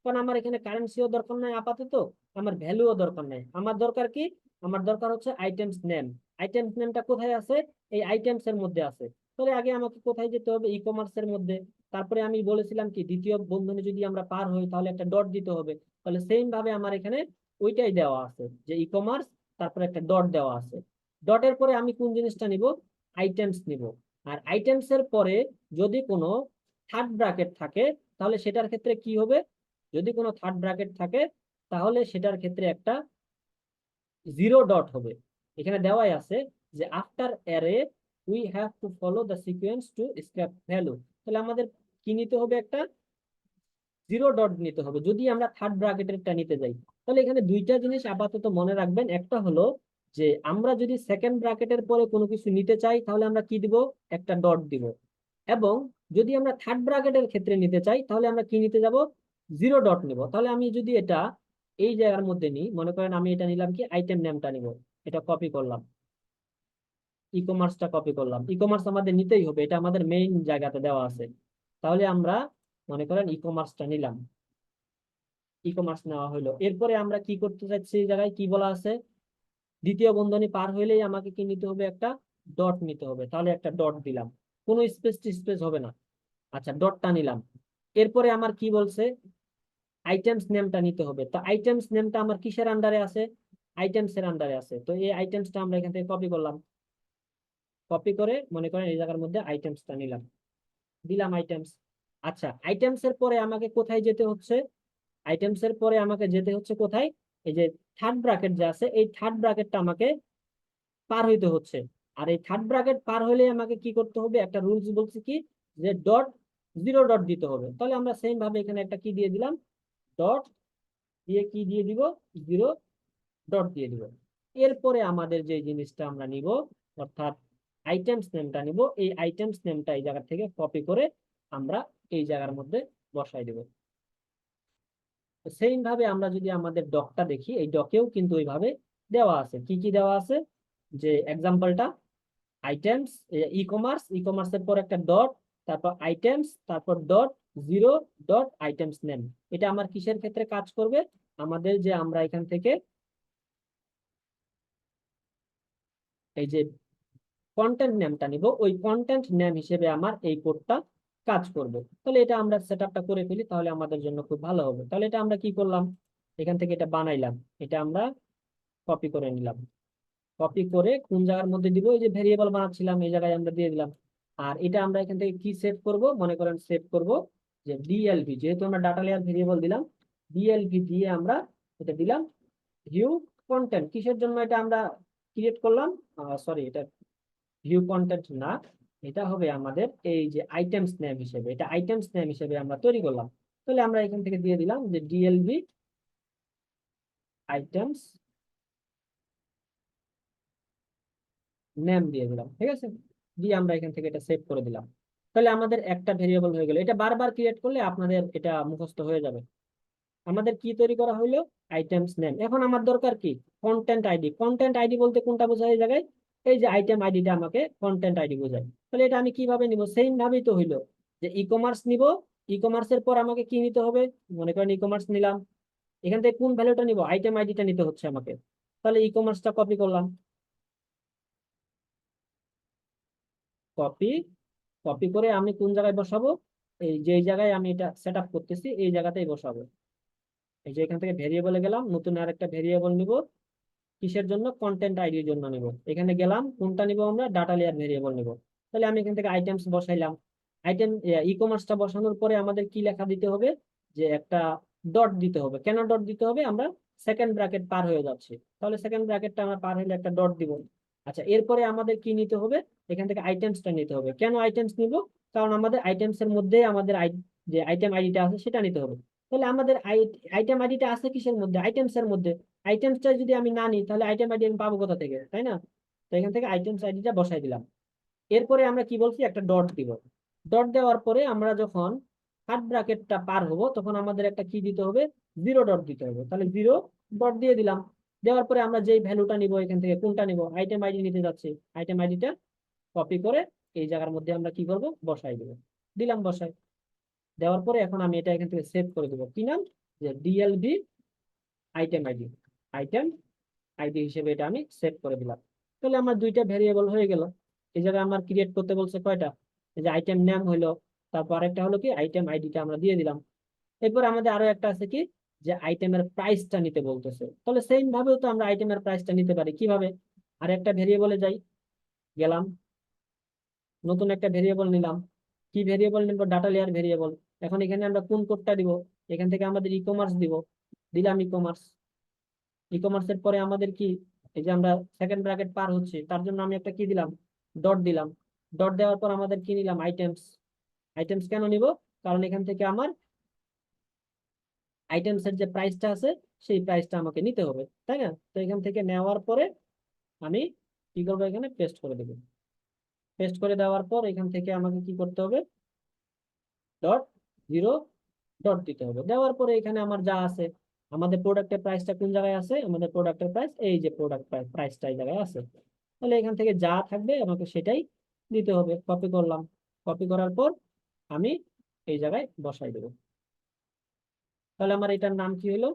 কারণ আমার এখানে কারেন্সিও দরকার নাই আপাতত, আমার ভ্যালুও দরকার নাই। আমার দরকার কি, আমার দরকার হচ্ছে আইটেমস নেম। আইটেমস নেমটা কোথায় আছে, এই আইটেমস এর মধ্যে আছে। তাহলে আগে আমাকে কোথায় যেতে হবে, ই কমার্সের মধ্যে। তারপরে আমি বলেছিলাম কি দ্বিতীয় বন্ধনী যদি আমরা পার হই তাহলে একটা ডট দিতে হবে। তাহলে সেম ভাবে আমার এখানে ওইটাই দেওয়া আছে যে ই কমার্স, তারপরে একটা ডট দেওয়া আছে। ডটের পরে আমি কোন জিনিসটা নিব, আইটেমস নিব। আর আইটেমস এর পরে যদি কোনো থার্ড ব্র্যাকেট থাকে তাহলে সেটার ক্ষেত্রে কি হবে, যদি কোনো থার্ড ব্র্যাকেট থাকে তাহলে সেটার ক্ষেত্রে একটা জিরো ডট হবে। এখানে দেওয়াই আছে যে after array we have to follow the sequence to scrap value. তাহলে আমাদের কি নিতে হবে, একটা জিরো ডট নিতে হবে যদি আমরা থার্ড ব্র্যাকেটেরটা নিতে যাই। তাহলে এখানে দুইটা জিনিস আপাতত মনে রাখবেন। একটা হলো যে আমরা যদি সেকেন্ড ব্র্যাকেটের পরে কোনো কিছু নিতে চাই তাহলে আমরা কি দিব, একটা ডট দিব। এবং যদি আমরা থার্ড ব্র্যাকেটের ক্ষেত্রে নিতে চাই তাহলে আমরা কি নিতে যাব, জিরো ডট নিব। তাহলে আমি যদি এটা এই জায়গার মধ্যে নিই, মনে করেন আমি এটা নিলাম কি আইটেম নেমটা নিব, এটা কপি করলাম, ই কমার্সটা কপি করলাম। ই কমার্স আমাদের নিতেই হবে, এটা আমাদের মেইন জায়গাতে দেওয়া আছে। তাহলে আমরা মনে করেন ই কমার্সটা নিলাম, ই কমার্স নেওয়া হলো। এরপরে আমরা কি করতে চাচ্ছি, এই জায়গায় কি বলা আছে, দ্বিতীয় বন্ধনী পার হইলেই আমাকে কি নিতে হবে, একটা ডট নিতে হবে। তাহলে একটা ডট দিলাম, কোনো স্পেস স্পেস হবে না। আচ্ছা ডটটা নিলাম। এরপরে আমার কি বলছে, আইটেমস নেমটা নিতে হবে। তো আইটেমস নেমটা আমার কিসের আন্ডারে আছে, আইটেমস এর আন্ডারে আছে। তো এই আইটেমসটা আমরা এখান থেকে কপি করলাম। কপি করে মনে করেন এই জায়গার মধ্যে আইটেমসটা নিলাম, দিলাম আইটেমস। আচ্ছা আইটেমস এর পরে আমাকে কোথায় যেতে হচ্ছে, আইটেমস এর পরে আমাকে যেতে হচ্ছে কোথায়, এই যে থার্ড ব্র্যাকেট যে আছে এই থার্ড ব্র্যাকেটটা আমাকে পার হইতে হচ্ছে। আর এই থার্ড ব্র্যাকেট পার হলে আমাকে কি করতে হবে, একটা রুলস বলছে কি যে ডট, জিরো ডট দিতে হবে। তাহলে আমরা সেম ভাবে এখানে একটা কি দিয়ে দিলাম, ডট দিয়ে কি দিয়ে দিব, জিরো ডট দিয়ে দিব। এরপরে আমাদের যে জিনিসটা আমরা নিব, অর্থাৎ আইটেমস নেমটা নিব, এই আইটেমস নেমটা এই জায়গা থেকে কপি করে আমরা এই জায়গার মধ্যে বসাই দেব। সেম ভাবে আমরা যদি আমাদের ডকটা দেখি, এই ডকেও কিন্তু ওইভাবে দেওয়া আছে। কি কি দেওয়া আছে, যে এক্সাম্পলটা, আইটেমস, ই কমার্স, ই কমার্সের পর একটা ডট, তারপর আইটেমস, তারপর dot, zero, dot items name. এটা আমার কিসের ক্ষেত্রে কাজ করবে, আমাদের যে আমরা এখান থেকে এই যে কন্টেন্ট নেমটা নিব, ওই কন্টেন্ট নেম হিসেবে আমার এই কোডটা কাজ করবে। তাহলে এটা আমরা সেট আপটা করে ফেলি, তাহলে আমাদের জন্য খুব ভালো হবে। তাহলে এটা আমরা কি করলাম, এখান থেকে এটা বানাইলাম, এটা আমরা কপি করে নিলাম। কপি করে কোন জায়গার মধ্যে দিব, এই যে ভেরিয়েবল বানাচ্ছিলাম এই জায়গায় আমরা দিয়ে দিলাম। আর এটা আমরা এখান থেকে কি সেভ করব, মনে করেন সেভ করব যে ডিএলভি, যেহেতু আমরা ডাটা লেয়ার ভেরিয়েবল দিলাম, ডিএলভি দিয়ে আমরা এটা দিলাম ভিউ কন্টেন্ট। কিসের জন্য এটা আমরা ক্রিয়েট করলাম, সরি, এটা ভিউ কন্টেন্ট না, এটা হবে আমাদের এই যে আইটেমস নেম হিসেবে, এটা আইটেমস নেম হিসেবে আমরা তৈরি করলাম। তাহলে আমরা এখান থেকে দিয়ে দিলাম যে ডিএলভি আইটেমস নেম দিয়ে দিলাম, ঠিক আছে। দিয়ে আমরা এখান থেকে এটা সেভ করে দিলাম। তাহলে আমাদের একটা ভেরিয়েবল হয়ে গেল। এটা বারবার ক্রিয়েট করলে আপনাদের এটা মুখস্থ হয়ে যাবে। আমাদের কি তৈরি করা হলো, আইটেমস নেম। এখন আমার দরকার কি, কন্টেন্ট আইডি। কন্টেন্ট আইডি বলতে কোনটা বোঝায় এই জায়গায়, এই যে আইটেম আইডিটা আমাকে কন্টেন্ট আইডি বোঝায়। তাহলে এটা আমি কিভাবে নিব, সেম ভাবেই তো হইলো, যে ই কমার্স নিব, ই কমার্সের পর আমাকে কি নিতে হবে, মনে করেন ই কমার্স নিলাম, এখান থেকে কোন ভ্যালুটা নিব, আইটেম আইডিটা নিতে হচ্ছে আমাকে। তাহলে ই কমার্সটা কপি করলাম, কপি, কপি করে আমি কোন জায়গায় বসাবো, এই যে জায়গায় আমি এটা সেট আপ করতেছি এই জায়গাতেই বসাবো। এই যে এখান থেকে ভেরিয়েবলে গেলাম, নতুন আরেকটা ভেরিয়েবল নিব, কিসের জন্য, কন্টেন্ট আইডির জন্য নিব। এখানে গেলাম, কোনটা নিব আমরা, ডাটা লেয়ার ভেরিয়েবল নিব। তাহলে আমি এখান থেকে আইটেমস বসাইলাম। আইটেম, ই কমার্সটা বসানোর পরে আমাদের কি লেখা দিতে হবে, যে একটা ডট দিতে হবে। কেন ডট দিতে হবে, আমরা সেকেন্ড ব্র্যাকেট পার হয়ে যাচ্ছে, তাহলে সেকেন্ড ব্র্যাকেটটা আমরা পার হলে একটা ডট দিব। আচ্ছা, এরপরে আমাদের কি নিতে হবে, এখান থেকে আইটেমসটা নিতে হবে। কেন আইটেমস নিব, কারণ আমাদের আইটেমস এর মধ্যে আমাদের যে আইটেম আইডিটা আছে সেটা নিতে হবে। তাহলে আমাদের আইটেম আইডিটা আছে কিসের মধ্যে, আইটেমস এর মধ্যে। আইটেমসটা যদি আমি না নিই তাহলে আইটেম আইডি আমি পাবো কোথা থেকে, তাই না। তো এখান থেকে আইটেমস আইডিটা বসাই দিলাম। এরপরে আমরা কি বলছি, একটা ডট দিব। ডট দেওয়ার পরে আমরা যখন থার্ড ব্র্যাকেটটা পার হবো তখন আমাদের একটা কি দিতে হবে, জিরো ডট দিতে হবে। তাহলে জিরো ডট দিয়ে দিলাম। দেওয়ার পরে আমরা যেই ভ্যালুটা নিব, এখান থেকে কোনটা নিব, আইটেম আইডি নিতে যাচ্ছি, আইটেম আইডিটা কপি করে এই জায়গার মধ্যে আমরা কি করব, বসাই দেবো। দিলাম, বসাই দেওয়ার পরে এখন আমি এটা এখান থেকে সেভ করে দেবো, কি নাম, যে DLB item ID, item ID হিসেবে এটা আমি সেভ করে দিলাম। তাহলে আমার দুইটা ভেরিয়েবল হয়ে গেল। এই জায়গায় আমার ক্রিয়েট করতে বলছে কয়টা, এই যে আইটেম নেম হইলো, তারপর আরেকটা হলো কি আইটেম আইডিটা আমরা দিয়ে দিলাম। এরপর আমাদের আরো একটা আছে কি, যে আইটেমের প্রাইসটা নিতে বলতেছে। তাহলে সেম ভাবেও তো আমরা আইটেমের প্রাইসটা নিতে পারি, কিভাবে, আর একটা ভেরিয়েবলে যাই, গেলাম, নতুন একটা ভেরিয়েবল নিলাম। কি ভেরিয়েবল নিব, ডাটা লেয়ার ভেরিয়েবল। এখন এখানে আমরা কোন কোডটা দিব, এখান থেকে আমাদের ই কমার্স দিব, দিলাম ই কমার্স। ই কমার্সের পরে আমাদের কি, এই যে আমরা সেকেন্ড ব্র্যাকেট পার হচ্ছে তার জন্য আমি একটা কি দিলাম, ডট দিলাম। ডট দেওয়ার পর আমাদের কি নিলাম, আইটেমস। আইটেমস কেন নিব, কারণ এখান থেকে আমার আইটেমস এর যে প্রাইসটা আছে সেই প্রাইসটা আমাকে নিতে হবে, তাই না। তো এখান থেকে নেওয়ার পরে আমি কি করবো, এখানে পেস্ট করে দেবো। পেস্ট করে দেওয়ার পর এখান থেকে আমাকে কি করতে হবে, ডট, জিরো, ডট দিতে হবে। দেওয়ার পরে এখানে আমার যা আছে, আমাদের প্রোডাক্টের প্রাইসটা কোন জায়গায় আছে, আমাদের প্রোডাক্টের প্রাইস এই যে প্রোডাক্ট প্রাইসটা এই জায়গায় আছে। তাহলে এখান থেকে যা থাকবে আমাকে সেটাই দিতে হবে। কপি করলাম, কপি করার পর আমি এই জায়গায় বসাই দেবো। তাহলে আমার এটার নাম কি হলো,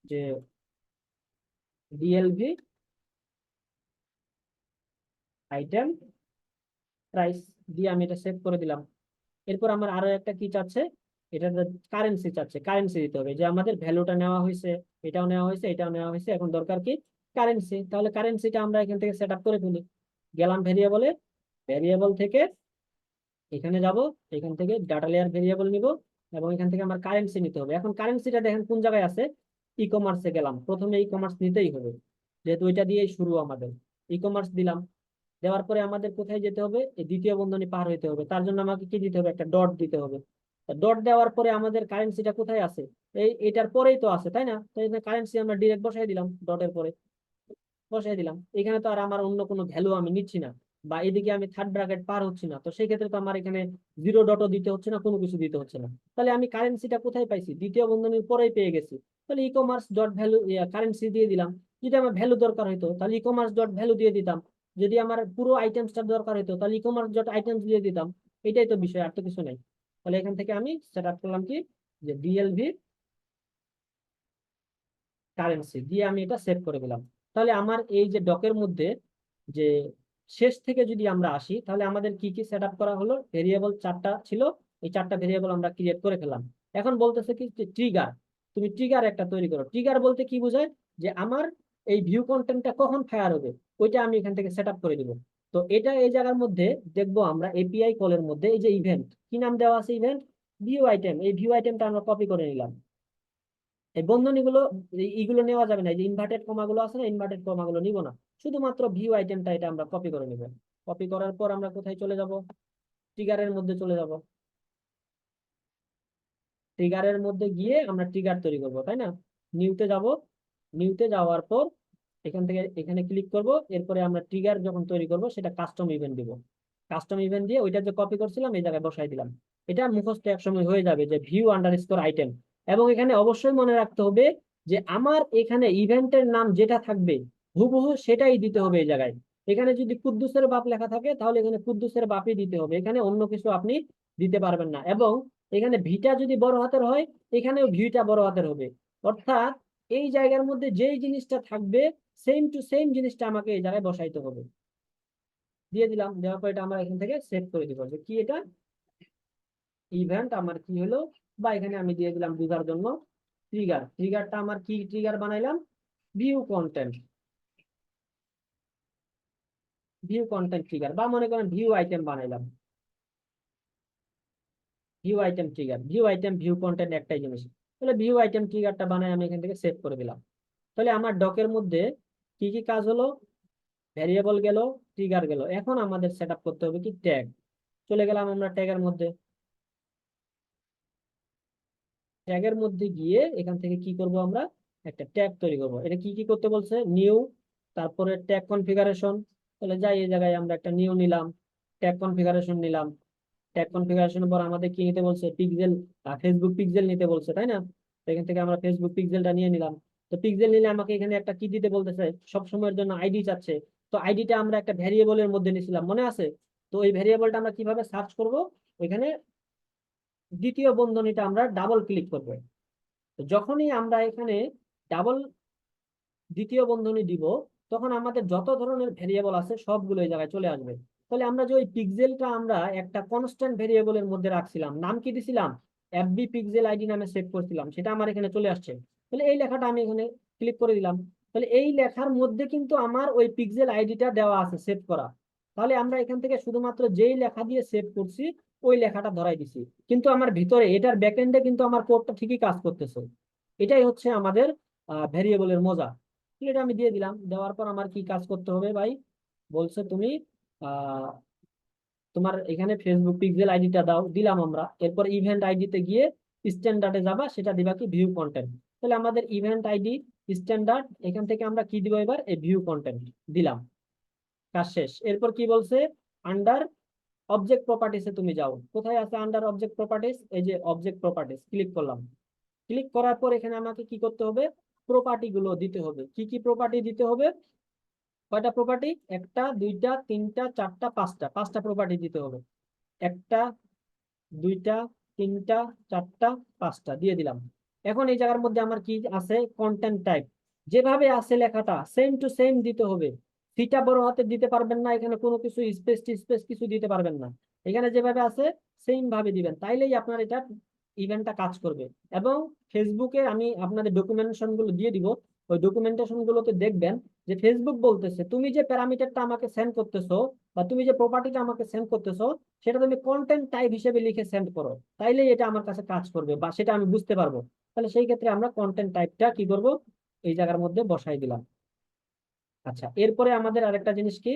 যে ডিএলভি আইটেম প্রাইস, দিয়ে আমি এটা সেভ করে দিলাম। এরপর আমার আরো একটা কি চাচ্ছে, এটা কারেন্সি চাচ্ছে, কারেন্সি দিতে হবে। যে আমাদের ভ্যালুটা নেওয়া হয়েছে, এটাও নেওয়া হয়েছে, এটাও নেওয়া হয়েছে, এখন দরকার কি, কারেন্সি। তাহলে কারেন্সিটা আমরা এখান থেকে সেট আপ করে ফেলি। গেলাম ভেরিয়েবলে, ভেরিয়েবল থেকে এখানে যাব, এখান থেকে ডাটা লেয়ার ভেরিয়েবল নিব, এবং এখান থেকে আমার কারেন্সি নিতে হবে। এখন কারেন্সিটা দেখেন কোন জায়গায় আছে, ই কমার্সে গেলাম, প্রথমে ই কমার্স নিতেই হবে, যেহেতু এটা দিয়েই শুরু আমাদের। ই কমার্স দিলাম, দেওয়ার পরে আমাদের কোথায় যেতে হবে, এই দ্বিতীয় বন্ধনী পার হইতে হবে। তার জন্য আমাকে কি দিতে হবে, একটা ডট দিতে হবে। ডট দেওয়ার পরে আমাদের কারেন্সিটা কোথায় আছে, এই এটার পরেই তো আছে, তাই না। তো এখানে কারেন্সি আমরা ডিরেক্ট বসাই দিলাম, ডটের পরে বসাই দিলাম। এখানে তো আর আমার অন্য কোনো ভ্যালু আমি নিচ্ছি না, বা এদিকে আমি থার্ড ব্র্যাকেট পার হচ্ছি না, তো সেই ক্ষেত্রে তো আমার এখানে জিরো ডটও দিতে হচ্ছে না, কোনো কিছু দিতে হচ্ছে না। তাহলে আমি কারেন্সিটা কোথায় পাইছি, দ্বিতীয় বন্ধনীর পরেই পেয়ে গেছি। তাহলে e commerce dot value currency দিয়ে দিলাম। যদি আমার ভ্যালু দরকার হতো তাহলে ই কমার্স ডট ভ্যালু দিয়ে দিতাম। যদি আমার পুরো আইটেমসটা দরকার হতো তাহলে ই কমার্স ডট আইটেমস দিয়ে দিতাম। এটাই তো বিষয়, আর তো কিছু নাই। তাহলে এখান থেকে আমি সেট আপ করলাম কি, যে ডিএলভি কারেন্সি দিয়ে আমি এটা সেভ করে দিলাম। তাহলে আমার এই যে ডকের মধ্যে যে শেষ থেকে যদি আমরা আসি, তাহলে আমাদের কি কি সেট আপ করা হলো, ভেরিয়েবল চারটা ছিল, এই চারটা ভেরিয়েবল আমরা ক্রিয়েট করে ফেললাম। এখন বলতেছে কি যে ট্রিগার, তুমি ট্রিগার একটা তৈরি করো। ট্রিগার বলতে কি বোঝায়, যে আমার এই ভিউ কন্টেন্টটা কখন ফায়ার হবে ওইটা আমি এখান থেকে সেট আপ করে দিব। তো এটা এই জায়গার মধ্যে দেখবো আমরা এপিআই কলের মধ্যে এই যে ইভেন্ট, কি নাম দেওয়া আছে, ইভেন্ট ভিউ আইটেম। এই ভিউ আইটেমটা আমরা কপি করে নিলাম। এই বন্ধনীগুলো এইগুলো নেওয়া যাবে না, এই যে ইনভার্টেড কমাগুলো আছে না, ইনভার্টেড কমাগুলো নিব না, শুধুমাত্র ভিউ আইটেমটা এটা আমরা কপি করে নিব। কপি করার পর আমরা কোথায় চলে যাব, ট্রিগারের মধ্যে চলে যাব। ট্রিগারের মধ্যে গিয়ে আমরা ট্রিগার তৈরি করব, তাই না। নিউতে যাব, নিউতে যাওয়ার পর এখান থেকে এখানে ক্লিক করব। এরপরে আমরা ট্রিগার যখন তৈরি করব সেটা কাস্টম ইভেন্ট দিব। কাস্টম ইভেন্ট দিয়ে ওইটা যে কপি করছিলাম এই জায়গায় বসাই দিলাম। এটা মুখস্থ একসময় হয়ে যাবে যে ভিউ আন্ডারস্কোর আইটেম। এবং এখানে অবশ্যই মনে রাখতে হবে যে আমার এখানে ইভেন্টের নাম যেটা থাকবে হুবহু সেটাই দিতে হবে এই জায়গায়। এখানে যদি কুদ্দুসের বাপ লেখা থাকে তাহলে এখানে কুদ্দুসের বাপই দিতে হবে, এখানে অন্য কিছু আপনি দিতে পারবেন না। এবং এখানে ভিটা যদি বড় হাতের হয় এখানেও ভিটা বড় হাতের হবে। অর্থাৎ এই জায়গার মধ্যে যেই জিনিসটা থাকবে সেম টু সেম জিনিসটা আমাকে এই জায়গায় বসাইতে হবে। দিয়ে দিলাম, দেওয়ার পর এটা আমরা এখান থেকে সেভ করে দিব যে কি এটা ইভেন্ট আমার কি হলো। বা এখানে আমি দিয়ে দিলাম বুঝার জন্য ট্রিগার। ট্রিগারটা আমার কি ট্রিগার বানাইলাম, view content, view content trigger, বা মনে করেন ভিউ আইটেম বানাইলাম। View item trigger, view item view content একটাই জিনিস। তাহলে ভিউ আইটেম ট্রিগারটা বানাই আমি এখান থেকে সেভ করে দিলাম। তাহলে আমার ডকের মধ্যে কি কি কাজ হলো, ভ্যারিয়েবল গেল, ট্রিগার গেল। এখন আমাদের সেট আপ করতে হবে কি ট্যাগ। চলে গেলাম আমরা ট্যাগের মধ্যে। ট্যাগের মধ্যে গিয়ে এখান থেকে কি করব, আমরা একটা ট্যাগ তৈরি করব। এটা কি কি করতে বলছে, নিউ, তারপরে ট্যাগ কনফিগারেশন। তাহলে যাই এই জায়গায় আমরা একটা নিউ নিলাম, ট্যাগ কনফিগারেশন নিলাম। ট্যাগ কনফিগারেশনের পর আমাদের কি নিতে বলছে, পিক্সেল, ফেসবুক পিক্সেল নিতে বলছে, তাই না। তো এখান থেকে আমরা ফেসবুক পিক্সেলটা নিয়ে নিলাম। তো পিক্সেল নিলে আমাকে এখানে একটা কি দিতে বলতেছে, সব সময়ের জন্য আইডি চাচ্ছে। তো আইডিটা আমরা একটা ভ্যারিয়েবলের মধ্যে নিয়েছিলাম, মনে আছে। তো এই ভ্যারিয়েবলটা আমরা কিভাবে সার্চ করব, এখানে দ্বিতীয় বন্ধনীটা আমরা ডাবল ক্লিক করব। তো যখনই আমরা এখানে ডাবল দ্বিতীয় বন্ধনী দিব তখন আমাদের যত ধরনের ভেরিয়েবল আছে সবগুলো এই জায়গায় চলে আসবে। তাহলে আমরা যে ওই পিক্সেলটা আমরা একটা কনস্ট্যান্ট ভেরিয়েবলের মধ্যে রাখছিলাম, নাম কি দিছিলাম, এফবি পিক্সেল আইডি নামে সেভ করছিলাম, সেটা আমার এখানে চলে আসছে। তাহলে এই লেখাটা আমি এখানে ক্লিক করে দিলাম। তাহলে এই লেখার মধ্যে কিন্তু আমার ওই পিক্সেল আইডিটা দেওয়া আছে সেভ করা। তাহলে আমরা এখান থেকে শুধুমাত্র যেই লেখা দিয়ে সেভ করছি ওই লেখাটা ধরাই দিছি, কিন্তু আমার ভিতরে এটার ব্যাকএন্ডে কিন্তু আমার কোডটা ঠিকই কাজ করতেছে। এটাই হচ্ছে আমাদের ভেরিয়েবলের মজা। এটা আমি দিয়ে দিলাম, দেওয়ার পর আমার কি কাজ করতে হবে ভাই, বলছে তুমি আহ তোমার এখানে ফেসবুক পিক্সেল আইডিটা দাও, দিলাম আমরা। এরপর ইভেন্ট আইডিতে গিয়ে স্ট্যান্ডার্ডে যাবা, সেটা দিবা কি ভিউ কন্টেন্ট। তাহলে আমাদের ইভেন্ট আইডি স্ট্যান্ডার্ড, এখান থেকে আমরা কি দিব এবার, এই ভিউ কন্টেন্ট দিলাম। কাজ শেষ। এরপর কি বলছে, আন্ডার অবজেক্ট প্রপার্টিসে তুমি যাও। কোথায় আছে আন্ডার অবজেক্ট প্রপার্টিস, এই যে অবজেক্ট প্রপার্টিস, ক্লিক করলাম। ক্লিক করার পর এখানে আমাকে কি করতে হবে, প্রপার্টি গুলো দিতে হবে। কি কি প্রপার্টি দিতে হবে, কয়টা প্রপার্টি, একটা দুইটা তিনটা চারটা পাঁচটা, পাঁচটা প্রপার্টি দিতে হবে। একটা দুইটা তিনটা চারটা পাঁচটা দিয়ে দিলাম। এখন এই জায়গার মধ্যে আমার কি আছে, কন্টেন্ট টাইপ, যেভাবে আছে লেখাটা সেম টু সেম দিতে হবে। থিটা বড় হাতে দিতে পারবেন না, এখানে কোনো কিছু স্পেস স্পেস কিছু দিতে পারবেন না। এখানে যেভাবে আছে সেম ভাবে দিবেন, তাইলেই আপনার এটা ইভেন্টটা কাজ করবে। এবং ফেসবুকে আমি আপনাদের ডকুমেন্টেশন গুলো দিয়ে দিব, ওই ডকুমেন্টেশন গুলোতে দেখবেন যে ফেসবুক বলতেছে তুমি যে প্যারামিটারটা আমাকে সেন্ড করতেছো বা তুমি যে প্রপার্টিটা আমাকে সেন্ড করতেছো সেটা তুমি কন্টেন্ট টাইপ হিসেবে লিখে সেন্ড করো, তাইলেই এটা আমার কাছে কাজ করবে বা সেটা আমি বুঝতে পারবো। তাহলে সেই ক্ষেত্রে আমরা কন্টেন্ট টাইপটা কি করব, এই জায়গার মধ্যে বসাই দিলাম। আচ্ছা, এরপরে আমাদের আরেকটা জিনিস কি,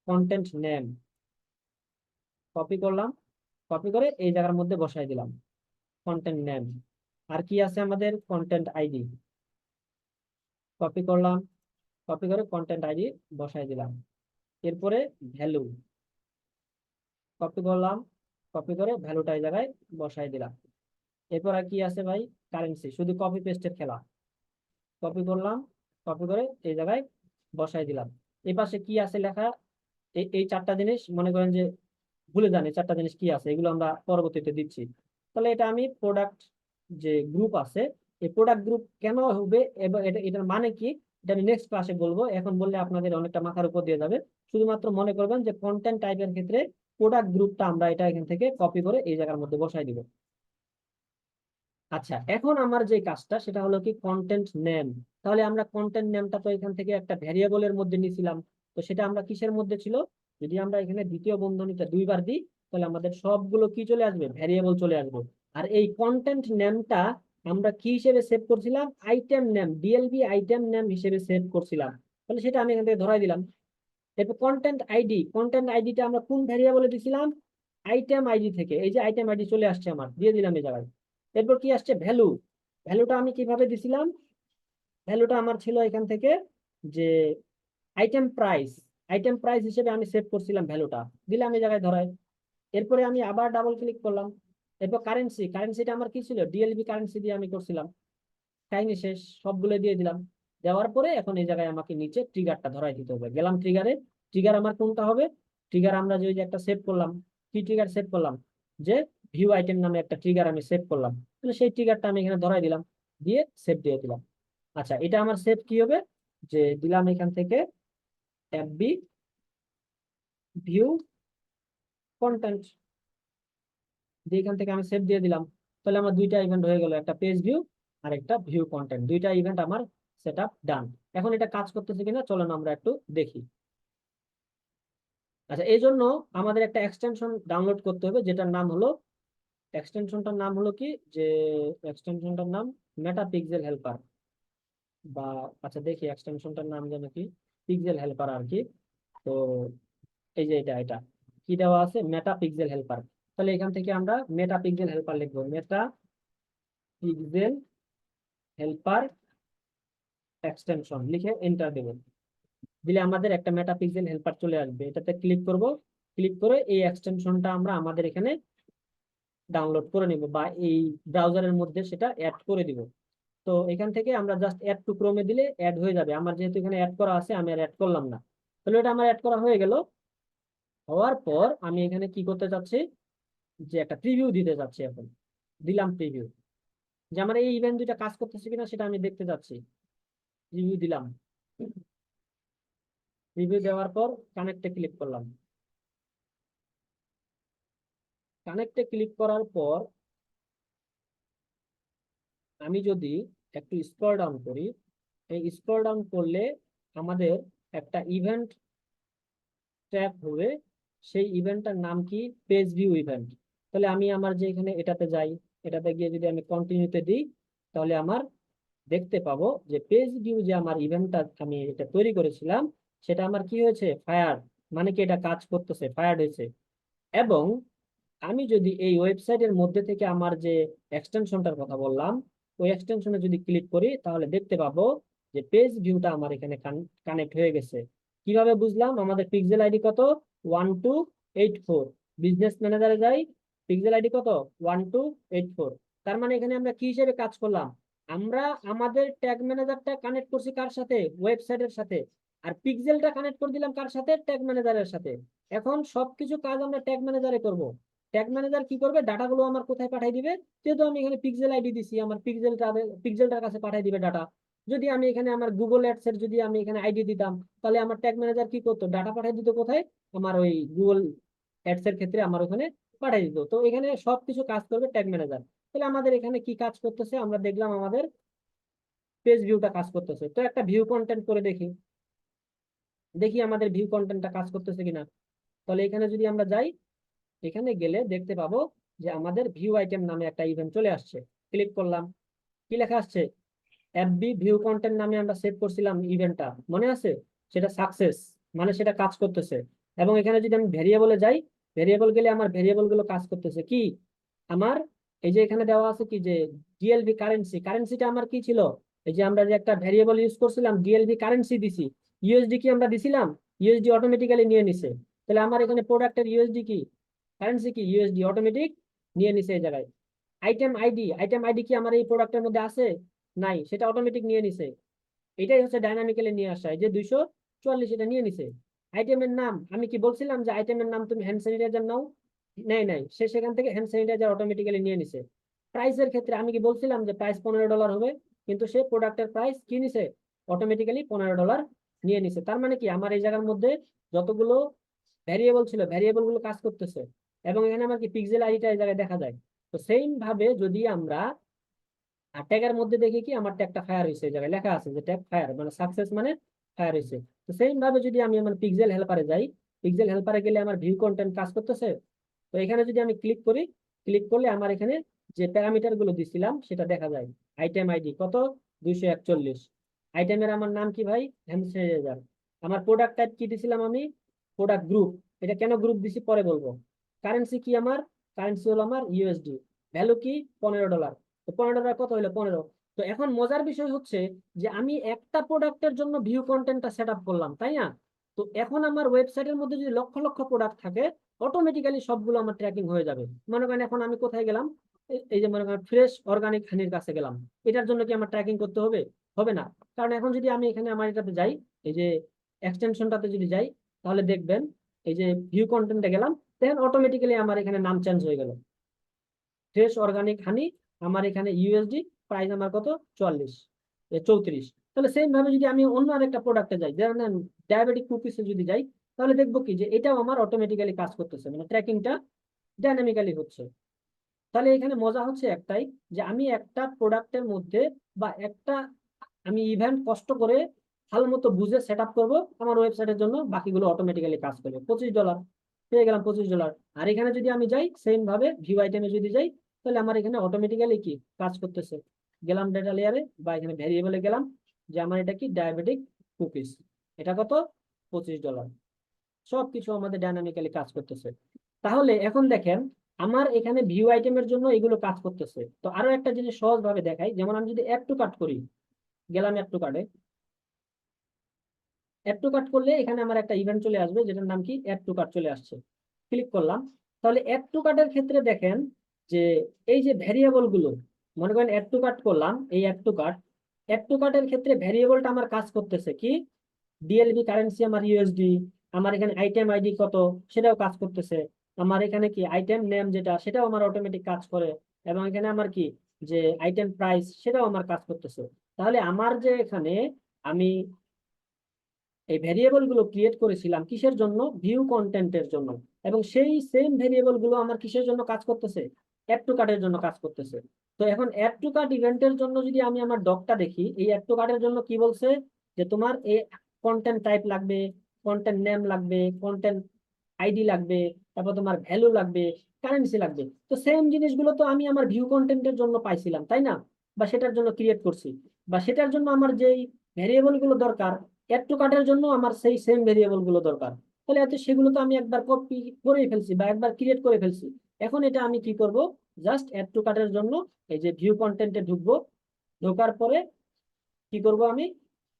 কন্টেন্ট নেম, কপি করলাম, কপি করে এই জায়গার মধ্যে বসাই দিলাম কন্টেন্ট নেম। আর কি আছে আমাদের, কন্টেন্ট আইডি, কপি করলাম, কপি করে কন্টেন্ট আইডি বসাই দিলাম। এরপরে ভ্যালু, কপি করলাম, কপি করে ভ্যালুটা এই জায়গায় বসাই দিলাম। এরপর আর কি আছে ভাই, কারেন্সি, শুধু কপি পেস্টের খেলা। কপি করলাম, কপি করে এই জায়গায় বসাই দিলাম। এই পাশে কি আছে লেখা, এই চারটা জিনিস মনে করেন যে ভুলে যান, এই চারটা জিনিস কি আছে এগুলো আমরা পরবর্তীতে দিচ্ছি। তাহলে এটা আমি প্রোডাক্ট যে গ্রুপ আছে, এই প্রোডাক্ট গ্রুপ কেন হবে এবং এটার মানে কি, এটা আমি নেক্সট ক্লাসে বলবো। এখন বললে আপনাদের অনেকটা মাথার উপর দিয়ে যাবে। শুধুমাত্র মনে করবেন যে কন্টেন্ট টাইপের ক্ষেত্রে প্রোডাক্ট গ্রুপটা আমরা এটা এখান থেকে কপি করে এই জায়গার মধ্যে বসাই দিব। আচ্ছা, এখন আমার যে কাজটা সেটা হলো কি কন্টেন্ট নেম। তাহলে আমরা কন্টেন্ট নেমটা তো এখান থেকে একটা ভ্যারিয়েবলের মধ্যে নিয়েছিলাম, তো সেটা আমরা কিসের মধ্যে ছিল, যদি আমরা এখানে দ্বিতীয় বন্ধনীটা দুইবার দিই তাহলে আমাদের সবগুলো কি চলে আসবে, ভ্যারিয়েবল চলে আসবে। আর এই কন্টেন্ট নেমটা আমরা কি হিসেবে সেভ করছিলাম, item name, DLB item name হিসেবে সেভ করছিলাম। তাহলে সেটা আমি এখান থেকে ধরাই দিলাম। এরপর কন্টেন্ট আইডি, কন্টেন্ট আইডিটা আমরা কোন ভ্যারিয়েবলে দিছিলাম, আইটেম আইডি থেকে, এই যে আইটেম আইডি চলে আসছে আমার, দিয়ে দিলাম এই জায়গায়। এরপর কি আসছে, ভ্যালু। ভ্যালুটা আমি কিভাবে দিছিলাম, ভ্যালুটা আমার ছিল এখান থেকে যে আইটেম প্রাইস, আইটেম প্রাইস হিসেবে আমি সেভ করছিলাম ভ্যালুটা, দিলাম এই জায়গায় ধরায়। এরপরে আমি আবার ডাবল ক্লিক করলাম। এরপর কারেন্সি, কারেন্সিটা আমার কি ছিল, ডিএলবি কারেন্সি দিয়ে আমি করছিলাম। কাহিনী শেষ, সবগুলো দিয়ে দিলাম। দেওয়ার পরে এখন এই জায়গায় আমাকে নিচে ট্রিগারটা ধরাই দিতে হবে। গেলাম ট্রিগারে, ট্রিগার আমার কোনটা হবে, ট্রিগার আমরা যে ওই যে একটা সেভ করলাম, কি ট্রিগার সেভ করলাম, যে ভিউ আইটেম নামে একটা ট্রিগার আমি সেভ করলাম, তাহলে সেই ট্রিগারটা আমি এখানে ধরাই দিলাম, দিয়ে সেভ দিয়ে দিলাম। আচ্ছা, এটা আমার সেভ কি হবে, যে দিলাম এখান থেকে এফবি ভিউ কন্টেন্ট, দিয়ে এখান থেকে আমি সেভ দিয়ে দিলাম। তাহলে আমার দুইটা ইভেন্ট হয়ে গেল, একটা পেজ ভিউ আর একটা ভিউ কন্টেন্ট, দুইটা ইভেন্ট আমার সেট আপ ডান। এখন এটা কাজ করতেছে কিনা চলেন আমরা একটু দেখি। আচ্ছা, এই জন্য আমাদের একটা এক্সটেনশন ডাউনলোড করতে হবে, যেটার নাম হলো, এক্সটেনশনটার নাম হলো কি, যে এক্সটেনশনটার নাম মেটা পিক্সেল হেল্পার, বা আচ্ছা দেখি এক্সটেনশনটার নাম যেন কি, পিক্সেল হেল্পার আর কি। তো এই যে এটা কি দেওয়া আছে, মেটা পিক্সেল হেল্পার। তাহলে এখান থেকে আমরা মেটা পিক্সেল হেল্পার লিখবো, মেটা পিক্সেল হেল্পার এক্সটেনশন লিখে এন্টার দেবেন। দিলে আমাদের একটা মেটা পিক্সেল হেল্পার চলে আসবে, এটাতে ক্লিক করব। ক্লিক করে এই এক্সটেনশনটা আমরা আমাদের এখানে ডাউনলোড করে নিব, বা এই ব্রাউজারের মধ্যে সেটা অ্যাড করে দিব। তো এখান থেকে আমরা জাস্ট অ্যাড টু ক্রোমে দিলে অ্যাড হয়ে যাবে। আমার যেহেতু এখানে অ্যাড করা আছে আমি আর অ্যাড করলাম না, তাহলে এটা আমার অ্যাড করা হয়ে গেল। হওয়ার পর আমি এখানে কি করতে চাচ্ছি, যে একটা প্রিভিউ দিতে চাচ্ছি। এখন দিলাম প্রিভিউ, যে আমার এই ইভেন্ট দুইটা কাজ করতেছে কিনা সেটা আমি দেখতে চাচ্ছি। প্রিভিউ দিলাম, প্রিভিউ দেওয়ার পর কানেক্টে ক্লিক করলাম। কানেক্টে ক্লিক করার পর আমি যদি একটু স্ক্রল ডাউন করি, এই স্ক্রল ডাউন করলে আমাদের একটা ইভেন্ট ট্র্যাক হবে। সেই ইভেন্টটার নাম কি, পেজ ভিউ ইভেন্ট। তাহলে আমি আমার যে এখানে এটাতে যাই, এটাতে গিয়ে যদি আমি কন্টিনিউতে দিই, তাহলে আমার দেখতে পাবো যে পেজ ভিউ যে আমার ইভেন্টটা আমি এটা তৈরি করেছিলাম, সেটা আমার কি হয়েছে, ফায়ার, মানে কি এটা কাজ করতেছে, ফায়ার হয়েছে। এবং আমি যদি এই ওয়েবসাইটের মধ্যে থেকে আমার যে এক্সটেনশনটার কথা বললাম, ওই এক্সটেনশনে যদি ক্লিক করি তাহলে দেখতে পাবো যে পেজ ভিউটা আমার এখানে কানেক্ট হয়ে গেছে। কিভাবে বুঝলাম, আমাদের পিক্সেল আইডি কত, 1284। বিজনেস ম্যানেজারে যাই, পিক্সেল আইডি কত, 1284। তার মানে এখানে আমরা কি হিসেবে কাজ করলাম, আমরা আমাদের ট্যাগ ম্যানেজারটা কানেক্ট করছি কার সাথে, ওয়েবসাইটের সাথে। আর পিক্সেলটা কানেক্ট করে দিলাম কার সাথে, ট্যাগ ম্যানেজারের সাথে। এখন সবকিছু কাজ আমরা ট্যাগ ম্যানেজারে করব। ট্যাগ ম্যানেজার কি করবে, ডাটাগুলো আমার কোথায় পাঠিয়ে দিবে, যেহেতু আমি এখানে পিক্সেল আইডি দিছি, আমার পিক্সেলটার কাছে পাঠিয়ে দিবে ডাটা। যদি আমি এখানে আমার গুগল অ্যাডস এর যদি আমি এখানে আইডি দিতাম, তাহলে আমার ট্যাগ ম্যানেজার কি করতো, ডাটা পাঠিয়ে দিত কোথায়, আমার ওই গুগল অ্যাডস এর ক্ষেত্রে আমার ওখানে পাঠিয়ে দিত। তো এখানে সবকিছু কাজ করবে ট্যাগ ম্যানেজার। তাহলে আমাদের এখানে কি কাজ করতেছে, আমরা দেখলাম আমাদের পেজ ভিউটা কাজ করতেছে। তো একটা ভিউ কন্টেন্ট করে দেখি, দেখি আমাদের ভিউ কন্টেন্টটা কাজ করতেছে কিনা। তাহলে এখানে যদি আমরা যাই, এখানে গেলে দেখতে পাবো যে আমাদের ভিউ আইটেম নামে একটা ইভেন্ট চলে আসছে। ক্লিক করলাম, কি লেখা আসছে, এফবি ভিউ কন্টেন্ট নামে আমরা সেভ করছিলাম ইভেন্টটা, মনে আছে, সেটা সাকসেস, মানে সেটা কাজ করতেছে। এবং এখানে যদি আমি ভেরিয়েবলে যাই, ভেরিয়েবল গেলে আমার ভেরিয়েবল গুলো কাজ করতেছে কি, আমার এই যে এখানে দেওয়া আছে কি, যে ডিএলভি কারেন্সি, কারেন্সিটা আমার কি ছিল, এই যে আমরা যে একটা ভেরিয়েবল ইউজ করছিলাম ডিএলভি কারেন্সি দিছি, ইউএসডি কি আমরা দিছিলাম, ইউএসডি অটোমেটিক্যালি নিয়ে নিছে। তাহলে আমার এখানে প্রোডাক্টের ইউএসডি কি, কারেন্সি কি, ইউএসডি অটোমেটিক নিয়ে নিছে এই জায়গায়। আইটেম আইডি কি আমার এই প্রোডাক্টের মধ্যে আছে? নাই, সেটা অটোমেটিক নিয়ে নিছে। এটাই হচ্ছে ডাইনামিক্যালি নিয়ে আসা, এই যে 244 এটা নিয়ে নিছে। আইটেমের নাম আমি কি বলছিলাম যে আইটেমের নাম তুমি হ্যান্ড স্যানিটাইজার নাও? নাই নাই, সে সেখান থেকে হ্যান্ড স্যানিটাইজার অটোমেটিক্যালি নিয়ে নিছে। প্রাইসের ক্ষেত্রে আমি কি বলছিলাম যে প্রাইস $15 হবে? কিন্তু সে প্রোডাক্টের প্রাইস কি নিছে? অটোমেটিক্যালি $15 নিয়ে নিছে। তার মানে কি আমার এই জায়গার মধ্যে যতগুলো ভ্যারিয়েবল ছিল ভ্যারিয়েবল গুলো কাজ করতেছে, এবং এখানে আমার কি পিক্সেল আইডিটা এই জায়গায় দেখা যায়। তো সেম ভাবে যদি আমরা ট্যাগের মধ্যে দেখি কি আমার ট্যাগটা ফায়ার হয়েছে, এই জায়গায় লেখা আছে যে ট্যাগ ফায়ার মানে সাকসেস মানে ফায়ার হয়েছে। তো সেম ভাবে যদি আমি আমার পিক্সেল হেল্পারে যাই, পিক্সেল হেল্পারে গেলে আমার ভিউ কন্টেন্ট কাজ করতেছে। তো এখানে যদি আমি ক্লিক করি, ক্লিক করলে আমার এখানে যে প্যারামিটার গুলো দিছিলাম সেটা দেখা যায়। আইটেম আইডি কত? 241। আইটেমের আমার নাম কি ভাই? হ্যান্ড। আমার প্রোডাক্ট টাইপ কি দিছিলাম আমি? Product group. এটা কেন গ্রুপ দিছি পরে বলবো। কারেন্সি কি আমার? কারেন্সি হলো আমার ইউএসডি। ভ্যালু কি? $15। তো $15 কত হলো? 15। তো এখন মজার বিষয় হচ্ছে যে আমি একটা প্রোডাক্টের জন্য ভিউ কন্টেন্টটা সেট আপ করলাম, তাই না? তো এখন আমার ওয়েবসাইটের মধ্যে যদি লক্ষ লক্ষ প্রোডাক্ট থাকে, অটোমেটিক্যালি সবগুলো আমার ট্র্যাকিং হয়ে যাবে। মনে করেন এখন আমি কোথায় গেলাম, এই যে মনে করেন ফ্রেশ অর্গানিক হানির কাছে গেলাম, এটার জন্য কি আমার ট্র্যাকিং করতে হবে? হবে না। কারণ এখন যদি আমি এখানে আমার এটাতে যাই, এই যে এক্সটেনশনটাতে যদি যাই, তাহলে দেখবেন এই যে ভিউ কন্টেন্টে গেলাম, দেখেন অটোমেটিক্যালি আমার এখানে নাম চেঞ্জ হয়ে গেল। ফ্রেশ অর্গানিক হানি, আমার এখানে ইউএসডি, প্রাইস আমার কত? 34। তাহলে সেম ভাবে যদি আমি অন্য আরেকটা প্রোডাক্টে যাই, যেমন ডায়াবেটিক কুকিজে যদি যাই, তাহলে দেখবো কি যে এটাও আমার অটোমেটিক্যালি কাজ করতেছে, মানে ট্র্যাকিংটা ডাইনামিক্যালি হচ্ছে। তাহলে এখানে মজা হচ্ছে একটাই, যে আমি একটা প্রোডাক্টের মধ্যে বা একটা আমি ইভেন্ট কষ্ট করে ভালো মতো বুঝে সেট আপ করবো আমার ওয়েবসাইটের জন্য, বাকিগুলো অটোমেটিক্যালি কাজ করবে। $25 পেয়ে গেলাম, $25। আর এখানে যদি আমি যাই সেম ভাবে ভিউ আইটেমে যদি যাই, তাহলে আমার এখানে অটোমেটিক্যালি কি কাজ করতেছে। গেলাম ডেটা লেয়ারে বা এখানে ভ্যারিয়েবলে গেলাম, যে আমার এটা কি ডায়াবেটিক কুকিজ, এটা কত? $25। সবকিছু আমাদের ডাইনামিক্যালি কাজ করতেছে। তাহলে এখন দেখেন আমার এখানে ভিউ আইটেমের জন্য এগুলো কাজ করতেছে। তো আরো একটা জিনিস সহজ ভাবে দেখাই, যেমন আমি যদি অ্যাড টু কার্ট করি, গেলাম অ্যাড টু কার্টে, অ্যাড টু কার্ট করলে এখানে আমার একটা ইভেন্ট চলে আসবে যেটার নাম কি অ্যাড টু কার্ট চলে আসছে। ক্লিক করলাম, তাহলে অ্যাড টু কার্টের ক্ষেত্রে দেখেন যে এই যে ভ্যারিয়েবল গুলো, মনে করেন অ্যাড টু কার্ট করলাম, এই অ্যাড টু কার্টের ক্ষেত্রে ভ্যারিয়েবলটা আমার কাজ করতেছে কি? ডিএলবি কারেন্সি আমার ইউএসডি, আমার এখানে আইটেম আইডি কত সেটাও কাজ করতেছে, আমার এখানে কি আইটেম নেম যেটা সেটাও আমার অটোমেটিক কাজ করে, এবং এখানে আমার কি যে আইটেম প্রাইস সেটাও আমার কাজ করতেছে। তাহলে আমার যে এখানে আমি এই ভেরিয়েবল গুলো ক্রিয়েট করেছিলাম কিসের জন্য? ভিউ কন্টেন্টের জন্য। এবং সেই সেম ভেরিয়েবল গুলো আমার কিসের জন্য কাজ করতেছে? অ্যাড টু কার্টের জন্য কাজ করতেছে। তো এখন অ্যাড টু কার্ট ইভেন্টের জন্য যদি আমি আমার ডকটা দেখি, এই অ্যাড টু কার্টের জন্য কি বলছে যে তোমার এই কন্টেন্ট টাইপ লাগবে, কন্টেন্ট নেম লাগবে, কন্টেন্ট আইডি লাগবে, তারপর তোমার ভ্যালু লাগবে, কারেন্সি লাগবে। তো সেম জিনিসগুলো তো আমি আমার ভিউ কন্টেন্টের জন্য পাইছিলাম, তাই না? বা সেটার জন্য ক্রিয়েট করছি, বা সেটার জন্য আমার যেই ভেরিয়েবল গুলো দরকার অ্যাড টু কার্টের জন্য আমার সেই সেম ভেরিয়েবল গুলো দরকার। তাহলে এত সেগুলো তো আমি একবার কপি করেই ফেলছি বা একবার ক্রিয়েট করে ফেলছি। এখন এটা আমি কি করব? জাস্ট অ্যাড টু কার্টের জন্য এই যে ভিউ কন্টেন্টে ঢুকবো, ঢোকার পরে কি করব আমি?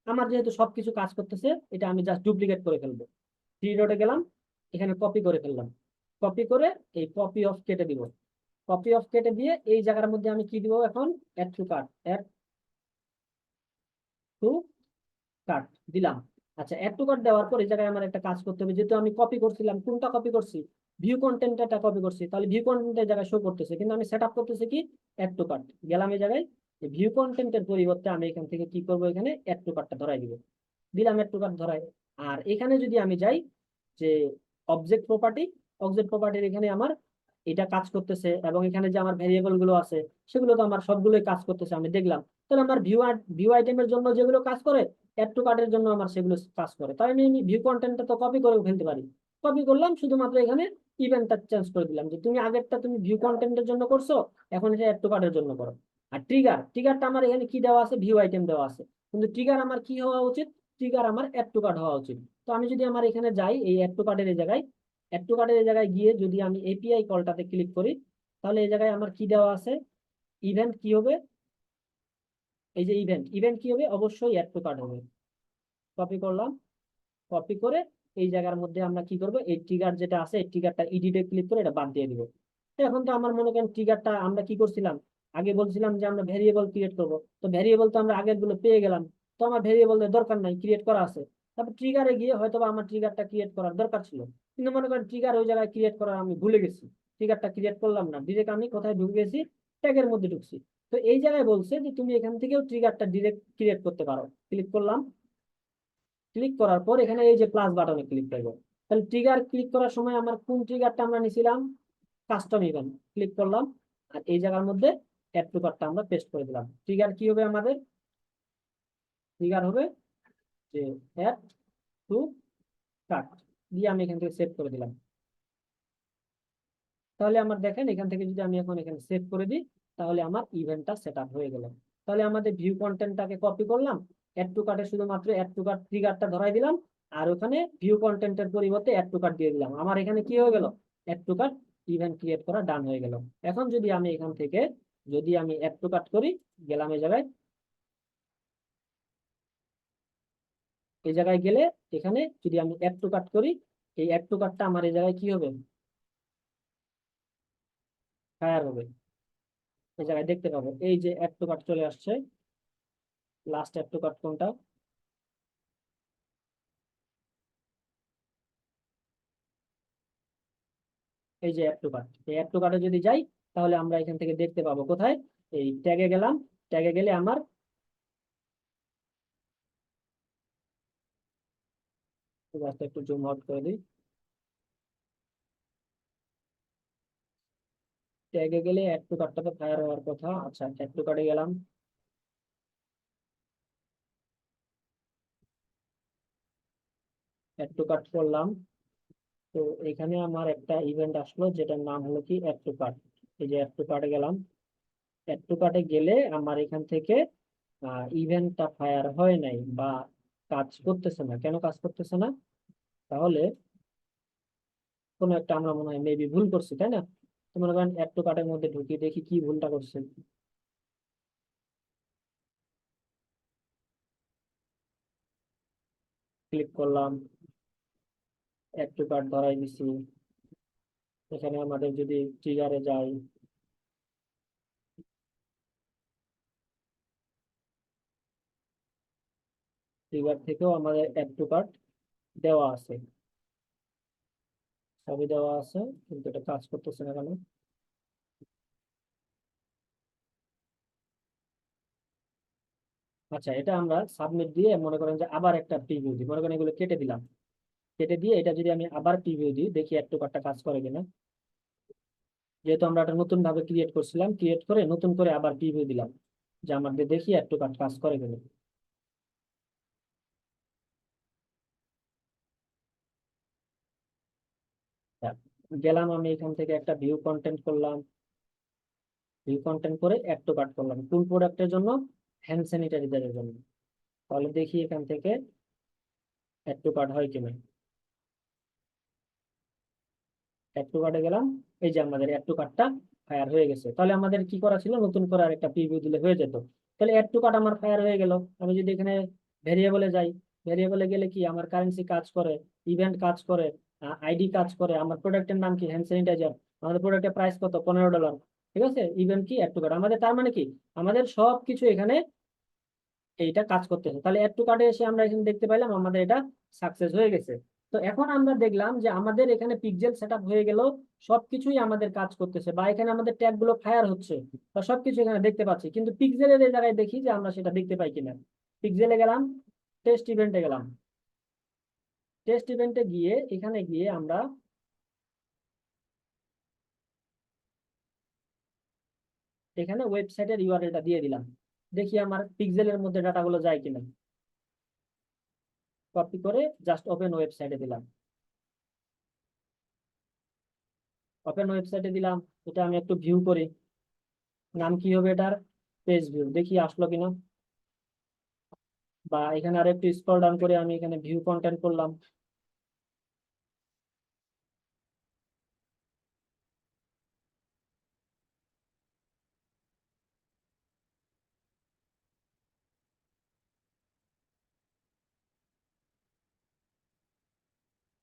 আমার যেহেতু সবকিছু কাজ করতেছে, এটা আমি জাস্ট ডুপ্লিকেট করে ফেলবো। থ্রি ডটে গেলাম, এখানে কপি করে ফেললাম, কপি করে এই কপি অফ কেটে দিব। কপি অফ কেটে দিয়ে এই জায়গার মধ্যে আমি কি দিব এখন? Add to cart, add to cart দিলাম। আচ্ছা, অ্যাড টু কার্ট দেওয়ার পর এই জায়গায় আমার একটা কাজ করতে হবে, যেহেতু আমি কপি করছিলাম, কোনটা কপি করছি? ভিউ কন্টেন্টটা কপি করছি, তাহলে ভিউ কন্টেন্টের জায়গায় শো করতেছে, কিন্তু আমি সেট আপ করতেছি কি? Add to cart. গেলাম এই জায়গায়, ভিউ কন্টেন্টের পরিবর্তে আমি এখান থেকে কি করবো? এখানে অ্যাড টু কার্টটা ধরাই দিব। দিলাম অ্যাড টু কার্ট ধরাই। আর এখানে যদি আমি যাই যে অবজেক্ট প্রপার্টির এখানে আমার এটা কাজ করতেছে, এবং এখানে যে আমার ভেরিয়েবল গুলো আছে সেগুলো তো আমার সবগুলোই কাজ করতেছে আমি দেখলাম। তাহলে আমার ভিউ আইটেমের জন্য যেগুলো কাজ করে, অ্যাড টু কার্টের জন্য আমার সেগুলো কাজ করে। তাই আমি ভিউ কন্টেন্টটা তো কপি করে ফেলতে পারি। কপি করলাম, শুধুমাত্র এখানে ইভেন্টটা চেঞ্জ করে দিলাম, যে তুমি আগেরটা তুমি ভিউ কন্টেন্টের জন্য করছো, এখন এটা অ্যাড টু কার্টের জন্য করো। আর ট্রিগারটা আমার এখানে কি দেওয়া আছে? ভিউ আইটেম দেওয়া আছে। কিন্তু ট্রিগার আমার কি হওয়া উচিত? ট্রিগার আমার অ্যাড টু কার্ট হওয়া উচিত। তো আমি যদি আমার এখানে যাই এই অ্যাড টু কার্টের এই জায়গায়, অ্যাড টু কার্টের এই জায়গায় গিয়ে যদি আমি এপিআই কলটাতে ক্লিক করি, তাহলে এই জায়গায় আমার কি দেওয়া আছে? ইভেন্ট কি হবে? এই যে ইভেন্ট, ইভেন্ট কি হবে? অবশ্যই অ্যাড টু কার্ট হবে। কপি করলাম, কপি করে এই জায়গার মধ্যে আমরা কি করব? এই ট্রিগার যেটা আছে এই ট্রিগারটা এডিটে ক্লিক করে এটা বাদ দিয়ে দিব। এখন তো আমার মনে করেন ট্রিগারটা আমরা কি করছিলাম, আগে বলছিলাম যে আমরা ভেরিয়েবল ক্রিয়েট করব, তো ভেরিয়েবল তো আমরা আগের গুলো পেয়ে গেলাম, তো আমার ভেরিয়েবলের দরকার নাই, ক্রিয়েট করা আছে। তারপর ট্রিগারে গিয়ে হয়তো বা আমার ট্রিগারটা ক্রিয়েট করার দরকার ছিল, কিন্তু মনে করেন ট্রিগার ওই জায়গায় ক্রিয়েট করা আমি ভুলে গেছি, ট্রিগারটা ক্রিয়েট করলাম না, ডিরেক্ট আমি কোথায় ঢুকে গেছি, ট্যাগের মধ্যে ঢুকছি। তো এই জায়গায় বলছে যে তুমি এখান থেকেও ট্রিগারটা ডিরেক্ট ক্রিয়েট করতে পারো। ক্লিক করলাম, ক্লিক করার পর এখানে এই যে প্লাস বাটনে ক্লিক করবো। তাহলে ট্রিগার ক্লিক করার সময় আমার কোন ট্রিগারটা আমরা নিছিলাম, কাস্টম ইভেন্ট, ক্লিক করলাম। আর এই জায়গার মধ্যে অ্যাড টু কার্টটা আমরা পেস্ট করে দিলাম। ট্রিগার কি হবে আমাদের, ট্রিগার হবে যে অ্যাড টু কার্ট, দিয়ে আমি এখান থেকে সেভ করে দিলাম। তাহলে আমার দেখেন এখান থেকে যদি আমি এখন এখানে সেভ করে দিই, তাহলে আমার ইভেন্টটা সেট আপ হয়ে গেল। তাহলে আমাদের ভিউ কন্টেন্টটাকে কপি করলাম, অ্যাড টু কার্টে শুধুমাত্র অ্যাড টু কার্ট ট্রিগারটা ধরাই দিলাম, আর ওখানে ভিউ কন্টেন্টের পরিবর্তে অ্যাড টু কার্ট দিয়ে দিলাম। আমার এখানে কি হয়ে গেল, add to cart event create করা ডান হয়ে গেল। এখন যদি আমি এখান থেকে যদি আমি অ্যাড টু কার্ট করি, গেলাম এই জায়গায়, এই জায়গায় গেলে এখানে যদি আমি অ্যাড টু কার্ট করি, এই অ্যাড টু কার্টটা আমার এই জায়গায় কি হবে, ফায়ার হবে। এই জায়গায় দেখতে পাবো এই যে অ্যাড টু কার্ট চলে আসছে। লাস্ট অ্যাড টু কার্ট কোনটা, এই যে অ্যাড টু কার্ট, এই অ্যাড টু কার্টে যদি যাই, তাহলে আমরা এখান থেকে দেখতে পাবো কোথায়, এই ট্যাগে গেলাম, ট্যাগে গেলে আমার জাস্ট একটু জুম আউট করে দিই, ট্যাগে গেলে অ্যাড টু কার্টটা তো ফায়ার হওয়ার কথা। আচ্ছা, অ্যাড টু কার্টে গেলাম, অ্যাড টু কার্ট করলাম। তো এখানে আমার একটা ইভেন্ট আসলো যেটার নাম হলো কি অ্যাড টু কার্ট। এই যে অ্যাড টু কার্টে গেলাম, অ্যাড টু কার্টে গেলে আমার এখান থেকে ইভেন্টটা ফায়ার হয় নাই বা কাজ করতেছে না। কেন কাজ করতেছে না, তাহলে কোনো একটা আমরা মনে হয় মেবি ভুল করছি, তাই না? তো মনে করেন অ্যাড টু কার্টের মধ্যে ঢুকি, দেখি কি ভুলটা করছে। ক্লিক করলাম, অ্যাড টু কার্ট ধরাই দিছি। এখানে আমাদের যদি ট্রিগারে যাই, ট্রিগার থেকেও আমাদের অ্যাড টু কার্ট দেওয়া আছে, সবই দেওয়া আছে, কিন্তু এটা কাজ করতেছে না কেন। আচ্ছা, এটা আমরা সাবমিট দিয়ে মনে করেন যে আবার একটা প্রিভিউ দিই, মনে করেন এগুলো কেটে দিলাম, কেটে দিয়ে এটা যদি আমি আবার প্রিভিউ দিই, দেখি অ্যাড টু কার্টটা কাজ করে কিনা। যেহেতু আমরা একটা নতুন ভাবে ক্রিয়েট করছিলাম, ক্রিয়েট করে নতুন করে আবার প্রিভিউ দিলাম, যে আমাদের দেখি অ্যাড টু কার্ট কাজ করে কিনা। হ্যাঁ, গেলাম আমি এখান থেকে একটা ভিউ কন্টেন্ট করলাম, ভিউ কন্টেন্ট করে অ্যাড টু কার্ট করলাম কোন প্রোডাক্টের জন্য, হ্যান্ড স্যানিটাইজারের জন্য। তাহলে দেখি এখান থেকে অ্যাড টু কার্ট হয় কিনা। অ্যাড টু কার্টে গেলাম, এই যে আমাদের অ্যাড টু কার্টটা ফায়ার হয়ে গেছে। তাহলে আমাদের কি করা ছিল, নতুন করে আরেকটা প্রিভিউ দিলে হয়ে যেত। তাহলে অ্যাড টু কার্ট আমার ফায়ার হয়ে গেল। আমি যদি এখানে ভেরিয়েবলে যাই, ভেরিয়েবলে গেলে কি আমার কারেন্সি কাজ করে, ইভেন্ট কাজ করে, আইডি কাজ করে, আমার প্রোডাক্টের নাম কি হ্যান্ড স্যানিটাইজার, আমাদের প্রোডাক্টের প্রাইস কত, $15। ঠিক আছে, ইভেন্ট কি অ্যাড টু কার্ট, আমাদের তার মানে কি আমাদের সব কিছু এখানে এইটা কাজ করতেছে। তাহলে অ্যাড টু কার্টে এসে আমরা এখানে দেখতে পাইলাম আমাদের এটা সাকসেস হয়ে গেছে। তো এখন আমরা দেখলাম যে আমাদের এখানে পিক্সেল সেট আপ হয়ে গেল, সবকিছুই আমাদের কাজ করতেছে, বা এখানে আমাদের ট্যাগ গুলো ফায়ার হচ্ছে, বা সবকিছু এখানে দেখতে পাচ্ছি, কিন্তু পিক্সেলের এই জায়গায় দেখি যে আমরা সেটা দেখতে পাই কিনা। পিক্সেলে গেলাম, টেস্ট ইভেন্টে গেলাম, টেস্ট ইভেন্টে গিয়ে এখানে গিয়ে আমরা এখানে ওয়েবসাইটের ইউআরএলটা দিয়ে দিলাম, দেখি আমার পিক্সেলের মধ্যে ডাটাগুলো যায় কিনা। কপি করে জাস্ট ওপেন ওয়েবসাইটে দিলাম, ওপেন ওয়েবসাইটে দিলাম। এটা আমি একটু ভিউ করি, নাম কি হবে এটার, পেজ ভিউ, দেখি আসলো কিনা। বা এখানে আর একটু স্ক্রল ডাউন করে আমি এখানে ভিউ কন্টেন্ট করলাম,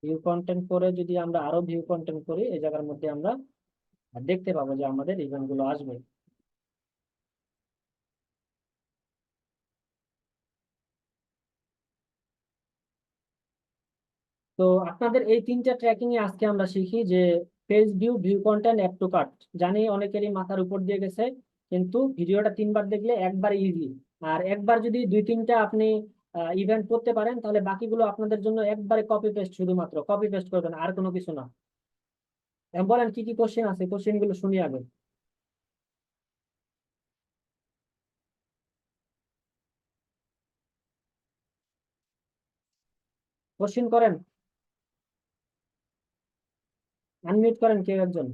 ভিউ কন্টেন্ট করে যদি আমরা আরো ভিউ কন্টেন্ট করি, এই জায়গার মধ্যে আমরা আর দেখতে পাবো যে আমাদের ইভেন্ট গুলো আসবে। তো আপনাদের এই তিনটা ট্র্যাকিং এ আজকে আমরা শিখি যে page view, view content, add to cart. জানি অনেকেরই মাথার উপর দিয়ে গেছে, কিন্তু ভিডিওটা 3বার দেখলে একবার ইজি। আর একবার যদি 2-3টা আপনি ইভেন্ট করতে পারেন, তাহলে বাকিগুলো আপনাদের জন্য একবারে কপি পেস্ট, শুধুমাত্র কপি পেস্ট করবেন, আর কোনো কিছু না। বলেন কি কি কোশ্চেন আছে, কোশ্চেন গুলো শুনি আগে। কোশ্চেন করেন, আনমিউট করেন কেউ একজন।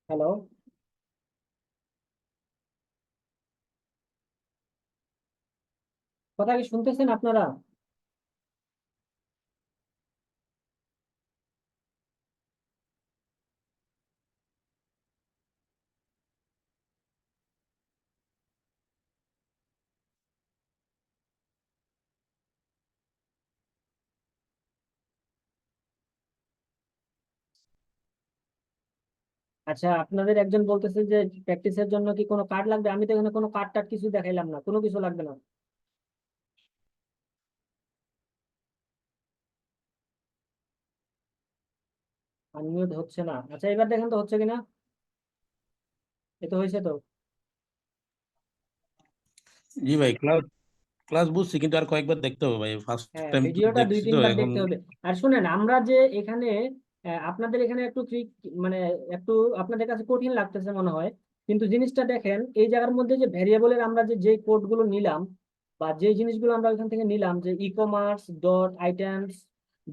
হ্যালো, কথা কি শুনতেছেন আপনারা? আচ্ছা, আপনাদের একজন বলতেছে যে প্র্যাকটিসের জন্য কি কোনো কার্ড লাগবে? আমি তো এখানে কোনো কার্ড টার্ড কিছু দেখাইলাম না, কোনো কিছু লাগবে না। আনমিউট হচ্ছে না। আচ্ছা, এবার দেখেন তো হচ্ছে কিনা। এই তো হয়েছে তো। জি ভাই, ক্লাস ক্লাস বুঝছি, কিন্তু আর কয়েকবার দেখতে হবে ভাই, ফার্স্ট হ্যাঁ, টাইম তো ভিডিওটা দুই দেখছি তো তিনবার এখন। দেখতে হবে। আর শুনেন, আমরা যে এখানে আপনাদের এখানে একটু মানে একটু আপনাদের কাছে কঠিন লাগতেছে মনে হয়, কিন্তু জিনিসটা দেখেন, এই জায়গার মধ্যে যে ভ্যারিয়েবলের আমরা যে কোড গুলো নিলাম, বা যে জিনিসগুলো আমরা এখান থেকে নিলাম, যে e commerce dot items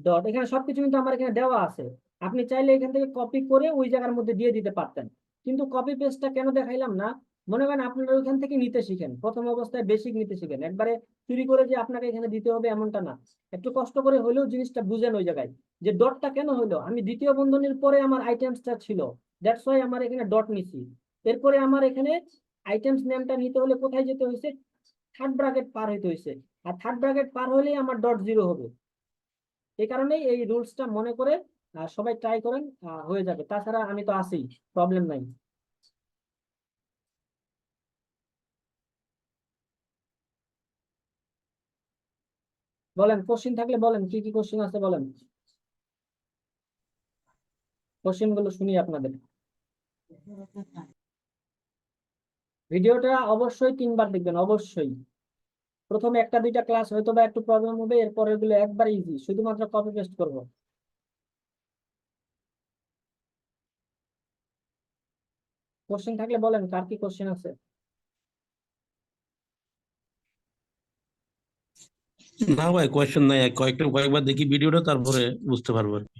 dot, এখানে সবকিছু কিন্তু আমার এখানে দেওয়া আছে। আপনি চাইলে এখান থেকে কপি করে ওই জায়গার মধ্যে দিয়ে দিতে পারতেন, কিন্তু কপি পেস্টটা কেন দেখাইলাম না? মনে করেন আপনারা ওইখান থেকে নিতে শিখেন, প্রথম অবস্থায় বেসিক নিতে শিখেন, একবারে চুরি করে যে আপনাকে এখানে দিতে হবে এমনটা না। একটু কষ্ট করে হলেও জিনিসটা বুঝেন ওই জায়গায়, যে ডটটা কেন হলো। আমি দ্বিতীয় বন্ধনীর পরে আমার আইটেমসটা ছিল, দ্যাটস ওয়াই আমার এখানে ডট নিছি। এরপরে আমার এখানে আইটেমস নেমটা নিতে হলে কোথায় যেতে হয়েছে? থার্ড ব্র্যাকেট পার হইতে হয়েছে। আর থার্ড ব্র্যাকেট পার হলেই আমার ডট জিরো হবে। এই কারণেই এই রুলসটা মনে করে সবাই ট্রাই করেন, হয়ে যাবে। তাছাড়া আমি তো আছি, প্রবলেম নাই। বলেন, কোশ্চিন থাকলে বলেন, কি কি কোশ্চিন আছে বলেন, কোশ্চিন গুলো শুনি আপনাদের। ভিডিওটা অবশ্যই 3বার দেখবেন, অবশ্যই। প্রথমে 1-2টা ক্লাস হয়তো বা একটু প্রবলেম হবে, এরপরে গুলো একবার ইজি, শুধুমাত্র কপি পেস্ট করবো। কোশ্চেন থাকলে বলেন, কার কি কোশ্চেন আছে। না ভাই, কোয়েশ্চেন নাই, কয়েকবার দেখি ভিডিওটা, তারপরে বুঝতে পারবো আর কি।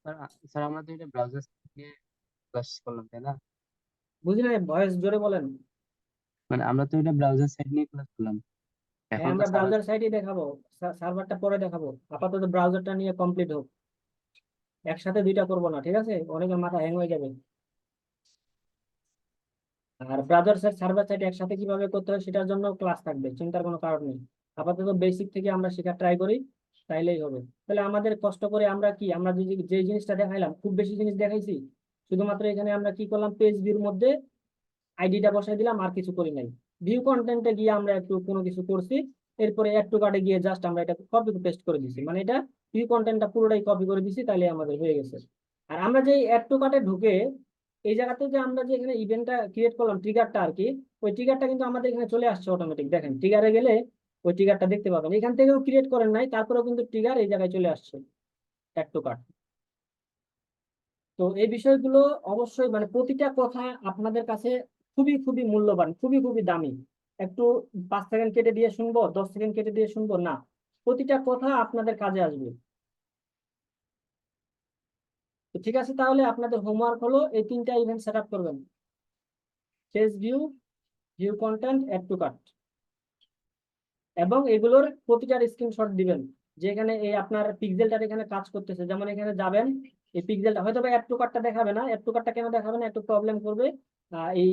স্যার স্যার আমরা তো এটা ব্রাউজার থেকে ক্লাস করলাম, তাই না? বুঝি নাই, ভয়েস জোরে বলেন। মানে আমরা তো এটা ব্রাউজার সাইট নিয়ে ক্লাস করলাম, হ্যাঁ, এখন তো আমরা স্যার। ব্রাউজার সাইটে দেখাবো, সার্ভারটা পরে দেখাবো। আপাতত ব্রাউজারটা নিয়ে কমপ্লিট হোক, একসাথে দুইটা করবো না, ঠিক আছে? অনেকের মাথা হ্যাং হয়ে যাবে। আর ব্রাউজার সাইট, সার্ভার সাইট একসাথে কিভাবে করতে হয় সেটার জন্য ক্লাস থাকবে, চিন্তার কোনো কারণ নেই। আপাতত বেসিক থেকে আমরা শেখার ট্রাই করি, তাইলেই হবে। তাহলে আমাদের কষ্ট করে আমরা কি, আমরা যে জিনিসটা দেখাইলাম, খুব বেশি জিনিস দেখাইছি? শুধুমাত্র এখানে আমরা কি করলাম, পেজ ভিউর মধ্যে আইডিটা বসাই দিলাম, আর কিছু করি নাই। ভিউ কন্টেন্টে গিয়ে আমরা একটু কোনো কিছু করছি, এরপরে অ্যাড টু কার্টে গিয়ে জাস্ট আমরা এটা কপি পেস্ট করে দিছি, মানে এটা ভিউ কন্টেন্টটা পুরোটাই কপি করে দিছি, তাহলে আমাদের হয়ে গেছে। আর আমরা যে অ্যাড টু কার্টে ঢুকে এই জায়গাতে যে আমরা যে এখানে ইভেন্টটা ক্রিয়েট করলাম, ট্রিগারটা আর কি, ওই ট্রিগারটা কিন্তু আমাদের এখানে চলে আসছে অটোমেটিক। দেখেন, ট্রিগারে গেলে ওই ট্রিগারটা দেখতে পাবেন, এখান থেকেও ক্রিয়েট করেন নাই, তারপরেও কিন্তু ট্রিগার এই জায়গায় চলে আসছে, অ্যাড টু কার্ট। তো এই বিষয়গুলো অবশ্যই, মানে প্রতিটা কথা আপনাদের কাছে খুবই খুবই মূল্যবান, খুবই খুবই দামি। একটু 5 সেকেন্ড কেটে দিয়ে শুনবো, 10 সেকেন্ড কেটে দিয়ে শুনবো না, প্রতিটা কথা আপনাদের কাজে আসবে। তো ঠিক আছে, তাহলে আপনাদের হোমওয়ার্ক হলো এই 3টা ইভেন্ট সেট আপ করবেন: page view, view content, add to cart. এবং এগুলোর প্রতিটার স্ক্রিনশট দিবেন, যে এখানে এই আপনার পিক্সেলটার এখানে কাজ করতেছে। যেমন এখানে যাবেন, এই পিক্সেলটা হয়তো বা অ্যাড টু কার্টটা দেখাবে না, অ্যাড টু কার্টটা কেন দেখাবে না, একটু প্রবলেম করবে। এই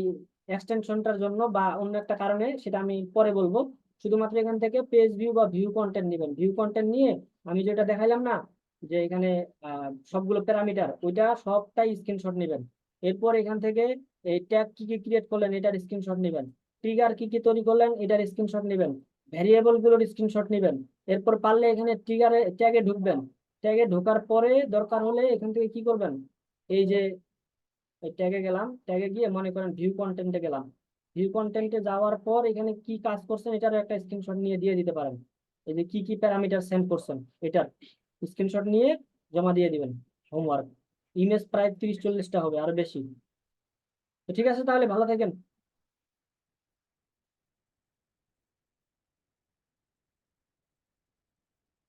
এক্সটেনশনটার জন্য বা অন্য একটা কারণে, সেটা আমি পরে বলবো। শুধুমাত্র এখান থেকে পেজ ভিউ বা ভিউ কন্টেন্ট নেবেন। ভিউ কন্টেন্ট নিয়ে আমি যেটা দেখাইলাম না, যে এখানে সবগুলো প্যারামিটার, ওইটা সবটাই স্ক্রিনশট নেবেন। এরপর এখান থেকে এই ট্যাগ কি কি ক্রিয়েট করলেন এটার স্ক্রিনশট নেবেন, ট্রিগার কি কি তৈরি করলেন এটার স্ক্রিনশট নেবেন, ভ্যারিয়েবল গুলোর স্ক্রিনশট নেবেন। এরপর পারলে এখানে ট্রিগারে ট্যাগে ঢুকবেন। ট্যাগে ঢোকার পরে দরকার হলে এখান থেকে কি করবেন, এই যে ট্যাগে গেলাম, ট্যাগে গিয়ে মনে করেন ভিউ কন্টেন্টে গেলাম। ভিউ কন্টেন্টে যাওয়ার পর এখানে কি কাজ করছেন এটারও একটা স্ক্রিনশট নিয়ে দিয়ে দিতে পারেন। এই যে কি কি প্যারামিটার সেন্ড করছেন এটার স্ক্রিনশট নিয়ে জমা দিয়ে দিবেন হোমওয়ার্ক। ইমেজ প্রায় 30-40টা হবে, আর বেশি। তো ঠিক আছে, তাহলে ভালো থাকেন।